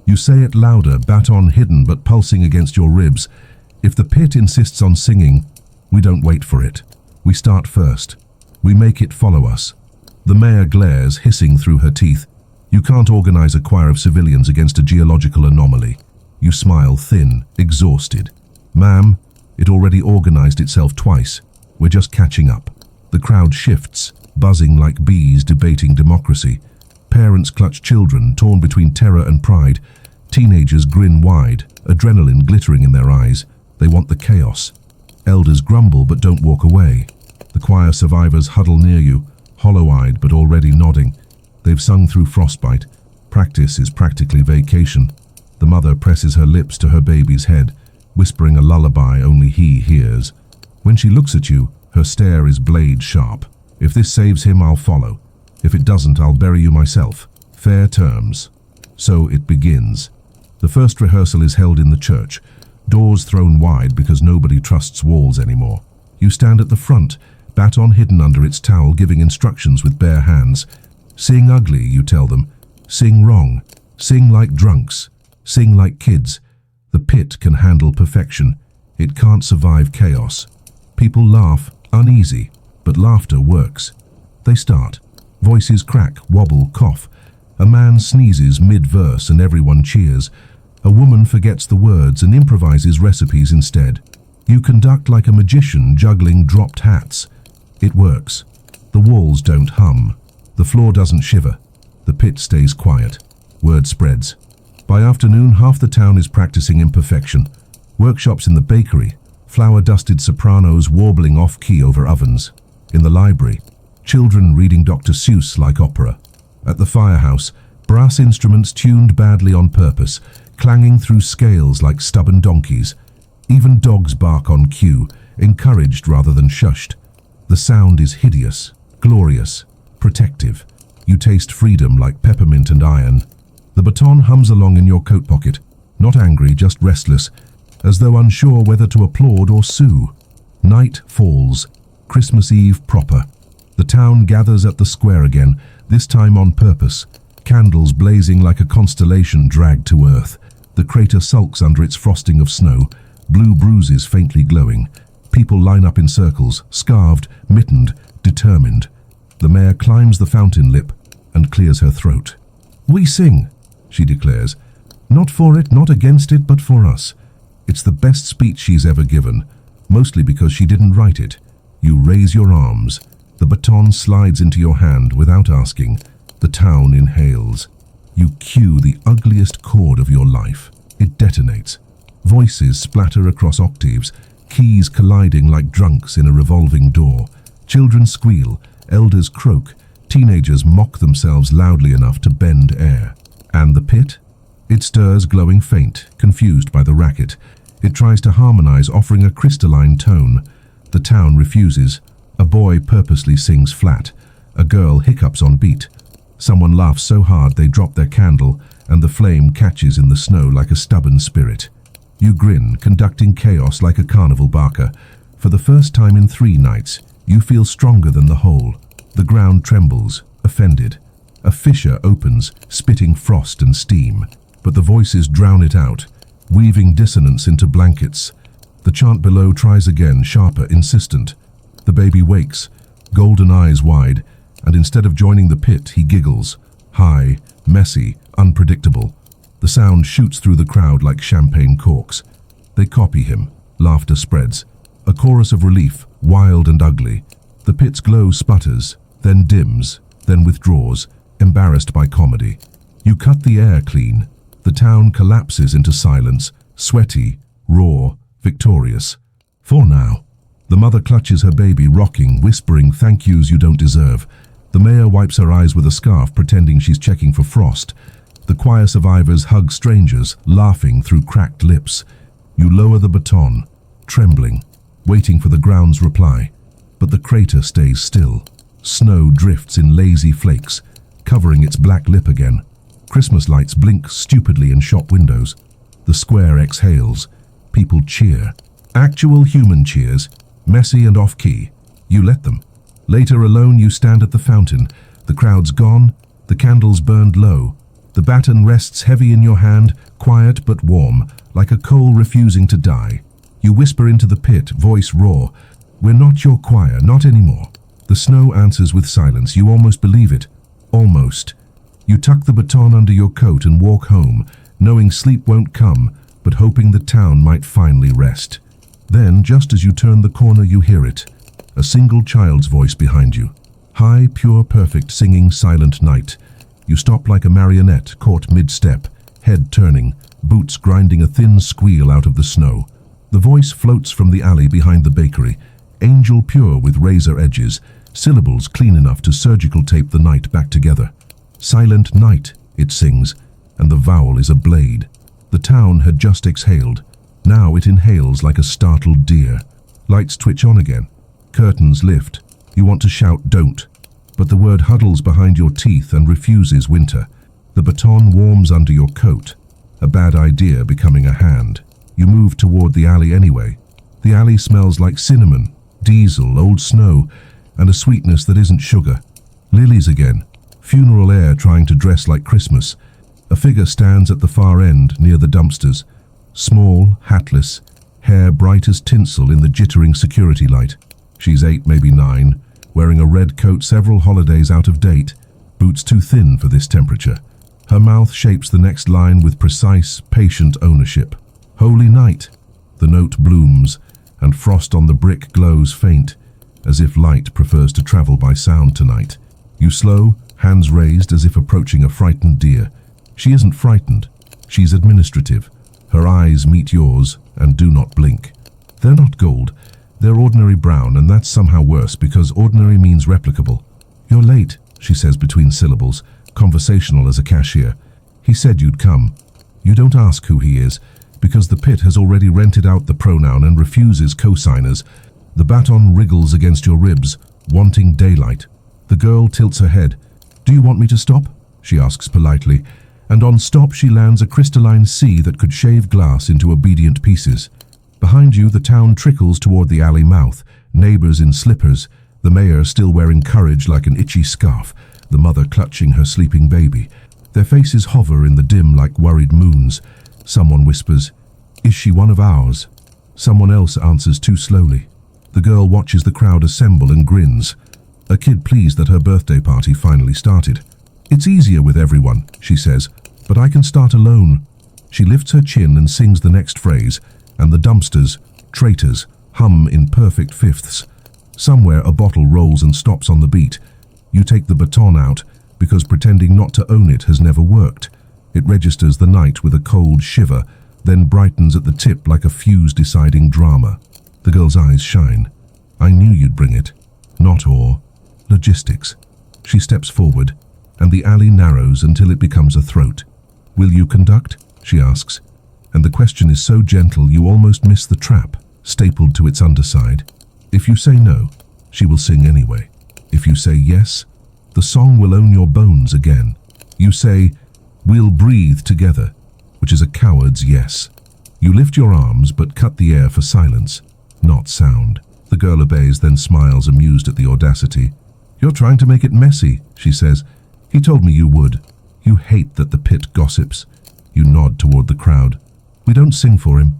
You say it louder, baton hidden but pulsing against your ribs. If the pit insists on singing, we don't wait for it. We start first. We make it follow us. The mayor glares, hissing through her teeth. You can't organize a choir of civilians against a geological anomaly. You smile, thin, exhausted. "Ma'am, it already organized itself twice. We're just catching up." The crowd shifts, buzzing like bees debating democracy. Parents clutch children, torn between terror and pride. Teenagers grin wide, adrenaline glittering in their eyes. They want the chaos. Elders grumble but don't walk away. The choir survivors huddle near you, hollow-eyed but already nodding. They've sung through frostbite. Practice is practically vacation. The mother presses her lips to her baby's head, whispering a lullaby only he hears. When she looks at you, her stare is blade sharp. If this saves him, I'll follow. If it doesn't, I'll bury you myself. Fair terms. So it begins. The first rehearsal is held in the church, doors thrown wide because nobody trusts walls anymore. You stand at the front, baton hidden under its towel, giving instructions with bare hands. Sing ugly, you tell them. Sing wrong. Sing like drunks. Sing like kids. The pit can handle perfection. It can't survive chaos. People laugh, uneasy, but laughter works. They start. Voices crack, wobble, cough. A man sneezes mid-verse and everyone cheers. A woman forgets the words and improvises recipes instead. You conduct like a magician juggling dropped hats. It works. The walls don't hum. The floor doesn't shiver. The pit stays quiet. Word spreads. By afternoon, half the town is practicing imperfection. Workshops in the bakery, flour-dusted sopranos warbling off-key over ovens. In the library, children reading Dr. Seuss like opera. At the firehouse, brass instruments tuned badly on purpose, clanging through scales like stubborn donkeys. Even dogs bark on cue, encouraged rather than shushed. The sound is hideous, glorious, protective. You taste freedom like peppermint and iron. The baton hums along in your coat pocket, not angry, just restless, as though unsure whether to applaud or sue. Night falls, Christmas Eve proper. The town gathers at the square again, this time on purpose. Candles blazing like a constellation dragged to earth. The crater sulks under its frosting of snow, blue bruises faintly glowing. People line up in circles, scarved, mittened, determined. The mayor climbs the fountain lip and clears her throat. "We sing," she declares. "Not for it, not against it, but for us." It's the best speech she's ever given, mostly because she didn't write it. You raise your arms. The baton slides into your hand without asking. The town inhales. You cue the ugliest chord of your life. It detonates. Voices splatter across octaves, keys colliding like drunks in a revolving door. Children squeal, elders croak, teenagers mock themselves loudly enough to bend air. And the pit? It stirs, glowing faint, confused by the racket. It tries to harmonize, offering a crystalline tone. The town refuses. A boy purposely sings flat. A girl hiccups on beat. Someone laughs so hard they drop their candle, and the flame catches in the snow like a stubborn spirit. You grin, conducting chaos like a carnival barker. For the first time in 3 nights, you feel stronger than the whole. The ground trembles, offended. A fissure opens, spitting frost and steam. But the voices drown it out, weaving dissonance into blankets. The chant below tries again, sharper, insistent. The baby wakes, golden eyes wide, and instead of joining the pit, he giggles. High, messy, unpredictable. The sound shoots through the crowd like champagne corks. They copy him. Laughter spreads. A chorus of relief, wild and ugly. The pit's glow sputters, then dims, then withdraws, embarrassed by comedy. You cut the air clean. The town collapses into silence, sweaty, raw, victorious. For now. The mother clutches her baby, rocking, whispering thank yous you don't deserve. The mayor wipes her eyes with a scarf, pretending she's checking for frost. The choir survivors hug strangers, laughing through cracked lips. You lower the baton, trembling, waiting for the ground's reply. But the crater stays still. Snow drifts in lazy flakes, covering its black lip again. Christmas lights blink stupidly in shop windows. The square exhales. People cheer. Actual human cheers, messy and off-key. You let them. Later, alone, you stand at the fountain. The crowd's gone, the candles burned low. The baton rests heavy in your hand, quiet but warm, like a coal refusing to die. You whisper into the pit, voice raw. "We're not your choir, not anymore." The snow answers with silence. You almost believe it. Almost. You tuck the baton under your coat and walk home, knowing sleep won't come, but hoping the town might finally rest. Then, just as you turn the corner, you hear it. A single child's voice behind you. High, pure, perfect, singing Silent Night. You stop like a marionette, caught mid-step, head turning, boots grinding a thin squeal out of the snow. The voice floats from the alley behind the bakery, angel pure with razor edges, syllables clean enough to surgical tape the night back together. Silent night, it sings, and the vowel is a blade. The town had just exhaled. Now it inhales like a startled deer. Lights twitch on again. Curtains lift. You want to shout, "Don't." But the word huddles behind your teeth and refuses winter. The baton warms under your coat. A bad idea becoming a hand. You move toward the alley anyway. The alley smells like cinnamon, diesel, old snow, and a sweetness that isn't sugar. Lilies again. Funeral air trying to dress like Christmas. A figure stands at the far end near the dumpsters. Small, hatless, hair bright as tinsel in the jittering security light. She's 8, maybe 9, wearing a red coat several holidays out of date, boots too thin for this temperature. Her mouth shapes the next line with precise, patient ownership. Holy night. The note blooms, and frost on the brick glows faint, as if light prefers to travel by sound tonight. You slow, hands raised as if approaching a frightened deer. She isn't frightened. She's administrative. Her eyes meet yours and do not blink. They're not gold. They're ordinary brown, and that's somehow worse because ordinary means replicable. "You're late," she says between syllables, conversational as a cashier. "He said you'd come." You don't ask who he is, because the pit has already rented out the pronoun and refuses cosigners. The baton wriggles against your ribs, wanting daylight. The girl tilts her head. "Do you want me to stop?" she asks politely, and on stop she lands a crystalline sea that could shave glass into obedient pieces. Behind you, the town trickles toward the alley mouth, neighbors in slippers, the mayor still wearing courage like an itchy scarf, the mother clutching her sleeping baby. Their faces hover in the dim like worried moons. Someone whispers, "Is she one of ours?" Someone else answers too slowly. The girl watches the crowd assemble and grins. A kid pleased that her birthday party finally started. "It's easier with everyone," she says, "but I can start alone." She lifts her chin and sings the next phrase, and the dumpsters, traitors, hum in perfect fifths. Somewhere a bottle rolls and stops on the beat. You take the baton out, because pretending not to own it has never worked. It registers the night with a cold shiver, then brightens at the tip like a fuse deciding drama. The girl's eyes shine. "I knew you'd bring it." Not awe. Logistics. She steps forward, and the alley narrows until it becomes a throat. "Will you conduct?" she asks. And the question is so gentle you almost miss the trap, stapled to its underside. If you say no, she will sing anyway. If you say yes, the song will own your bones again. You say, "We'll breathe together," which is a coward's yes. You lift your arms but cut the air for silence, not sound. The girl obeys, then smiles, amused at the audacity. "You're trying to make it messy," she says. "He told me you would. You hate that the pit gossips." You nod toward the crowd. "We don't sing for him.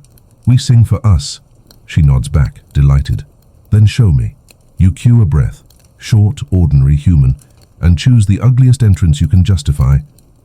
We sing for us." She nods back, delighted. "Then show me." You cue a breath, short, ordinary, human, and choose the ugliest entrance you can justify.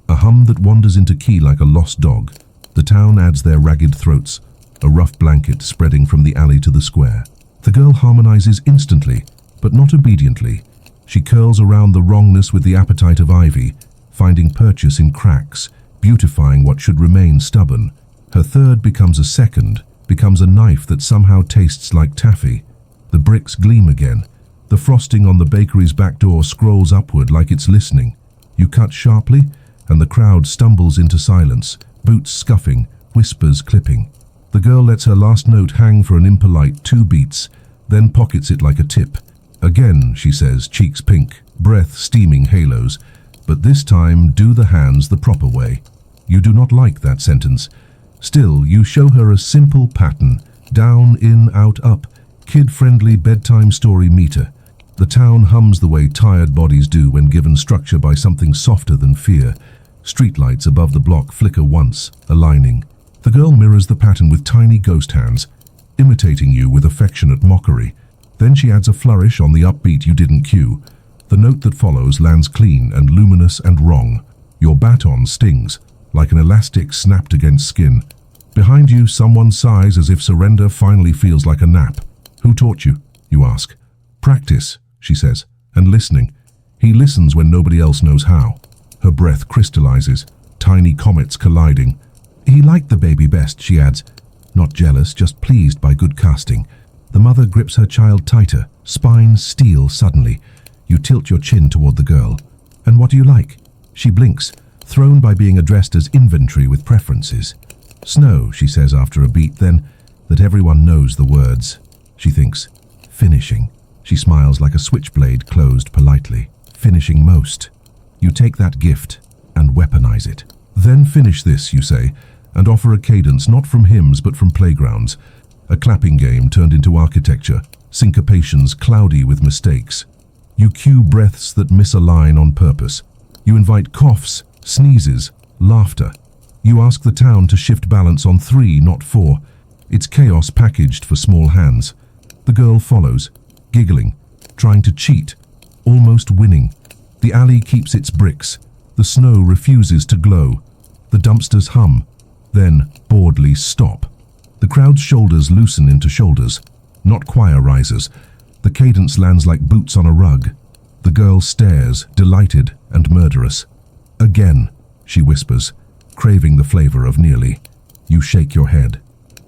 A hum that wanders into key like a lost dog. The town adds their ragged throats, a rough blanket spreading from the alley to the square. The girl harmonizes instantly, but not obediently. She curls around the wrongness with the appetite of ivy, finding purchase in cracks, beautifying what should remain stubborn. Her third becomes a second, becomes a knife that somehow tastes like taffy. The bricks gleam again. The frosting on the bakery's back door scrolls upward like it's listening. You cut sharply, and the crowd stumbles into silence, boots scuffing, whispers clipping. The girl lets her last note hang for an impolite 2 beats, then pockets it like a tip. Again, she says, cheeks pink, breath steaming halos. But this time, do the hands the proper way. You do not like that sentence. Still, you show her a simple pattern, down, in, out, up, kid-friendly bedtime story meter. The town hums the way tired bodies do when given structure by something softer than fear. Streetlights above the block flicker once, aligning. The girl mirrors the pattern with tiny ghost hands, imitating you with affectionate mockery. Then she adds a flourish on the upbeat you didn't cue. The note that follows lands clean and luminous and wrong. Your baton stings, like an elastic snapped against skin. Behind you, someone sighs as if surrender finally feels like a nap. "Who taught you?" you ask. "Practice," she says, "and listening." He listens when nobody else knows how. Her breath crystallizes, tiny comets colliding. "He liked the baby best," she adds. Not jealous, just pleased by good casting. The mother grips her child tighter, spine steel suddenly. You tilt your chin toward the girl. "And what do you like?" She blinks, thrown by being addressed as inventory with preferences. Snow, she says after a beat, then that everyone knows the words. She thinks, finishing. She smiles like a switchblade closed politely. Finishing most. You take that gift and weaponize it. Then finish this, you say, and offer a cadence not from hymns but from playgrounds. A clapping game turned into architecture, syncopations cloudy with mistakes. You cue breaths that miss a line on purpose. You invite coughs, sneezes, laughter. You ask the town to shift balance on 3, not 4. It's chaos packaged for small hands. The girl follows, giggling, trying to cheat, almost winning. The alley keeps its bricks. The snow refuses to glow. The dumpsters hum, then boredly stop. The crowd's shoulders loosen into shoulders, not choir risers. The cadence lands like boots on a rug. The girl stares, delighted and murderous. Again, she whispers, craving the flavor of nearly. You shake your head.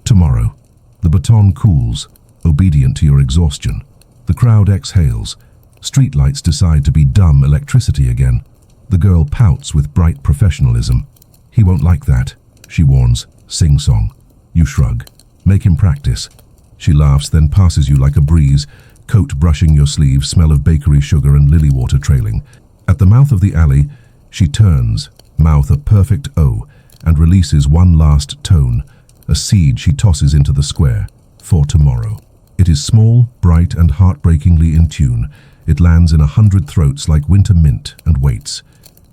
Tomorrow. The baton cools, obedient to your exhaustion. The crowd exhales. Streetlights decide to be dumb electricity again. The girl pouts with bright professionalism. He won't like that, she warns, sing-song. You shrug. Make him practice. She laughs, then passes you like a breeze, coat brushing your sleeve, smell of bakery sugar and lily water trailing. At the mouth of the alley, she turns, mouth a perfect O, and releases one last tone, a seed she tosses into the square, for tomorrow. It is small, bright, and heartbreakingly in tune. It lands in 100 throats like winter mint and waits.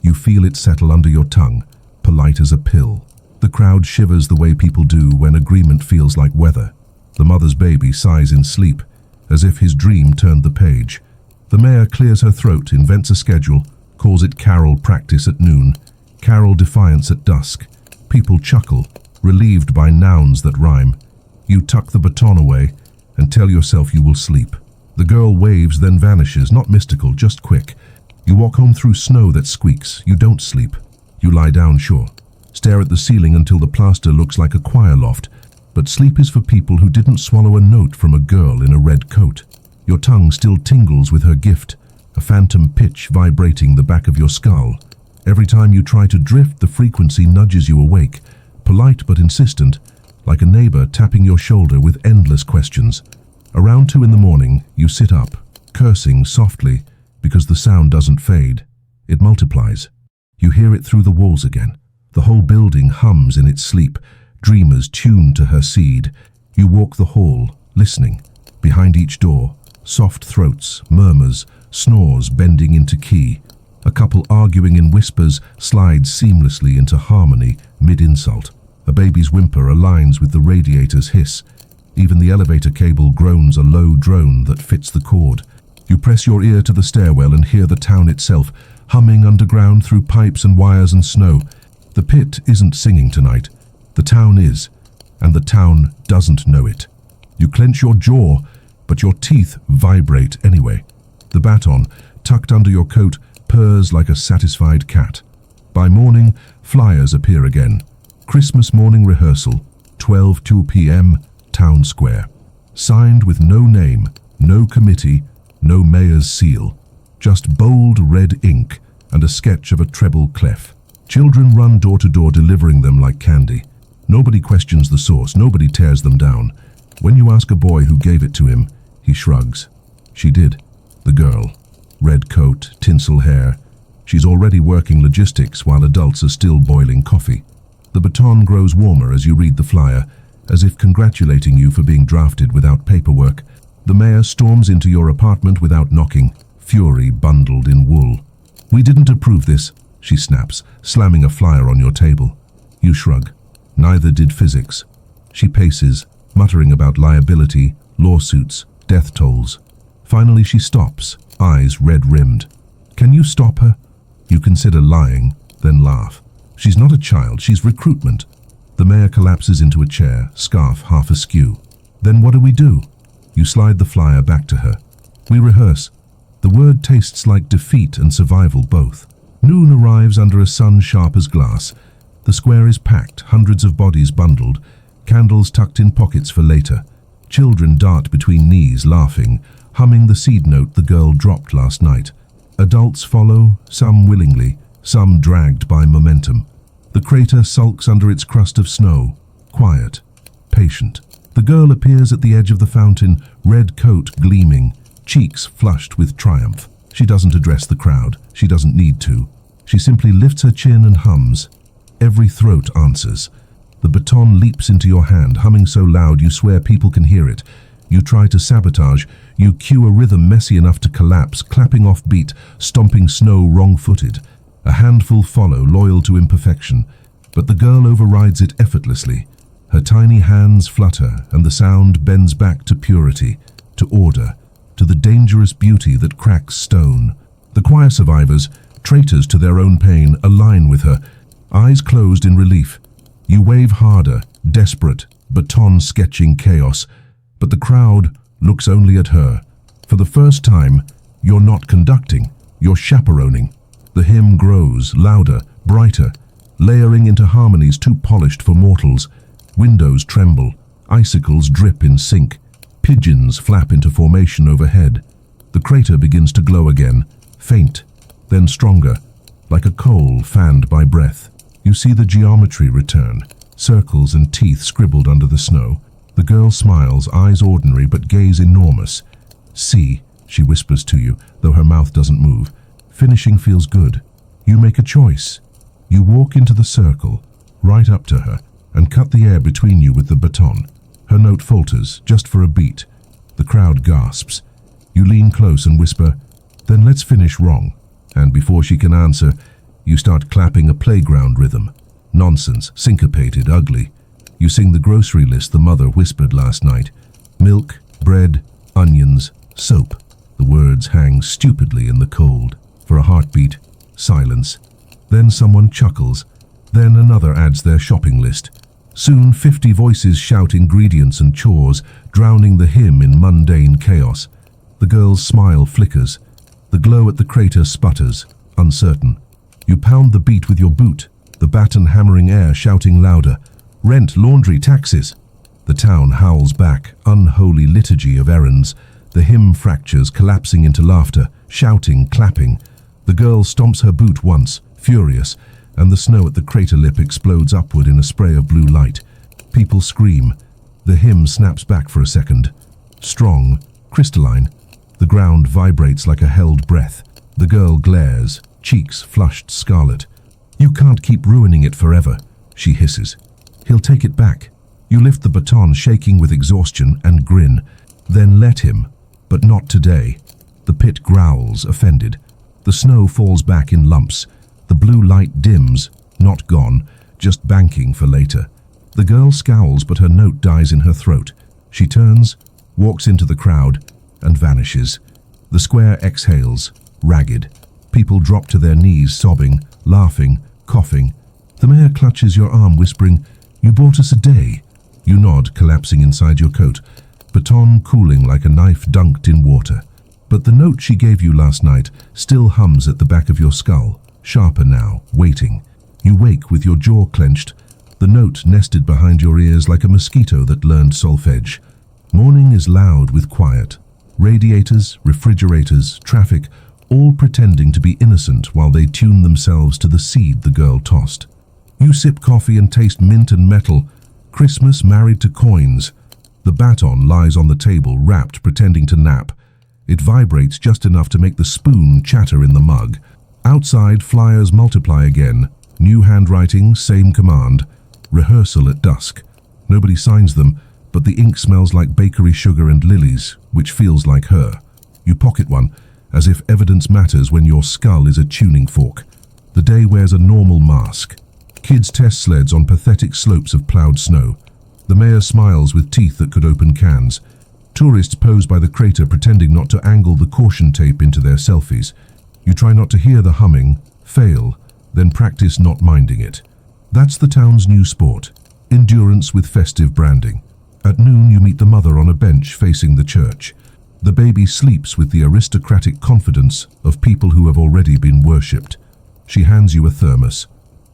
You feel it settle under your tongue, polite as a pill. The crowd shivers the way people do when agreement feels like weather. The mother's baby sighs in sleep, as if his dream turned the page. The mayor clears her throat, invents a schedule, calls it carol practice at noon, carol defiance at dusk. People chuckle, relieved by nouns that rhyme. You tuck the baton away and tell yourself you will sleep. The girl waves, then vanishes, not mystical, just quick. You walk home through snow that squeaks. You don't sleep. You lie down, sure. Stare at the ceiling until the plaster looks like a choir loft. But sleep is for people who didn't swallow a note from a girl in a red coat. Your tongue still tingles with her gift, a phantom pitch vibrating the back of your skull. Every time you try to drift, the frequency nudges you awake, polite but insistent, like a neighbor tapping your shoulder with endless questions. Around 2 in the morning, you sit up, cursing softly, because the sound doesn't fade. It multiplies. You hear it through the walls again. The whole building hums in its sleep, dreamers tuned to her seed. You walk the hall, listening. Behind each door, soft throats, murmurs, snores bending into key. A couple arguing in whispers slides seamlessly into harmony mid-insult. A baby's whimper aligns with the radiator's hiss. Even the elevator cable groans a low drone that fits the chord. You press your ear to the stairwell and hear the town itself, humming underground through pipes and wires and snow. The pit isn't singing tonight. The town is, and the town doesn't know it. You clench your jaw, but your teeth vibrate anyway. The baton, tucked under your coat, purrs like a satisfied cat. By morning, flyers appear again. Christmas morning rehearsal, 12:02 p.m., Town Square. Signed with no name, no committee, no mayor's seal. Just bold red ink and a sketch of a treble clef. Children run door to door delivering them like candy. Nobody questions the source, nobody tears them down. When you ask a boy who gave it to him, he shrugs. She did. The girl. Red coat, tinsel hair. She's already working logistics while adults are still boiling coffee. The baton grows warmer as you read the flyer, as if congratulating you for being drafted without paperwork. The mayor storms into your apartment without knocking, fury bundled in wool. We didn't approve this, she snaps, slamming a flyer on your table. You shrug. Neither did physics. She paces, muttering about liability, lawsuits, death tolls. Finally she stops, eyes red-rimmed. Can you stop her? You consider lying, then laugh. She's not a child, she's recruitment. The mayor collapses into a chair, scarf half askew. Then what do we do? You slide the flyer back to her. We rehearse. The word tastes like defeat and survival both. Noon arrives under a sun sharp as glass. The square is packed, hundreds of bodies bundled, candles tucked in pockets for later. Children dart between knees, laughing, humming the seed note the girl dropped last night. Adults follow, some willingly, some dragged by momentum. The crater sulks under its crust of snow, quiet, patient. The girl appears at the edge of the fountain, red coat gleaming, cheeks flushed with triumph. She doesn't address the crowd. She doesn't need to. She simply lifts her chin and hums. Every throat answers. The baton leaps into your hand, humming so loud you swear people can hear it. You try to sabotage. You cue a rhythm messy enough to collapse, clapping off beat, stomping snow wrong-footed. A handful follow, loyal to imperfection. But the girl overrides it effortlessly. Her tiny hands flutter, and the sound bends back to purity, to order, to the dangerous beauty that cracks stone. The choir survivors, traitors to their own pain, align with her, eyes closed in relief. You wave harder, desperate, baton sketching chaos, but the crowd looks only at her. For the first time, you're not conducting, you're chaperoning. The hymn grows, louder, brighter, layering into harmonies too polished for mortals. Windows tremble, icicles drip in sync, pigeons flap into formation overhead. The crater begins to glow again, faint, then stronger, like a coal fanned by breath. You see the geometry return, circles and teeth scribbled under the snow. The girl smiles, eyes ordinary but gaze enormous. "See," she whispers to you, though her mouth doesn't move. Finishing feels good. You make a choice. You walk into the circle, right up to her, and cut the air between you with the baton. Her note falters, just for a beat. The crowd gasps. You lean close and whisper, "Then let's finish wrong." And before she can answer, you start clapping a playground rhythm. Nonsense, syncopated, ugly. You sing the grocery list the mother whispered last night. Milk, bread, onions, soap. The words hang stupidly in the cold. For a heartbeat, silence. Then someone chuckles. Then another adds their shopping list. Soon 50 voices shout ingredients and chores, drowning the hymn in mundane chaos. The girl's smile flickers. The glow at the crater sputters, uncertain. You pound the beat with your boot, the baton hammering air shouting louder. Rent, laundry, taxes. The town howls back, unholy liturgy of errands. The hymn fractures, collapsing into laughter, shouting, clapping. The girl stomps her boot once, furious, and the snow at the crater lip explodes upward in a spray of blue light. People scream. The hymn snaps back for a second. Strong, crystalline. The ground vibrates like a held breath. The girl glares, cheeks flushed scarlet. "You can't keep ruining it forever," she hisses. "He'll take it back." You lift the baton, shaking with exhaustion, and grin. Then let him, but not today. The pit growls, offended. The snow falls back in lumps. The blue light dims, not gone, just banking for later. The girl scowls, but her note dies in her throat. She turns, walks into the crowd, and vanishes. The square exhales, ragged. People drop to their knees, sobbing, laughing, coughing. The mayor clutches your arm, whispering, "You bought us a day." You nod, collapsing inside your coat, baton cooling like a knife dunked in water. But the note she gave you last night still hums at the back of your skull, sharper now, waiting. You wake with your jaw clenched, the note nested behind your ears like a mosquito that learned solfege. Morning is loud with quiet. Radiators, refrigerators, traffic, all pretending to be innocent while they tune themselves to the seed the girl tossed. You sip coffee and taste mint and metal. Christmas married to coins. The baton lies on the table, wrapped, pretending to nap. It vibrates just enough to make the spoon chatter in the mug. Outside, flyers multiply again. New handwriting, same command. Rehearsal at dusk. Nobody signs them, but the ink smells like bakery sugar and lilies, which feels like her. You pocket one, as if evidence matters when your skull is a tuning fork. The day wears a normal mask. Kids test sleds on pathetic slopes of plowed snow. The mayor smiles with teeth that could open cans. Tourists pose by the crater, pretending not to angle the caution tape into their selfies. You try not to hear the humming, fail, then practice not minding it. That's the town's new sport, endurance with festive branding. At noon, you meet the mother on a bench facing the church. The baby sleeps with the aristocratic confidence of people who have already been worshipped. She hands you a thermos.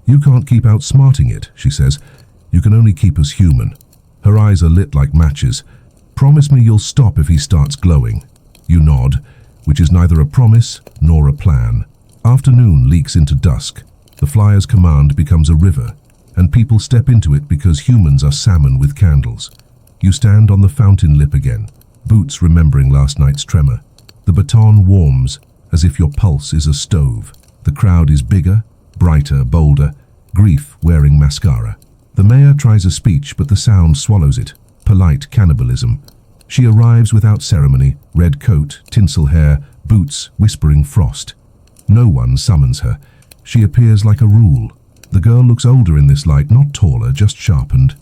"You can't keep outsmarting it," she says. "You can only keep us human." Her eyes are lit like matches. "Promise me you'll stop if he starts glowing." You nod, which is neither a promise nor a plan. Afternoon leaks into dusk. The flyer's command becomes a river, and people step into it because humans are salmon with candles. You stand on the fountain lip again, boots remembering last night's tremor. The baton warms as if your pulse is a stove. The crowd is bigger, brighter, bolder, grief wearing mascara. The mayor tries a speech, but the sound swallows it. Polite cannibalism. She arrives without ceremony, red coat, tinsel hair, boots whispering frost. No one summons her. She appears like a rule. The girl looks older in this light, not taller, just sharpened.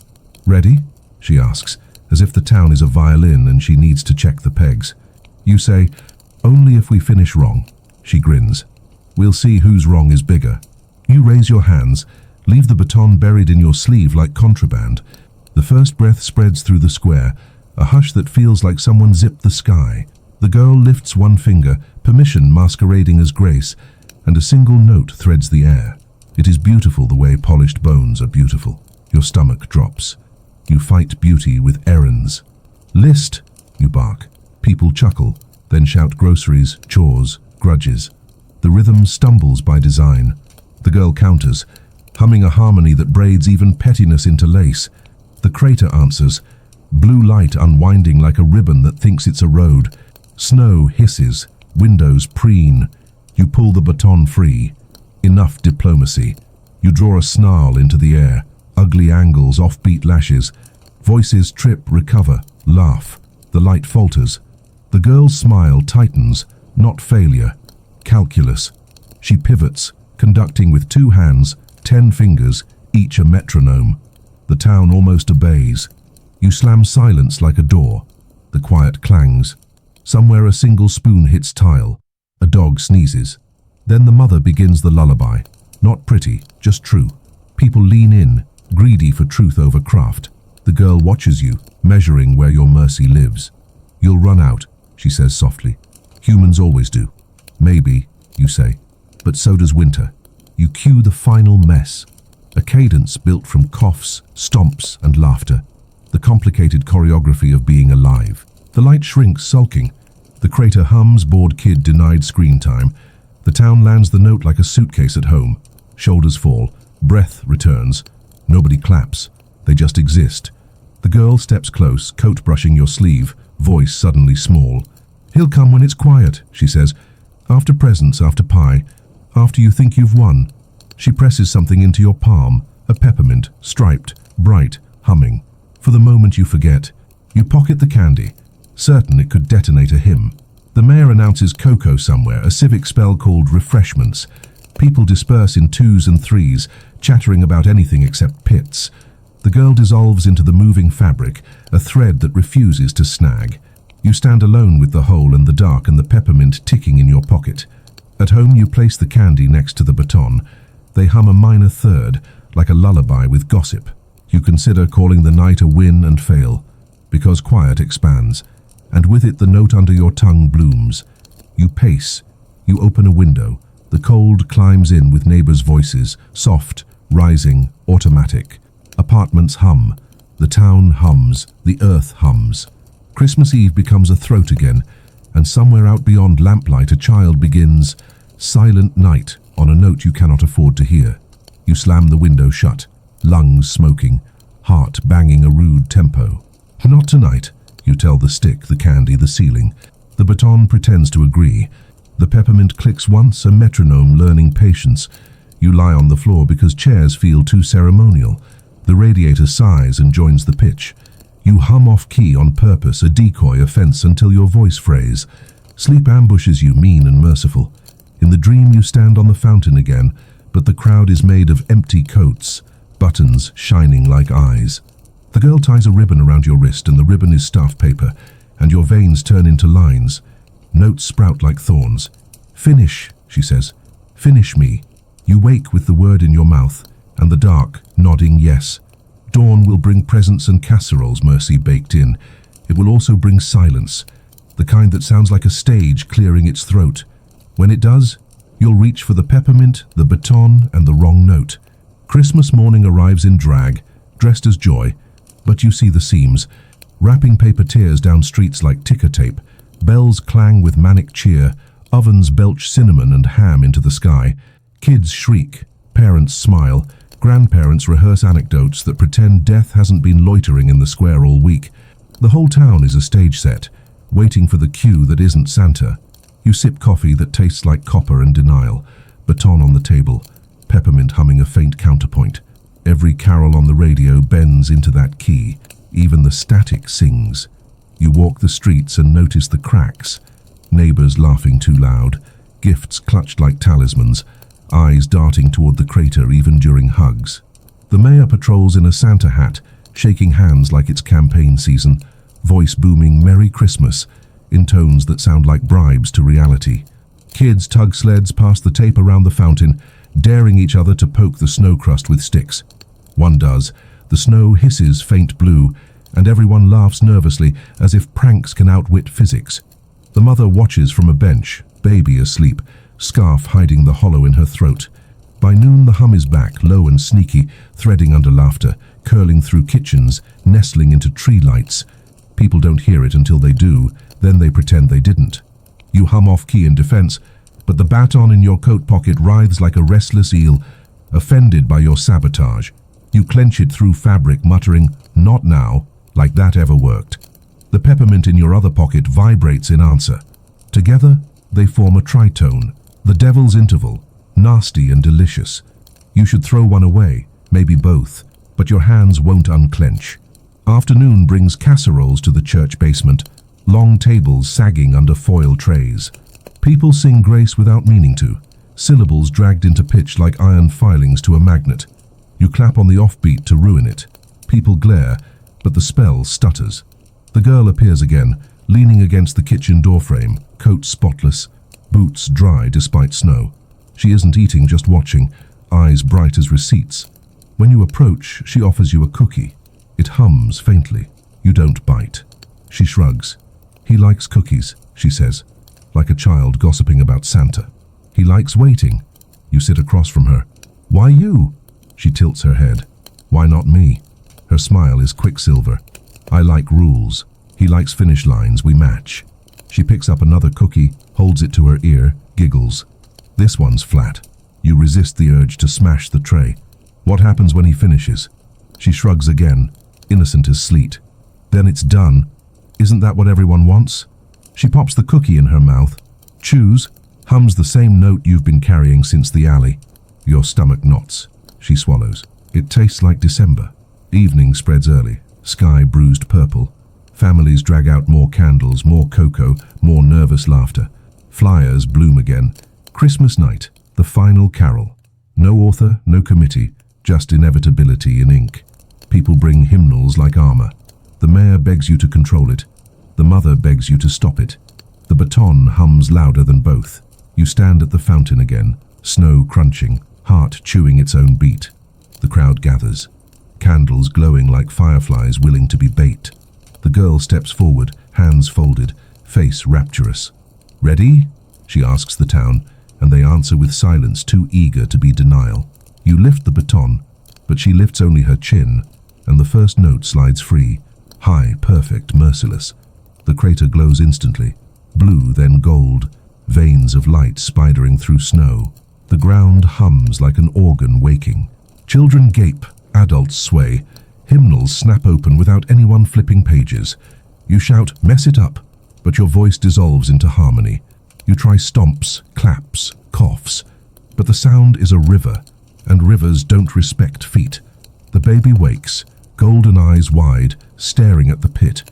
"Ready?" she asks, as if the town is a violin and she needs to check the pegs. You say, "Only if we finish wrong." She grins. "We'll see whose wrong is bigger." You raise your hands, leave the baton buried in your sleeve like contraband. The first breath spreads through the square, a hush that feels like someone zipped the sky. The girl lifts one finger, permission masquerading as grace, and a single note threads the air. It is beautiful the way polished bones are beautiful. Your stomach drops. You fight beauty with errands. "List," you bark. People chuckle, then shout groceries, chores, grudges. The rhythm stumbles by design. The girl counters, humming a harmony that braids even pettiness into lace. The crater answers, blue light unwinding like a ribbon that thinks it's a road. Snow hisses, windows preen. You pull the baton free. Enough diplomacy. You draw a snarl into the air, ugly angles, offbeat lashes. Voices trip, recover, laugh. The light falters. The girl's smile tightens, not failure. Calculus. She pivots, conducting with 2 hands, 10 fingers, each a metronome. The town almost obeys. You slam silence like a door. The quiet clangs. Somewhere a single spoon hits tile. A dog sneezes. Then the mother begins the lullaby. Not pretty, just true. People lean in, greedy for truth over craft. The girl watches you, measuring where your mercy lives. "You'll run out," she says softly. "Humans always do." "Maybe," you say, "but so does winter." You cue the final mess. A cadence built from coughs, stomps, and laughter. The complicated choreography of being alive. The light shrinks, sulking. The crater hums, bored kid denied screen time. The town lands the note like a suitcase at home. Shoulders fall, breath returns. Nobody claps. They just exist. The girl steps close, coat brushing your sleeve, voice suddenly small. "He'll come when it's quiet," she says. "After presents, after pie, after you think you've won." She presses something into your palm, a peppermint, striped, bright, humming. For the moment you forget. You pocket the candy, certain it could detonate a hymn. The mayor announces cocoa somewhere, a civic spell called refreshments. People disperse in 2s and 3s, chattering about anything except pits. The girl dissolves into the moving fabric, a thread that refuses to snag. You stand alone with the hole and the dark and the peppermint ticking in your pocket. At home you place the candy next to the baton. They hum a minor third, like a lullaby with gossip. You consider calling the night a win and fail, because quiet expands, and with it the note under your tongue blooms. You pace. You open a window. The cold climbs in with neighbors' voices, soft, rising, automatic. Apartments hum. The town hums. The earth hums. Christmas Eve becomes a throat again, and somewhere out beyond lamplight a child begins, "Silent Night," on a note you cannot afford to hear. You slam the window shut, lungs smoking, heart banging a rude tempo. "Not tonight," you tell the stick, the candy, the ceiling. The baton pretends to agree. The peppermint clicks once, a metronome learning patience. You lie on the floor because chairs feel too ceremonial. The radiator sighs and joins the pitch. You hum off key on purpose, a decoy offense until your voice frays. Sleep ambushes you, mean and merciful. In the dream you stand on the fountain again, but the crowd is made of empty coats, buttons shining like eyes. The girl ties a ribbon around your wrist and the ribbon is staff paper, and your veins turn into lines. Notes sprout like thorns. "Finish," she says. "Finish me." You wake with the word in your mouth, and the dark nodding yes. Dawn will bring presents and casseroles, mercy baked in. It will also bring silence, the kind that sounds like a stage clearing its throat. When it does, you'll reach for the peppermint, the baton, and the wrong note. Christmas morning arrives in drag, dressed as joy, but you see the seams. Wrapping paper tears down streets like ticker tape. Bells clang with manic cheer. Ovens belch cinnamon and ham into the sky. Kids shriek. Parents smile. Grandparents rehearse anecdotes that pretend death hasn't been loitering in the square all week. The whole town is a stage set, waiting for the cue that isn't Santa. You sip coffee that tastes like copper and denial, baton on the table, peppermint humming a faint counterpoint. Every carol on the radio bends into that key. Even the static sings. You walk the streets and notice the cracks. Neighbors laughing too loud, gifts clutched like talismans, eyes darting toward the crater even during hugs. The mayor patrols in a Santa hat, shaking hands like it's campaign season, voice booming Merry Christmas in tones that sound like bribes to reality. Kids tug sleds past the tape around the fountain, daring each other to poke the snow crust with sticks. One does. The snow hisses faint blue, and everyone laughs nervously as if pranks can outwit physics. The mother watches from a bench, baby asleep, scarf hiding the hollow in her throat. By noon the hum is back, low and sneaky, threading under laughter, curling through kitchens, nestling into tree lights. People don't hear it until they do, then they pretend they didn't. You hum off-key in defense, but the baton in your coat pocket writhes like a restless eel, offended by your sabotage. You clench it through fabric, muttering, "Not now," like that ever worked. The peppermint in your other pocket vibrates in answer. Together, they form a tritone, the devil's interval, nasty and delicious. You should throw one away, maybe both, but your hands won't unclench. Afternoon brings casseroles to the church basement, long tables sagging under foil trays. People sing grace without meaning to, syllables dragged into pitch like iron filings to a magnet. You clap on the offbeat to ruin it. People glare, but the spell stutters. The girl appears again, leaning against the kitchen doorframe, coat spotless, boots dry despite snow. She isn't eating, just watching, eyes bright as receipts. When you approach, she offers you a cookie. It hums faintly. You don't bite. She shrugs. "He likes cookies," she says, like a child gossiping about Santa. "He likes waiting." You sit across from her. "Why you?" She tilts her head. "Why not me?" Her smile is quicksilver. "I like rules. He likes finish lines. We match." She picks up another cookie, holds it to her ear, giggles. "This one's flat." You resist the urge to smash the tray. "What happens when he finishes?" She shrugs again, innocent as sleet. "Then it's done. Isn't that what everyone wants?" She pops the cookie in her mouth, chews, hums the same note you've been carrying since the alley. Your stomach knots. She swallows. It tastes like December. Evening spreads early, sky bruised purple. Families drag out more candles, more cocoa, more nervous laughter. Flyers bloom again. Christmas night, the final carol. No author, no committee, just inevitability in ink. People bring hymnals like armor. The mayor begs you to control it. The mother begs you to stop it. The baton hums louder than both. You stand at the fountain again, snow crunching, heart chewing its own beat. The crowd gathers, candles glowing like fireflies willing to be bait. The girl steps forward, hands folded, face rapturous. "Ready?" she asks the town, and they answer with silence too eager to be denial. You lift the baton, but she lifts only her chin, and the first note slides free, high, perfect, merciless. The crater glows instantly, blue then gold, veins of light spidering through snow. The ground hums like an organ waking. Children gape, adults sway. Hymnals snap open without anyone flipping pages. You shout, "Mess it up," but your voice dissolves into harmony. You try stomps, claps, coughs, but the sound is a river, and rivers don't respect feet. The baby wakes, golden eyes wide, staring at the pit.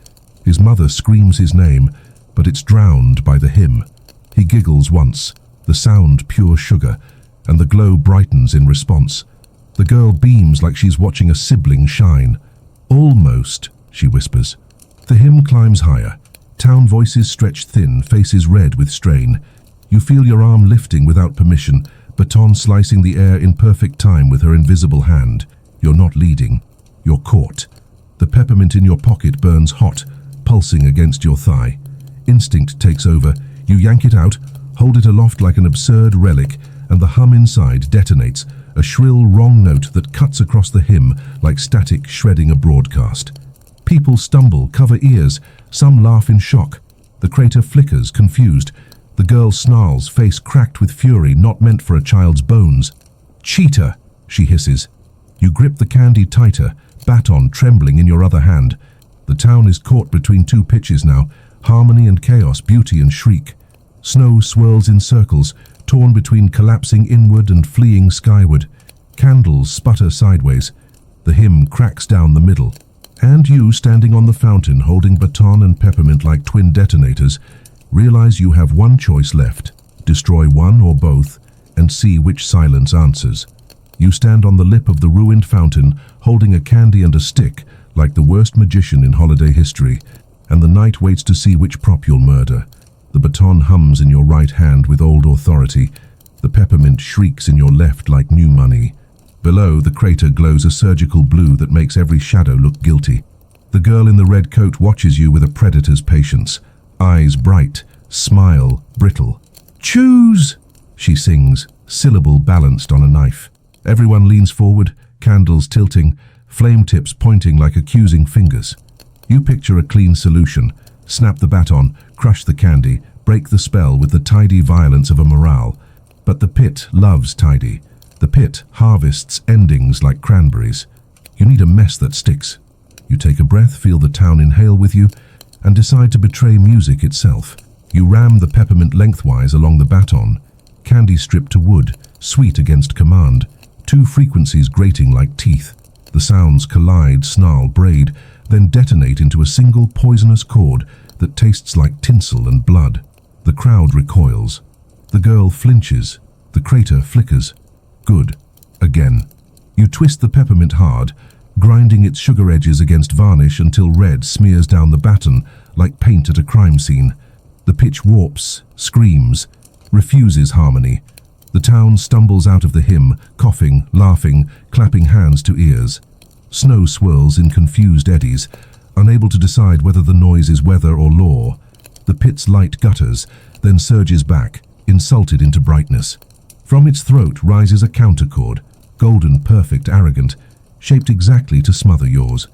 His mother screams his name, but it's drowned by the hymn. He giggles once, the sound pure sugar, and the glow brightens in response. The girl beams like she's watching a sibling shine. "Almost," she whispers. The hymn climbs higher. Town voices stretch thin, faces red with strain. You feel your arm lifting without permission, baton slicing the air in perfect time with her invisible hand. You're not leading. You're caught. The peppermint in your pocket burns hot, pulsing against your thigh. Instinct takes over. You yank it out, hold it aloft like an absurd relic, and the hum inside detonates, a shrill wrong note that cuts across the hymn like static shredding a broadcast. People stumble, cover ears. Some laugh in shock. The crater flickers, confused. The girl snarls, face cracked with fury not meant for a child's bones. "Cheater!" she hisses. You grip the candy tighter, baton trembling in your other hand. The town is caught between two pitches now, harmony and chaos, beauty and shriek. Snow swirls in circles, torn between collapsing inward and fleeing skyward. Candles sputter sideways. The hymn cracks down the middle. And you, standing on the fountain, holding baton and peppermint like twin detonators, realize you have one choice left. Destroy one or both, and see which silence answers. You stand on the lip of the ruined fountain, holding a candy and a stick, like the worst magician in holiday history, and the night waits to see which prop you'll murder. The baton hums in your right hand with old authority. The peppermint shrieks in your left like new money. Below, the crater glows a surgical blue that makes every shadow look guilty. The girl in the red coat watches you with a predator's patience. Eyes bright, smile brittle. "Choose!" she sings, syllable balanced on a knife. Everyone leans forward, candles tilting, flame tips pointing like accusing fingers. You picture a clean solution. Snap the baton, crush the candy, break the spell with the tidy violence of a morale. But the pit loves tidy. The pit harvests endings like cranberries. You need a mess that sticks. You take a breath, feel the town inhale with you, and decide to betray music itself. You ram the peppermint lengthwise along the baton. Candy stripped to wood, sweet against command. Two frequencies grating like teeth. The sounds collide, snarl, braid, then detonate into a single poisonous chord that tastes like tinsel and blood. The crowd recoils. The girl flinches. The crater flickers. Good. Again. You twist the peppermint hard, grinding its sugar edges against varnish until red smears down the baton like paint at a crime scene. The pitch warps, screams, refuses harmony. The town stumbles out of the hymn, coughing, laughing, clapping hands to ears. Snow swirls in confused eddies, unable to decide whether the noise is weather or law. The pit's light gutters, then surges back, insulted into brightness. From its throat rises a counterchord, golden, perfect, arrogant, shaped exactly to smother yours.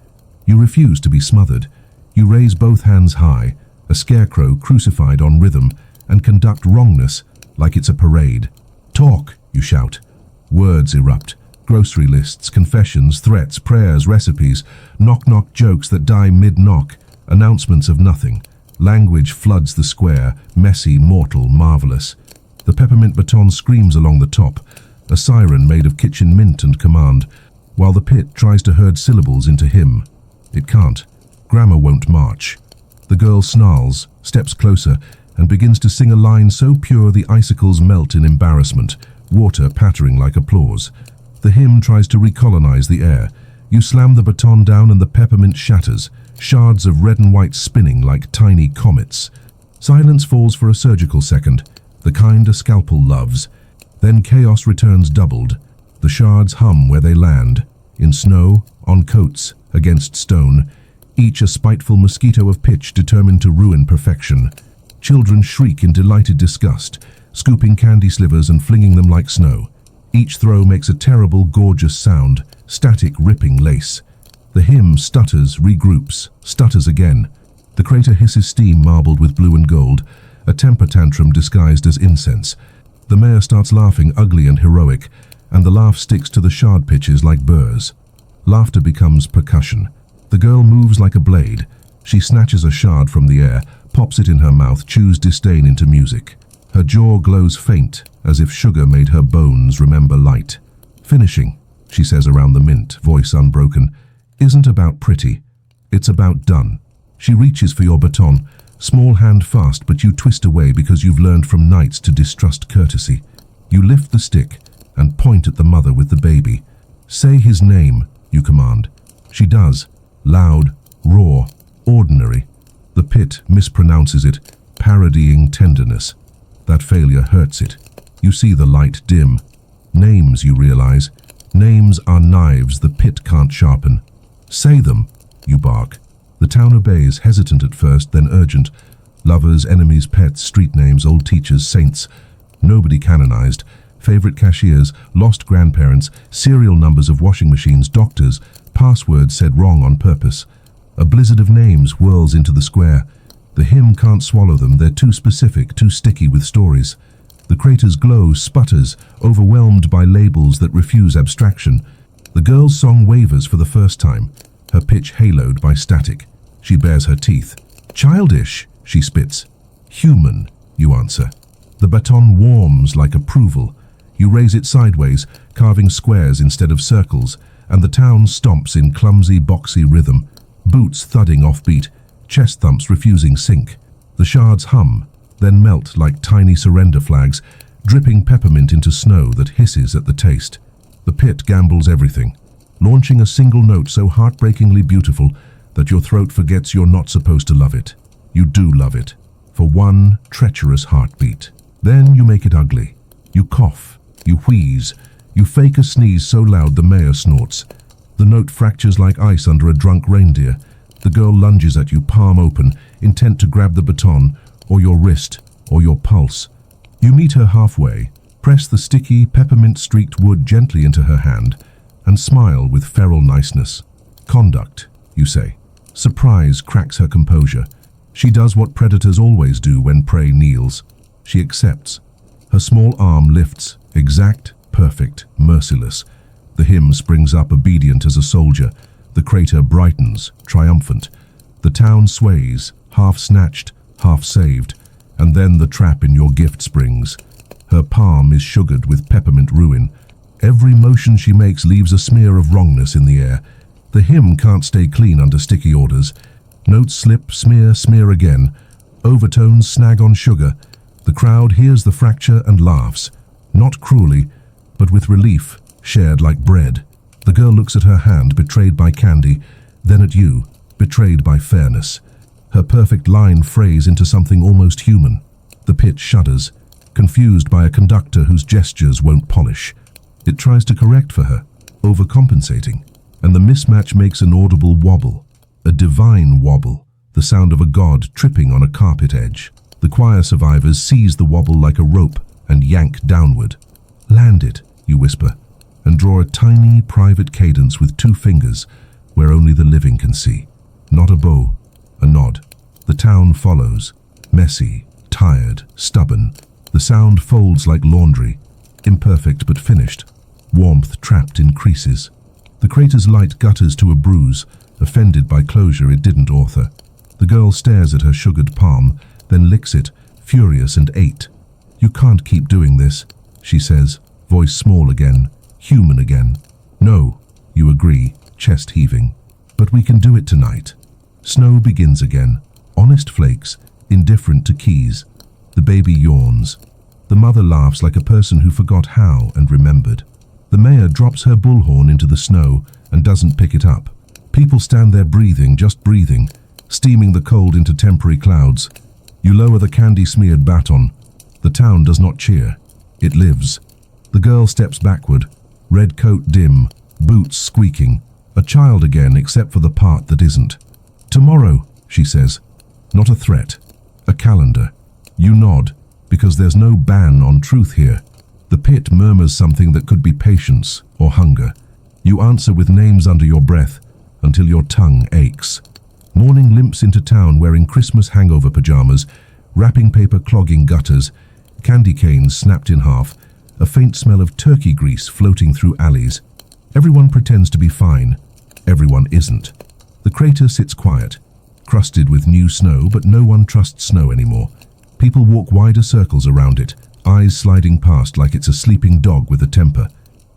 You refuse to be smothered. You raise both hands high, a scarecrow crucified on rhythm, and conduct wrongness like it's a parade. "Talk," you shout. Words erupt. Grocery lists, confessions, threats, prayers, recipes, knock-knock jokes that die mid-knock, announcements of nothing. Language floods the square, messy, mortal, marvelous. The peppermint baton screams along the top, a siren made of kitchen mint and command, while the pit tries to herd syllables into hymn. It can't. Grammar won't march. The girl snarls, steps closer, and begins to sing a line so pure the icicles melt in embarrassment, water pattering like applause. The hymn tries to recolonize the air. You slam the baton down and the peppermint shatters, shards of red and white spinning like tiny comets. Silence falls for a surgical second, the kind a scalpel loves. Then chaos returns doubled. The shards hum where they land, in snow, on coats, against stone, each a spiteful mosquito of pitch determined to ruin perfection. Children shriek in delighted disgust, scooping candy slivers and flinging them like snow. Each throw makes a terrible, gorgeous sound, static, ripping lace. The hymn stutters, regroups, stutters again. The crater hisses steam marbled with blue and gold, a temper tantrum disguised as incense. The mayor starts laughing, ugly and heroic, and the laugh sticks to the shard pitches like burrs. Laughter becomes percussion. The girl moves like a blade. She snatches a shard from the air, pops it in her mouth, chews disdain into music. Her jaw glows faint, as if sugar made her bones remember light. "Finishing," she says around the mint, voice unbroken, "isn't about pretty. It's about done." She reaches for your baton, small hand fast, but you twist away because you've learned from nights to distrust courtesy. You lift the stick and point at the mother with the baby. "Say his name," you command. She does, loud, raw, ordinary. The pit mispronounces it, parodying tenderness. That failure hurts it. You see the light dim. Names, you realize. Names are knives the pit can't sharpen. "Say them," you bark. The town obeys, hesitant at first, then urgent. Lovers, enemies, pets, street names, old teachers, saints. Nobody canonized. Favorite cashiers, lost grandparents, serial numbers of washing machines, doctors, passwords said wrong on purpose. A blizzard of names whirls into the square. The hymn can't swallow them, they're too specific, too sticky with stories. The crater's glow sputters, overwhelmed by labels that refuse abstraction. The girl's song wavers for the first time, her pitch haloed by static. She bares her teeth. Childish, she spits. Human, you answer. The baton warms like approval. You raise it sideways, carving squares instead of circles, and the town stomps in clumsy, boxy rhythm, boots thudding offbeat, chest thumps refusing sync. The shards hum, then melt like tiny surrender flags, dripping peppermint into snow that hisses at the taste. The pit gambles everything, launching a single note so heartbreakingly beautiful that your throat forgets you're not supposed to love it. You do love it, for one treacherous heartbeat. Then you make it ugly. You cough, you wheeze, you fake a sneeze so loud the mayor snorts. The note fractures like ice under a drunk reindeer. The girl lunges at you, palm open, intent to grab the baton, or your wrist, or your pulse. You meet her halfway, press the sticky, peppermint-streaked wood gently into her hand, and smile with feral niceness. Conduct, you say. Surprise cracks her composure. She does what predators always do when prey kneels. She accepts. Her small arm lifts, exact, perfect, merciless. The hymn springs up obedient as a soldier. The crater brightens, triumphant. The town sways, half snatched, half saved, and then the trap in your gift springs. Her palm is sugared with peppermint ruin. Every motion she makes leaves a smear of wrongness in the air. The hymn can't stay clean under sticky orders. Notes slip, smear, smear again. Overtones snag on sugar. The crowd hears the fracture and laughs, not cruelly, but with relief, shared like bread. The girl looks at her hand, betrayed by candy, then at you, betrayed by fairness. Her perfect line frays into something almost human. The pit shudders, confused by a conductor whose gestures won't polish. It tries to correct for her, overcompensating, and the mismatch makes an audible wobble, a divine wobble, the sound of a god tripping on a carpet edge. The choir survivors seize the wobble like a rope and yank downward. Land it, you whisper, and draw a tiny, private cadence with 2 fingers where only the living can see. Not a bow, a nod. The town follows, messy, tired, stubborn. The sound folds like laundry, imperfect but finished, warmth trapped in creases. The crater's light gutters to a bruise, offended by closure it didn't author. The girl stares at her sugared palm, then licks it, furious and ate. You can't keep doing this, she says, voice small again, human again. No, you agree, chest heaving. But we can do it tonight. Snow begins again, honest flakes, indifferent to keys. The baby yawns. The mother laughs like a person who forgot how and remembered. The mayor drops her bullhorn into the snow and doesn't pick it up. People stand there breathing, just breathing, steaming the cold into temporary clouds. You lower the candy-smeared baton. The town does not cheer. It lives. The girl steps backward, red coat dim, boots squeaking. A child again, except for the part that isn't. Tomorrow, she says. Not a threat. A calendar. You nod, because there's no ban on truth here. The pit murmurs something that could be patience or hunger. You answer with names under your breath until your tongue aches. Morning limps into town wearing Christmas hangover pajamas, wrapping paper clogging gutters, candy canes snapped in half, a faint smell of turkey grease floating through alleys. Everyone pretends to be fine. Everyone isn't. The crater sits quiet, crusted with new snow, but no one trusts snow anymore. People walk wider circles around it, eyes sliding past like it's a sleeping dog with a temper.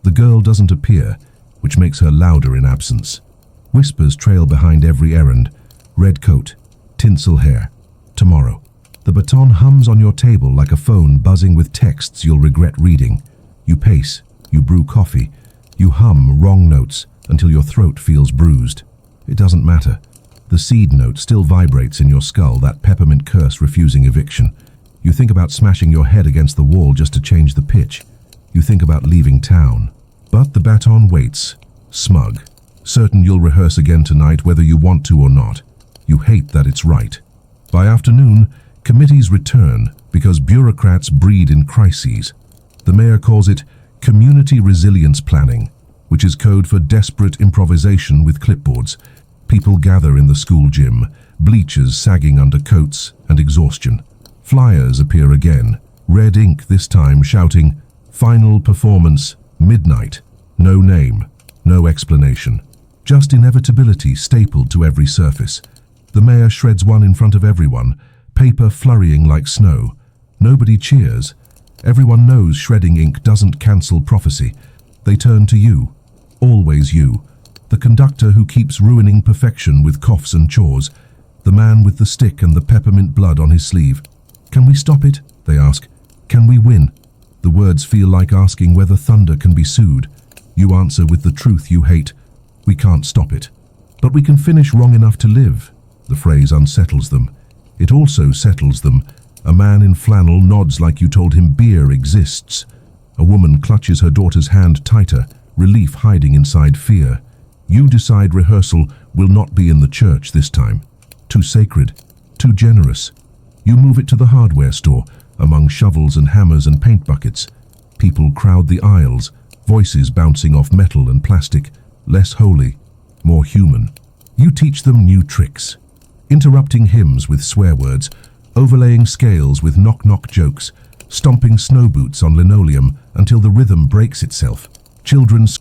The girl doesn't appear, which makes her louder in absence. Whispers trail behind every errand. Red coat, tinsel hair. Tomorrow. The baton hums on your table like a phone buzzing with texts you'll regret reading. You pace, you brew coffee, you hum wrong notes until your throat feels bruised. It doesn't matter. The seed note still vibrates in your skull, that peppermint curse refusing eviction. You think about smashing your head against the wall just to change the pitch. You think about leaving town. But the baton waits, smug, certain you'll rehearse again tonight whether you want to or not. You hate that it's right. By afternoon, committees return because bureaucrats breed in crises. The mayor calls it community resilience planning, which is code for desperate improvisation with clipboards. People gather in the school gym, bleachers sagging under coats and exhaustion. Flyers appear again, red ink this time shouting, "Final performance, midnight, no name, No explanation. Just inevitability stapled to every surface. The mayor shreds one in front of everyone, paper flurrying like snow. Nobody cheers. Everyone knows shredding ink doesn't cancel prophecy. They turn to you. Always you. The conductor who keeps ruining perfection with coughs and chores. The man with the stick and the peppermint blood on his sleeve. Can we stop it? They ask. Can we win? The words feel like asking whether thunder can be sued. You answer with the truth you hate. We can't stop it. But we can finish wrong enough to live. The phrase unsettles them. It also settles them. A man in flannel nods like you told him beer exists. A woman clutches her daughter's hand tighter, relief hiding inside fear. You decide rehearsal will not be in the church this time. Too sacred, too generous. You move it to the hardware store, among shovels and hammers and paint buckets. People crowd the aisles, voices bouncing off metal and plastic, less holy, more human. You teach them new tricks, interrupting hymns with swear words, overlaying scales with knock-knock jokes, stomping snow boots on linoleum until the rhythm breaks itself. Children's